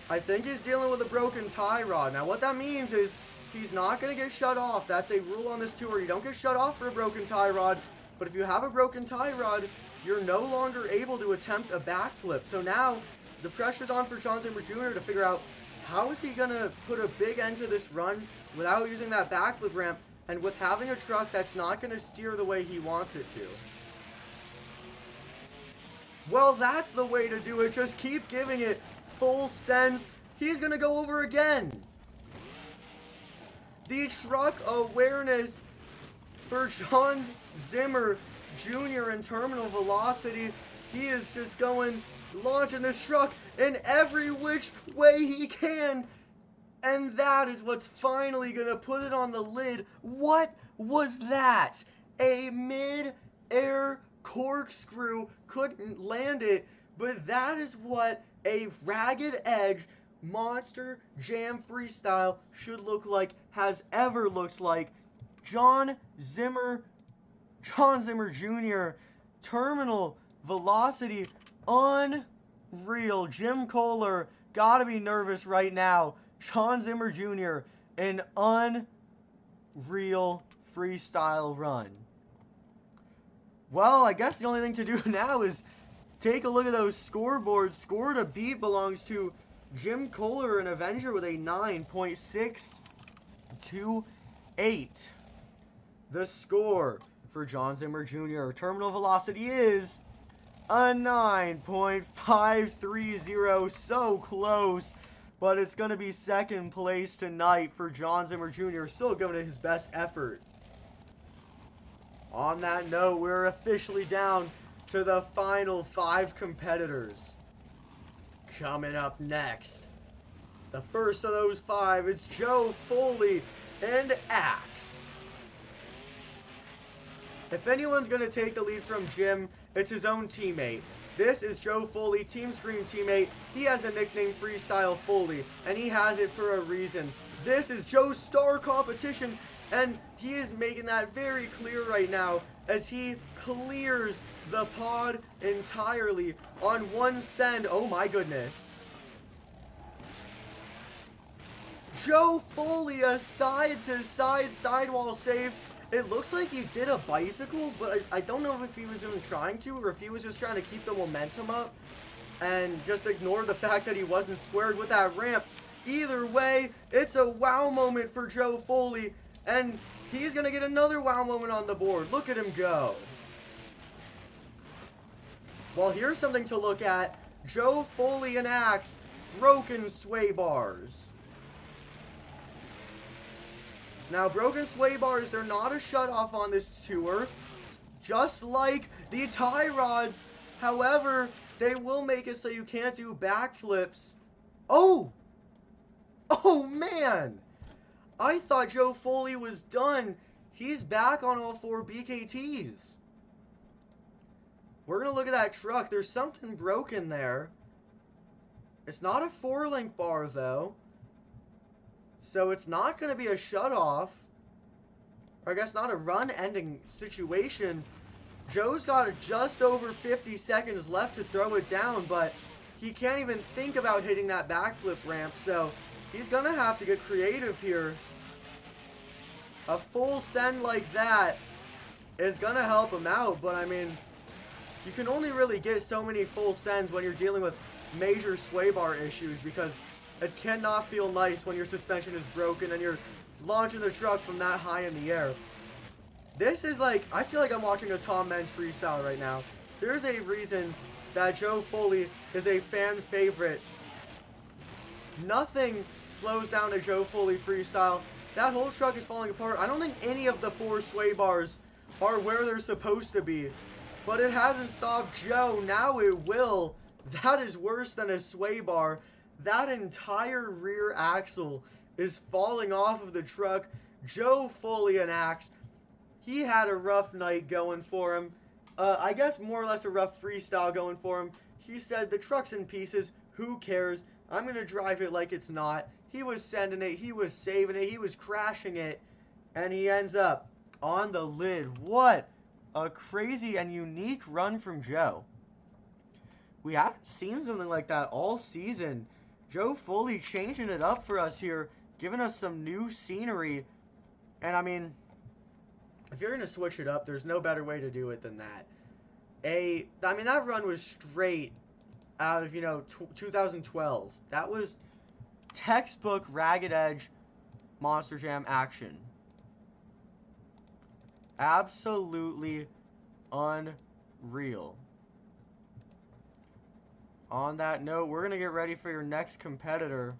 I think he's dealing with a broken tie rod. Now what that means is he's not going to get shut off. That's a rule on this tour. You don't get shut off for a broken tie rod. But if you have a broken tie rod, you're no longer able to attempt a backflip. So now the pressure's on for John Zimmer Jr. to figure out how is he going to put a big end to this run without using that backflip ramp and with having a truck that's not going to steer the way he wants it to. Well, that's the way to do it. Just keep giving it full sends. He's going to go over again. The truck awareness for John Zimmer Jr. in terminal velocity. He is just going, launching this truck in every which way he can. And that is what's finally going to put it on the lid. What was that? A mid-air corkscrew, couldn't land it, but that is what a ragged edge monster jam freestyle should look like, has ever looked like. John Zimmer Jr. terminal velocity, unreal. Jim Koehler gotta be nervous right now. John Zimmer Jr. an unreal freestyle run. Well, I guess the only thing to do now is take a look at those scoreboards. Score to beat belongs to Jim Koehler and Avenger with a 9.628. The score for John Zimmer Jr. terminal velocity is a 9.530. So close, but it's going to be second place tonight for John Zimmer Jr. Still giving it his best effort. On that note, we're officially down to the final 5 competitors. Coming up next, the first of those 5, it's Joe Foley and Axe. If anyone's going to take the lead from Jim, it's his own teammate. This is Joe Foley, Team Scream teammate. He has a nickname, Freestyle Foley, and he has it for a reason. This is Joe's star competition, and he is making that very clear right now as he clears the pod entirely on one send. Oh my goodness. Joe Foley, a side-to-side sidewall save. It looks like he did a bicycle, but I don't know if he was even trying to or if he was just trying to keep the momentum up and just ignore the fact that he wasn't squared with that ramp. Either way, it's a wow moment for Joe Foley, and he's going to get another wow moment on the board. Look at him go. Well, here's something to look at. Joe Foley and Axe, broken sway bars. Now, broken sway bars, they're not a shutoff on this tour, just like the tie rods. However, they will make it so you can't do backflips. Oh! Oh, man! I thought Joe Foley was done. He's back on all 4 BKTs. We're going to look at that truck. There's something broken there. It's not a 4-link bar, though. So it's not going to be a shutoff. Or I guess not a run-ending situation. Joe's got just over 50 seconds left to throw it down, but he can't even think about hitting that backflip ramp, so he's going to have to get creative here. A full send like that is going to help him out, but I mean, you can only really get so many full sends when you're dealing with major sway bar issues, because it cannot feel nice when your suspension is broken and you're launching the truck from that high in the air. This is like, I feel like I'm watching a Tom Men's freestyle right now. There's a reason that Joe Foley is a fan favorite. Nothing slows down a Joe Foley freestyle. That whole truck is falling apart. I don't think any of the 4 sway bars are where they're supposed to be. But it hasn't stopped Joe. Now it will. That is worse than a sway bar. That entire rear axle is falling off of the truck. Joe Foley and Axe, he had a rough night going for him. I guess more or less a rough freestyle going for him. He said, the truck's in pieces, who cares? I'm going to drive it like it's not. He was sending it, he was saving it, he was crashing it, and he ends up on the lid. What a crazy and unique run from Joe. We haven't seen something like that all season. Joe Foley changing it up for us here, giving us some new scenery. And I mean, if you're going to switch it up, there's no better way to do it than that. That run was straight out of, 2012. That was textbook Ragged Edge Monster Jam action. Absolutely unreal. On that note, we're going to get ready for your next competitor.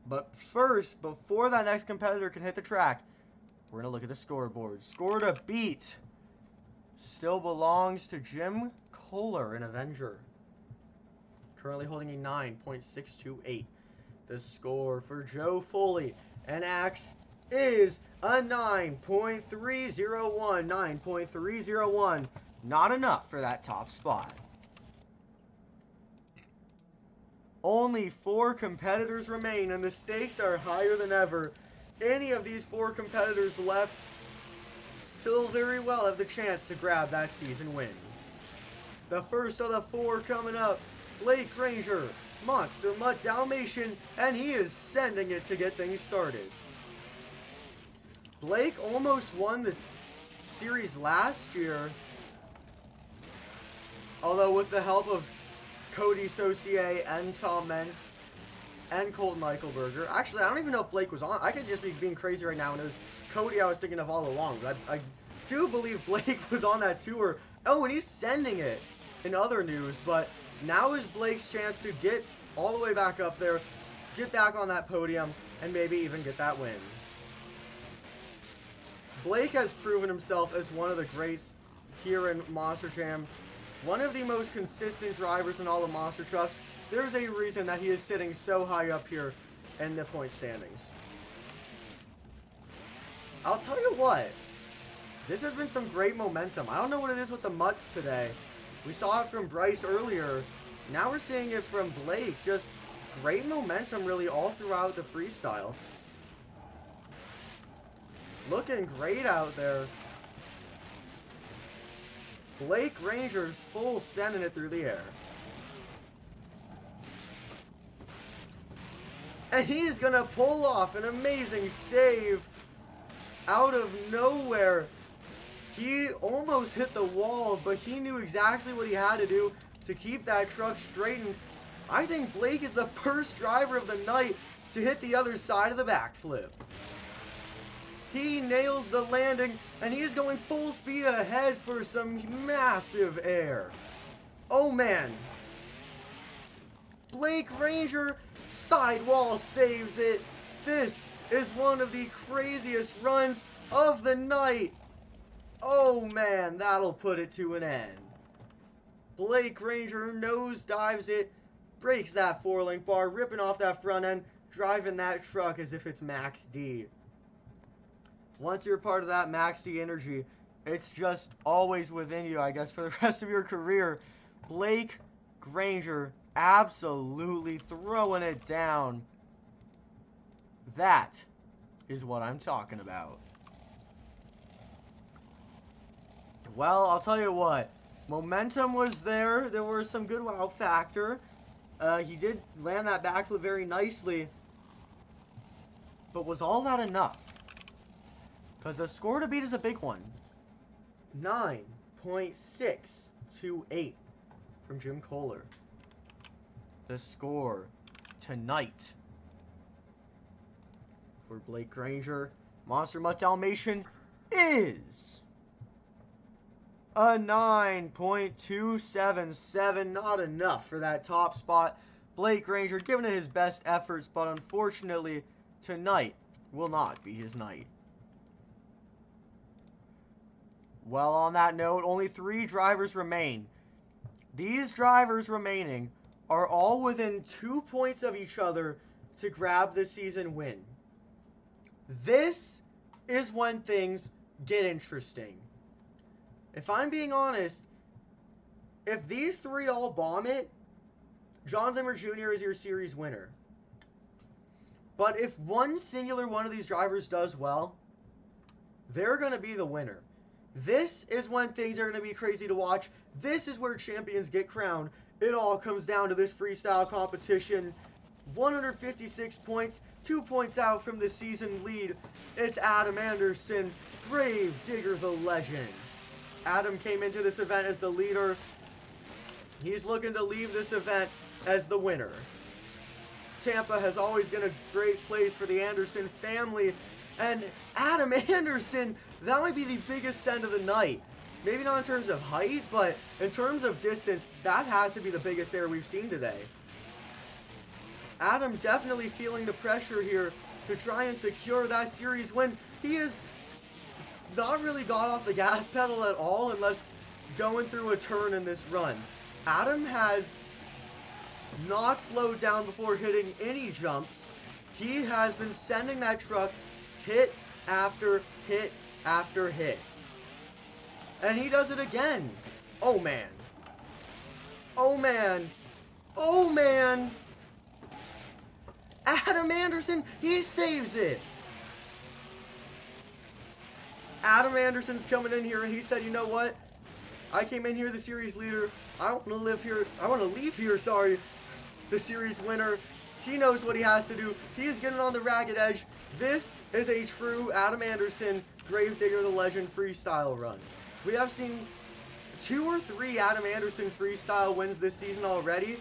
But first, before that next competitor can hit the track, we're going to look at the scoreboard. Score to beat still belongs to Jim Koehler in Avenger. Currently holding a 9.628. The score for Joe Foley and Axe is a 9.301. 9.301. Not enough for that top spot. Only 4 competitors remain, and the stakes are higher than ever. Any of these 4 competitors left still very well have the chance to grab that season win. The first of the 4 coming up, Blake Granger, Monster Mutt Dalmatian, and he is sending it to get things started. Blake almost won the series last year, although with the help of Cody Saucier and Tom Mentz and Colton Eichelberger. Actually, I don't even know if Blake was on. I could just be being crazy right now, and it was Cody I was thinking of all along. But I do believe Blake was on that tour. Oh, and he's sending it in other news. But now is Blake's chance to get all the way back up there, get back on that podium, and maybe even get that win. Blake has proven himself as one of the greats here in Monster Jam. One of the most consistent drivers in all the monster trucks. There's a reason that he is sitting so high up here in the point standings. I'll tell you what, this has been some great momentum. I don't know what it is with the Mutts today. We saw it from Bryce earlier. Now we're seeing it from Blake. Just great momentum really all throughout the freestyle. Looking great out there. Blake Granger's full sending it through the air. And he's going to pull off an amazing save out of nowhere. He almost hit the wall, but he knew exactly what he had to do to keep that truck straightened. I think Blake is the first driver of the night to hit the other side of the backflip. He nails the landing, and he is going full speed ahead for some massive air. Oh man. Blake Granger sidewall saves it. This is one of the craziest runs of the night. Oh man, that'll put it to an end. Blake Granger nosedives it, breaks that 4-link bar, ripping off that front end, driving that truck as if it's Max D. Once you're part of that Max D energy, it's just always within you, I guess, for the rest of your career. Blake Granger absolutely throwing it down. That is what I'm talking about. Well, I'll tell you what. Momentum was there. There was some good wow factor. He did land that backflip very nicely. But was all that enough? Because the score to beat is a big one. 9.628 from Jim Koehler. The score tonight for Blake Granger, Monster Mutt Dalmatian, is a 9.277. Not enough for that top spot. Blake Granger giving it his best efforts, but unfortunately, tonight will not be his night. Well, on that note, only 3 drivers remain. These drivers remaining are all within 2 points of each other to grab the season win. This is when things get interesting. if I'm being honest, if these three all bomb it, John Zimmer Jr. is your series winner. But if one singular one of these drivers does well, they're going to be the winner. This is when things are going to be crazy to watch. This is where champions get crowned. It all comes down to this freestyle competition. 156 points, 2 points out from the season lead. It's Adam Anderson, Grave Digger the Legend. Adam came into this event as the leader. He's looking to leave this event as the winner. Tampa has always been a great place for the Anderson family. And Adam Anderson, that might be the biggest send of the night. Maybe not in terms of height, but in terms of distance, that has to be the biggest air we've seen today. Adam definitely feeling the pressure here to try and secure that series win. He has not really got off the gas pedal at all unless going through a turn in this run. Adam has not slowed down before hitting any jumps. He has been sending that truck hit after hit after hit. And he does it again. Oh man. Oh man. Oh man. Adam Anderson, he saves it. Adam Anderson's coming in here and he said, you know what? I came in here the series leader. I want to leave here, the series winner. He knows what he has to do. He is getting on the ragged edge. This is a true Adam Anderson, Gravedigger the Legend freestyle run. We have seen 2 or 3 Adam Anderson freestyle wins this season already.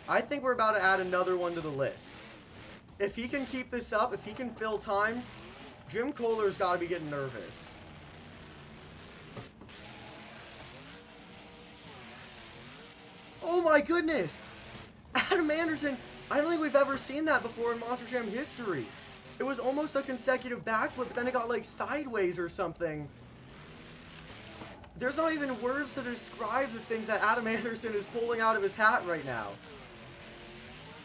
I think we're about to add another one to the list. If he can keep this up, if he can fill time, Jim Koehler's got to be getting nervous. Oh my goodness! Adam Anderson, I don't think we've ever seen that before in Monster Jam history. It was almost a consecutive backflip, but then it got like sideways or something. There's not even words to describe the things that Adam Anderson is pulling out of his hat right now.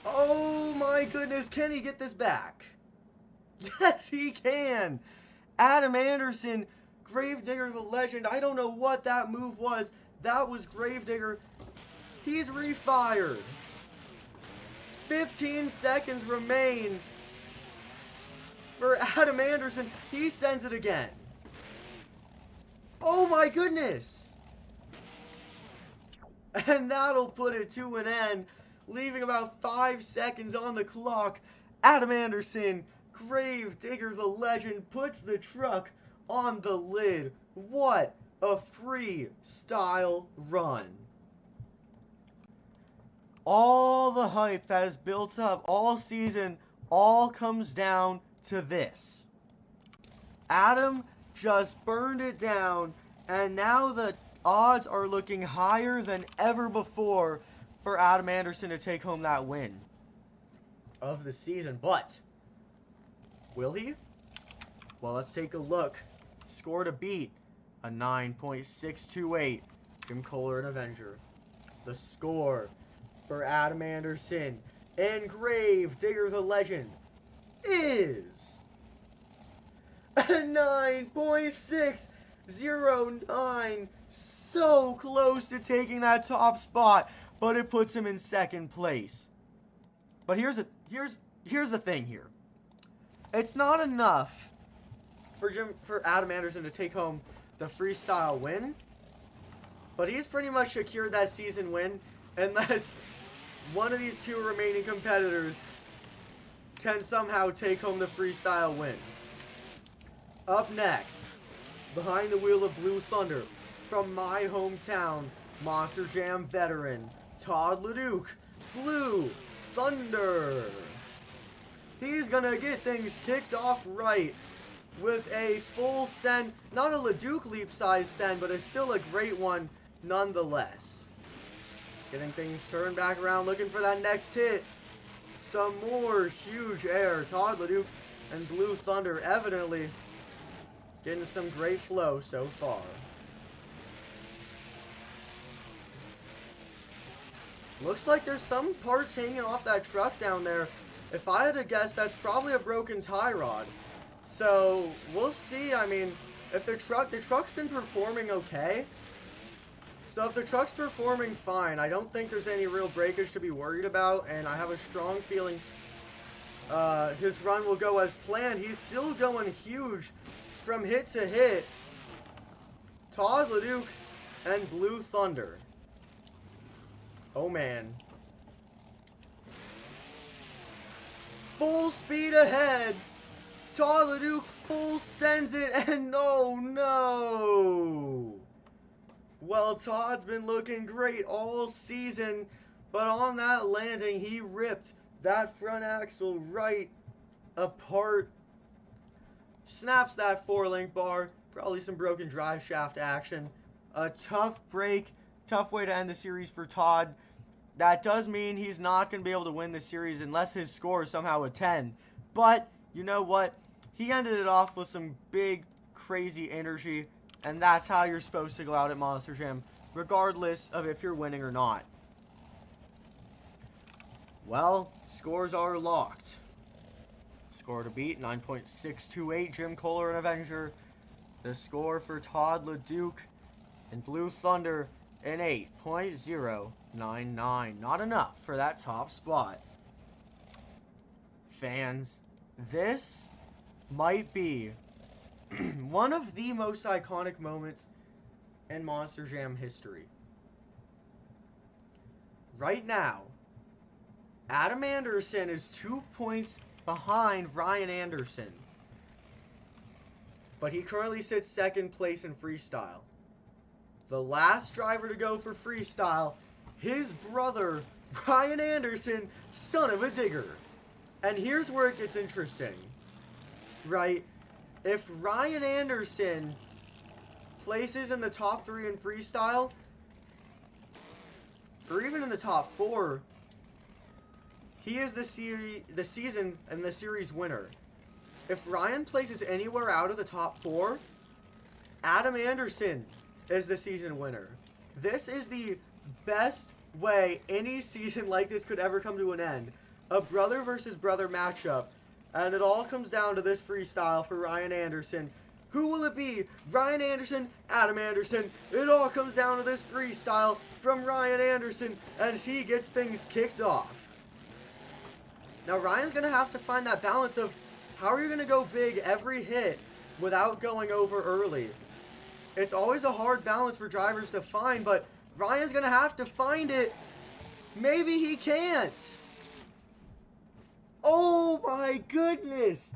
Oh my goodness, can he get this back? Yes, he can! Adam Anderson, Gravedigger the Legend. I don't know what that move was. That was Gravedigger. He's refired. 15 seconds remain for Adam Anderson. He sends it again. Oh my goodness! And that'll put it to an end, leaving about 5 seconds on the clock. Adam Anderson, Gravedigger the Legend, puts the truck on the lid. What a freestyle run. All the hype that is built up all season all comes down to this. Adam just burned it down, and now the odds are looking higher than ever before for Adam Anderson to take home that win of the season. But will he? Well, let's take a look. Score to beat, a 9.628. Jim Koehler and Avenger. The score for Adam Anderson and Gravedigger the Legend is a 9.609. So close to taking that top spot, but it puts him in second place. But here's the thing here. It's not enough for Adam Anderson to take home the freestyle win, but he's pretty much secured that season win unless one of these 2 remaining competitors can somehow take home the freestyle win. Up next, behind the wheel of Blue Thunder, from my hometown, Monster Jam veteran, Todd LeDuc, Blue Thunder. He's gonna get things kicked off right with a full send, not a LeDuc leap size send, but it's still a great one nonetheless. Getting things turned back around, looking for that next hit. Some more huge air. Todd LeDuc and Blue Thunder evidently getting some great flow so far. Looks like there's some parts hanging off that truck down there. If I had to guess, that's probably a broken tie rod. So we'll see. I mean, if the truck's been performing okay, So if the truck's performing fine, I don't think there's any real breakage to be worried about, and I have a strong feeling his run will go as planned. He's still going huge from hit to hit. Todd, LeDuc, and Blue Thunder. Oh man. Full speed ahead. Todd, LeDuc full sends it, and oh no. Well, Todd's been looking great all season, but on that landing, he ripped that front axle right apart. Snaps that 4-link bar. Probably some broken drive shaft action. A tough break. Tough way to end the series for Todd. That does mean he's not going to be able to win the series unless his score is somehow a 10. But, you know what? He ended it off with some big, crazy energy. And that's how you're supposed to go out at Monster Jam, regardless of if you're winning or not. Well, scores are locked. Score to beat, 9.628, Jim Koehler and Avenger. The score for Todd, LeDuc, and Blue Thunder, an 8.099. Not enough for that top spot. Fans, this might be one of the most iconic moments in Monster Jam history. Right now, Adam Anderson is 2 points behind Ryan Anderson. But he currently sits second place in freestyle. The last driver to go for freestyle, his brother, Ryan Anderson, son of a digger. And here's where it gets interesting, right? If Ryan Anderson places in the top 3 in freestyle, or even in the top 4, he is the season and the series winner. If Ryan places anywhere out of the top 4, Adam Anderson is the season winner. This is the best way any season like this could ever come to an end. A brother versus brother matchup. And it all comes down to this freestyle for Ryan Anderson. Who will it be? Ryan Anderson, Adam Anderson. It all comes down to this freestyle from Ryan Anderson as he gets things kicked off. Now Ryan's going to have to find that balance of how are you going to go big every hit without going over early. It's always a hard balance for drivers to find, but Ryan's going to have to find it. Maybe he can't. Oh my goodness!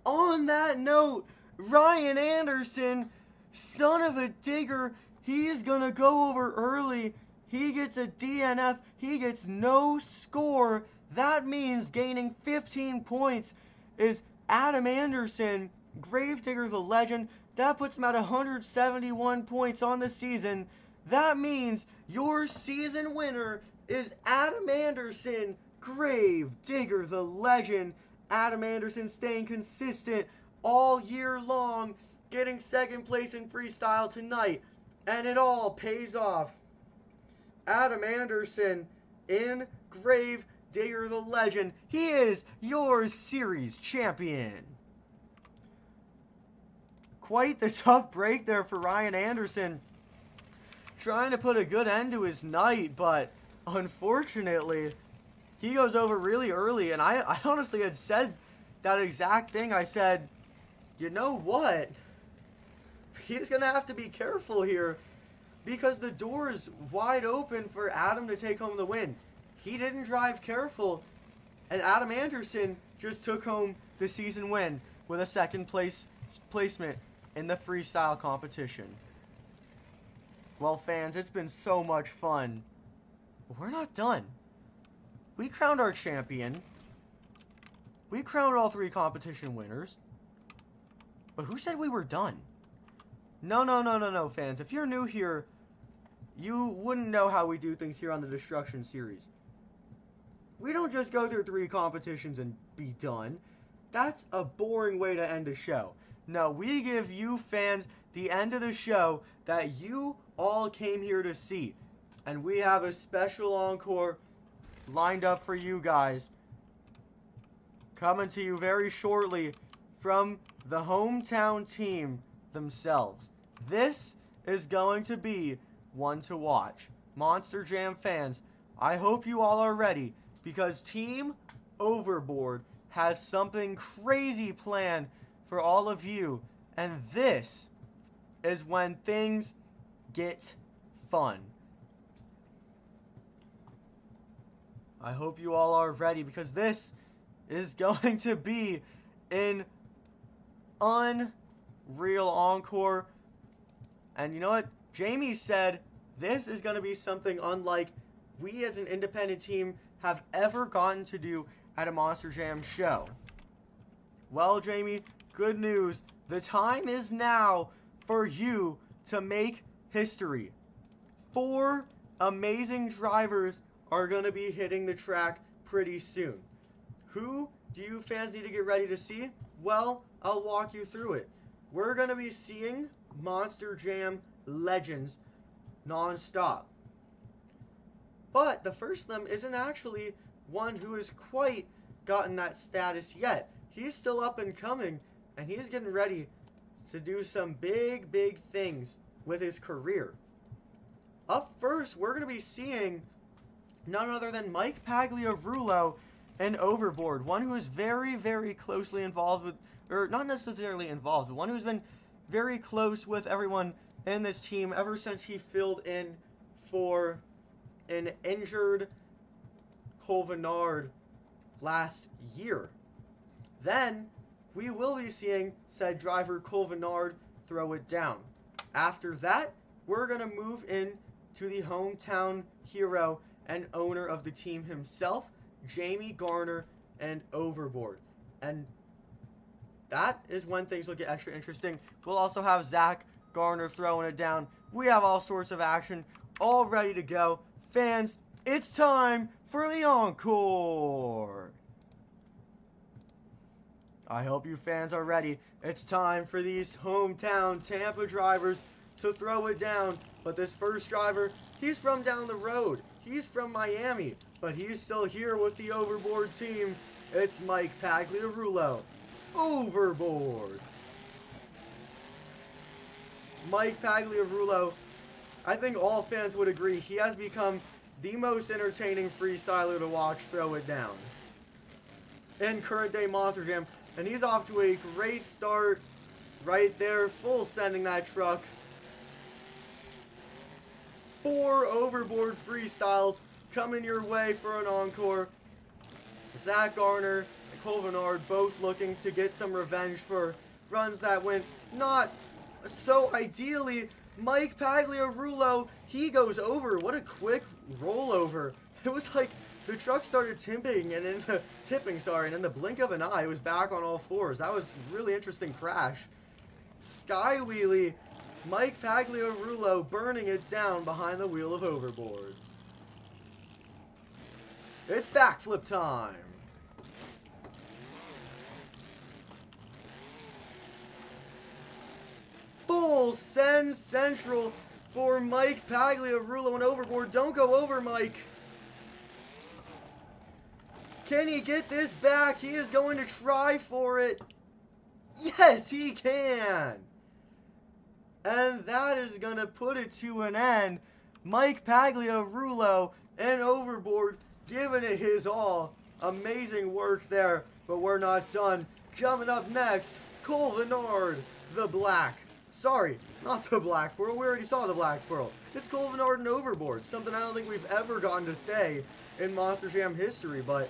On that note, Ryan Anderson, son of a digger, he is going to go over early. He gets a DNF. He gets no score. That means gaining 15 points is Adam Anderson, Gravedigger the legend. That puts him at 171 points on the season. That means your season winner is Adam Anderson, Gravedigger the legend. Adam Anderson staying consistent all year long, getting second place in freestyle tonight. And it all pays off. Adam Anderson in Gravedigger the legend. He is your series champion. Quite the tough break there for Ryan Anderson. Trying to put a good end to his night, but unfortunately, he goes over really early. And I honestly had said that exact thing. I said, you know what? He's going to have to be careful here because the door is wide open for Adam to take home the win. He didn't drive careful, and Adam Anderson just took home the season win with a second placement in the freestyle competition. Well, fans, it's been so much fun. But we're not done. We crowned our champion. We crowned all 3 competition winners. But who said we were done? No, fans. If you're new here, you wouldn't know how we do things here on the Destruction series. We don't just go through 3 competitions and be done. That's a boring way to end a show. No, we give you fans the end of the show that you all came here to see. And we have a special encore lined up for you guys. Coming to you very shortly from the hometown team themselves. This is going to be one to watch. Monster Jam fans, I hope you all are ready, because Team Overboard has something crazy planned for all of you, and this is when things get fun. I hope you all are ready, because this is going to be an unreal encore. And you know what? Jamie said this is going to be something unlike we as an independent team have ever gotten to do at a Monster Jam show. Well, Jamie, good news. The time is now for you to make history. 4 amazing drivers are going to be hitting the track pretty soon. Who do you fans need to get ready to see? Well, I'll walk you through it. We're going to be seeing Monster Jam legends non-stop. But the first of them isn't actually one who has quite gotten that status yet. He's still up and coming, and he's getting ready to do some big things with his career. Up first, we're going to be seeing none other than Mike Pagliarulo and Overboard, one who is very closely involved with, or not necessarily involved, but one who's been very close with everyone in this team ever since he filled in for an injured Venard last year. Then we will be seeing said driver Venard throw it down. After that, we're going to move in to the hometown hero and owner of the team himself, Jamie Garner and Overboard. And that is when things will get extra interesting. We'll also have Zach Garner throwing it down. We have all sorts of action all ready to go. Fans, it's time for the encore. I hope you fans are ready. It's time for these hometown Tampa drivers to throw it down. But this first driver, he's from down the road. He's from Miami, but he's still here with the Overboard team. It's Mike Pagliarulo. Overboard. Mike Pagliarulo, I think all fans would agree, he has become the most entertaining freestyler to watch throw it down in current day Monster Jam. And he's off to a great start right there, full sending that truck. 4 Overboard freestyles coming your way for an encore. Zach Garner and Venard both looking to get some revenge for runs that went not so ideally. Mike Pagliarulo, he goes over. What a quick rollover. It was like the truck started tipping, and in the blink of an eye, it was back on all fours. That was a really interesting crash. Sky wheelie. Mike Pagliarulo burning it down behind the wheel of Overboard. It's backflip time. Full send central for Mike Pagliarulo and Overboard. Don't go over, Mike. Can he get this back? He is going to try for it. Yes, he can. And that is going to put it to an end. Mike Pagliarulo and Overboard giving it his all. Amazing work there, but we're not done. Coming up next, Venard, the Black. Sorry, not the Black Pearl. We already saw the Black Pearl. It's Venard and Overboard. Something I don't think we've ever gotten to say in Monster Jam history, but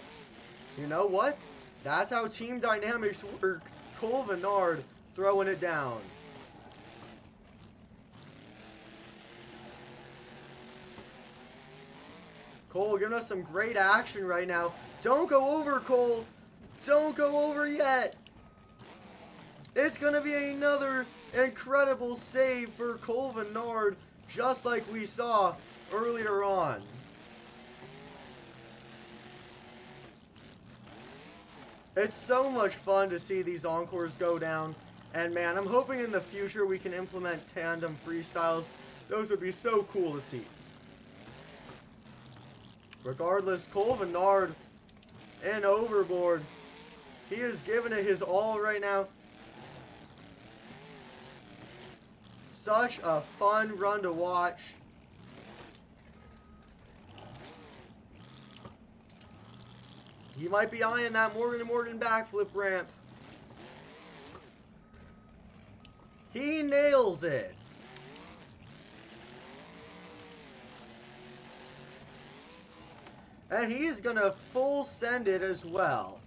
you know what? That's how team dynamics work. Venard throwing it down. Cole giving us some great action right now. Don't go over, Cole. Don't go over yet. It's going to be another incredible save for Venard, just like we saw earlier on. It's so much fun to see these encores go down. And man, I'm hoping in the future we can implement tandem freestyles. Those would be so cool to see. Regardless, Venard and Overboard, he is giving it his all right now. Such a fun run to watch. He might be eyeing that Morgan & Morgan backflip ramp. He nails it. And he's going to full send it as well.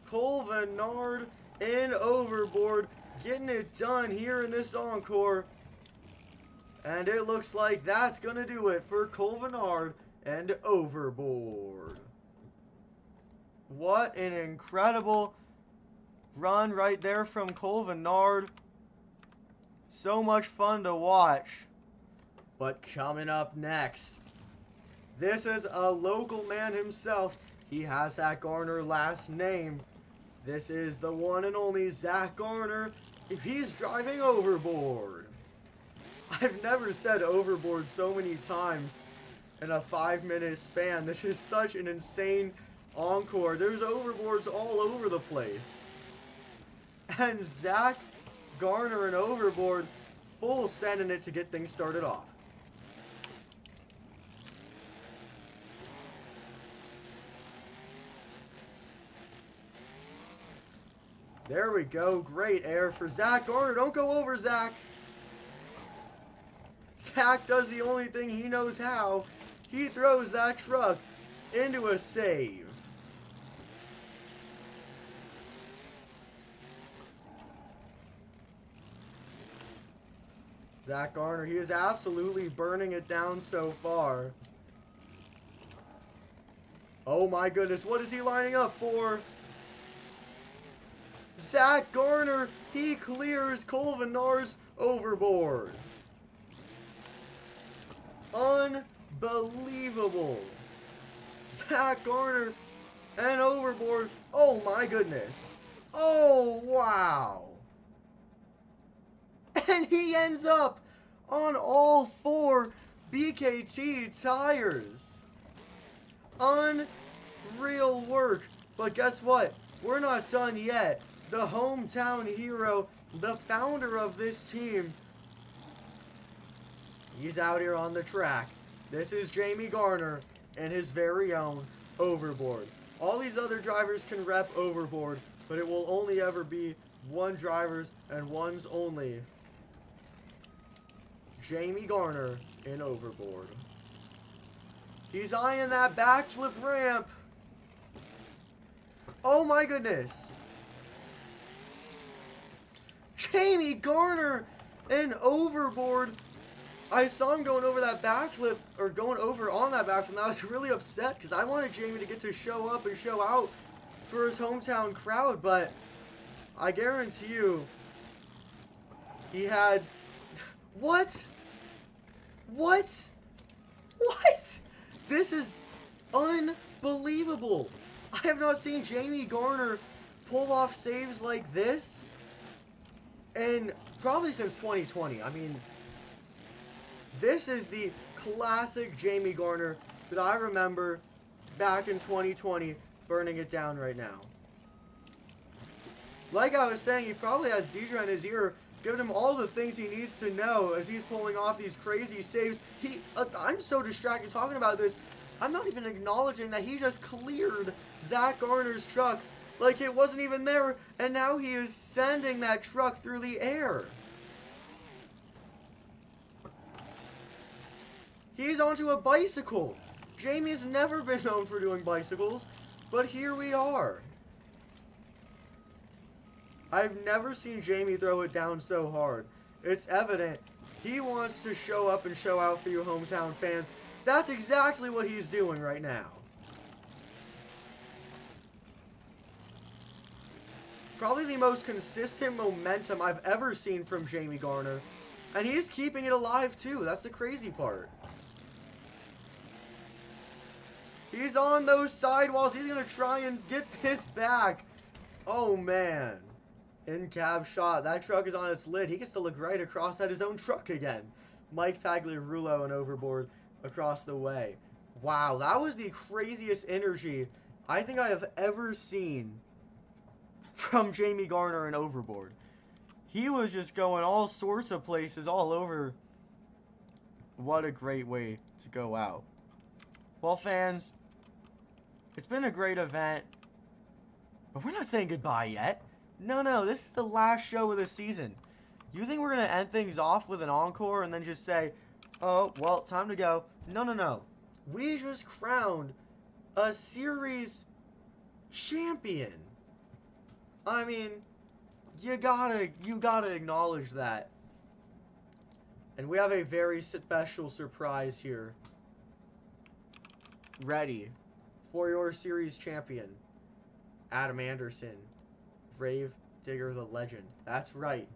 Cole Venard in overboard, getting it done here in this encore. And it looks like that's going to do it for Cole Venard and overboard. What an incredible run right there from Cole Venard. So much fun to watch. But coming up next, this is a local man himself. He has that Garner last name. This is the one and only Zach Garner. He's driving overboard. I've never said overboard so many times in a 5-minute span. This is such an insane encore. There's overboards all over the place. And Zach Garner and overboard full sending it to get things started off. There we go. Great air for Zach Garner. Don't go over, Zach. Zach does the only thing he knows how. He throws that truck into a save. Zach Garner, he is absolutely burning it down so far. Oh my goodness, what is he lining up for? Zach Garner, he clears Cole Venard's overboard. Unbelievable. Zach Garner and overboard. Oh my goodness. Oh wow. And he ends up on all 4 BKT tires. Unreal work. But guess what? We're not done yet. The hometown hero, the founder of this team, he's out here on the track. This is Jamie Garner and his very own overboard. All these other drivers can rep overboard, but it will only ever be one driver's and one's only. Jamie Garner in overboard. He's eyeing that backflip ramp. Oh my goodness. Jamie Garner in overboard. I saw him going over that backflip, or going over on that backflip, and I was really upset because I wanted Jamie to get to show up and show out for his hometown crowd, but I guarantee you, he had... What? What? What? This is unbelievable. I have not seen Jamie Garner pull off saves like this and probably since 2020. I mean, this is the classic Jamie Garner that I remember back in 2020, burning it down right now. Like I was saying, he probably has Deidre in his ear, giving him all the things he needs to know as he's pulling off these crazy saves. I'm so distracted talking about this, I'm not even acknowledging that he just cleared Zach Garner's truck like it wasn't even there, and now he is sending that truck through the air. He's onto a bicycle. Jamie's never been known for doing bicycles, but here we are. I've never seen Jamie throw it down so hard. It's evident he wants to show up and show out for you hometown fans. That's exactly what he's doing right now. Probably the most consistent momentum I've ever seen from Jamie Garner. And he's keeping it alive too. That's the crazy part. He's on those sidewalls. He's going to try and get this back. Oh, man. In-cab shot. That truck is on its lid. He gets to look right across at his own truck again. Mike Pagliarulo and overboard across the way. Wow, that was the craziest energy I think I have ever seen from Jamie Garner and overboard. He was just going all sorts of places all over. What a great way to go out. Well, fans, It's been a great event. But we're not saying goodbye yet. No, this is the last show of the season. You think we're going to end things off with an encore and then just say, oh, well, time to go? No. We just crowned a series champion. I mean, you gotta acknowledge that. And we have a very special surprise here. Ready for your series champion, Adam Anderson, Grave Digger the Legend. That's right.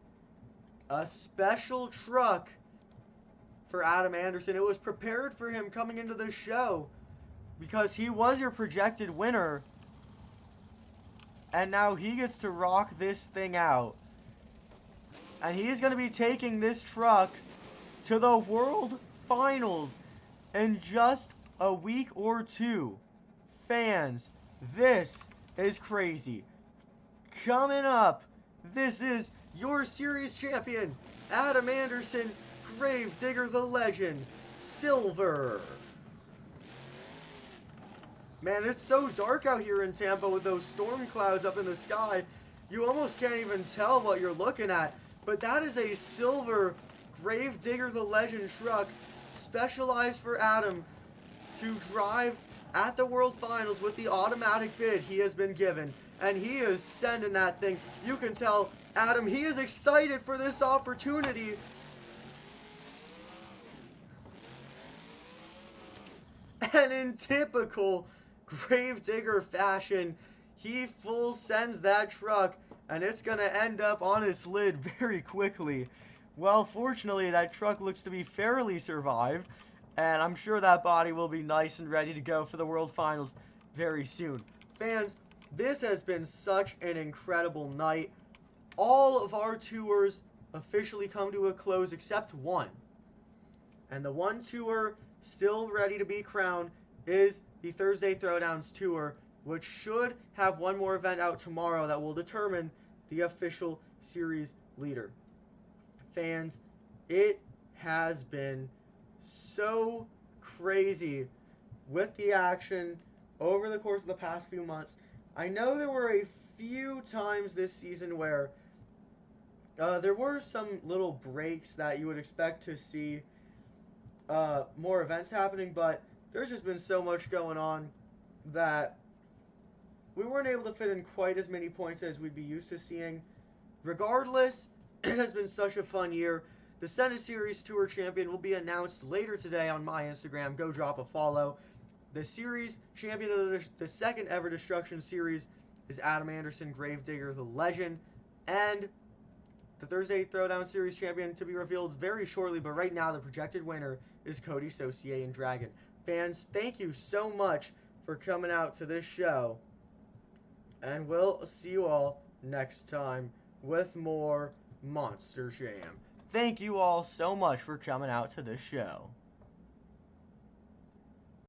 A special truck for Adam Anderson. It was prepared for him coming into the show because he was your projected winner. And now he gets to rock this thing out. And he's going to be taking this truck to the World Finals in just a week or two. Fans, this is crazy. Coming up, this is your series champion, Adam Anderson, Grave Digger the Legend, Silver. Man, it's so dark out here in Tampa with those storm clouds up in the sky. You almost can't even tell what you're looking at. But that is a silver Grave Digger the Legend truck specialized for Adam to drive at the World Finals with the automatic bid he has been given. And he is sending that thing. You can tell Adam, he is excited for this opportunity. And in typical Grave Digger fashion, he full sends that truck, and it's going to end up on its lid very quickly. Well, fortunately, that truck looks to be fairly survived, and I'm sure that body will be nice and ready to go for the World Finals very soon. Fans, this has been such an incredible night. All of our tours officially come to a close except one. And the one tour still ready to be crowned is the Thursday Throwdowns Tour, which should have one more event out tomorrow that will determine the official series leader. Fans, it has been so crazy with the action over the course of the past few months. I know there were a few times this season where there were some little breaks that you would expect to see more events happening, but there's just been so much going on that we weren't able to fit in quite as many points as we'd be used to seeing. Regardless, it has been such a fun year. The Senate Series Tour Champion will be announced later today on my Instagram. Go drop a follow. The series champion of the second ever Destruction Series is Adam Anderson, Grave Digger the Legend. And the Thursday Throwdown Series champion to be revealed very shortly, but right now the projected winner is Cody, Saucier, and Dragon. Fans, thank you so much for coming out to this show. And we'll see you all next time with more Monster Jam. Thank you all so much for coming out to this show.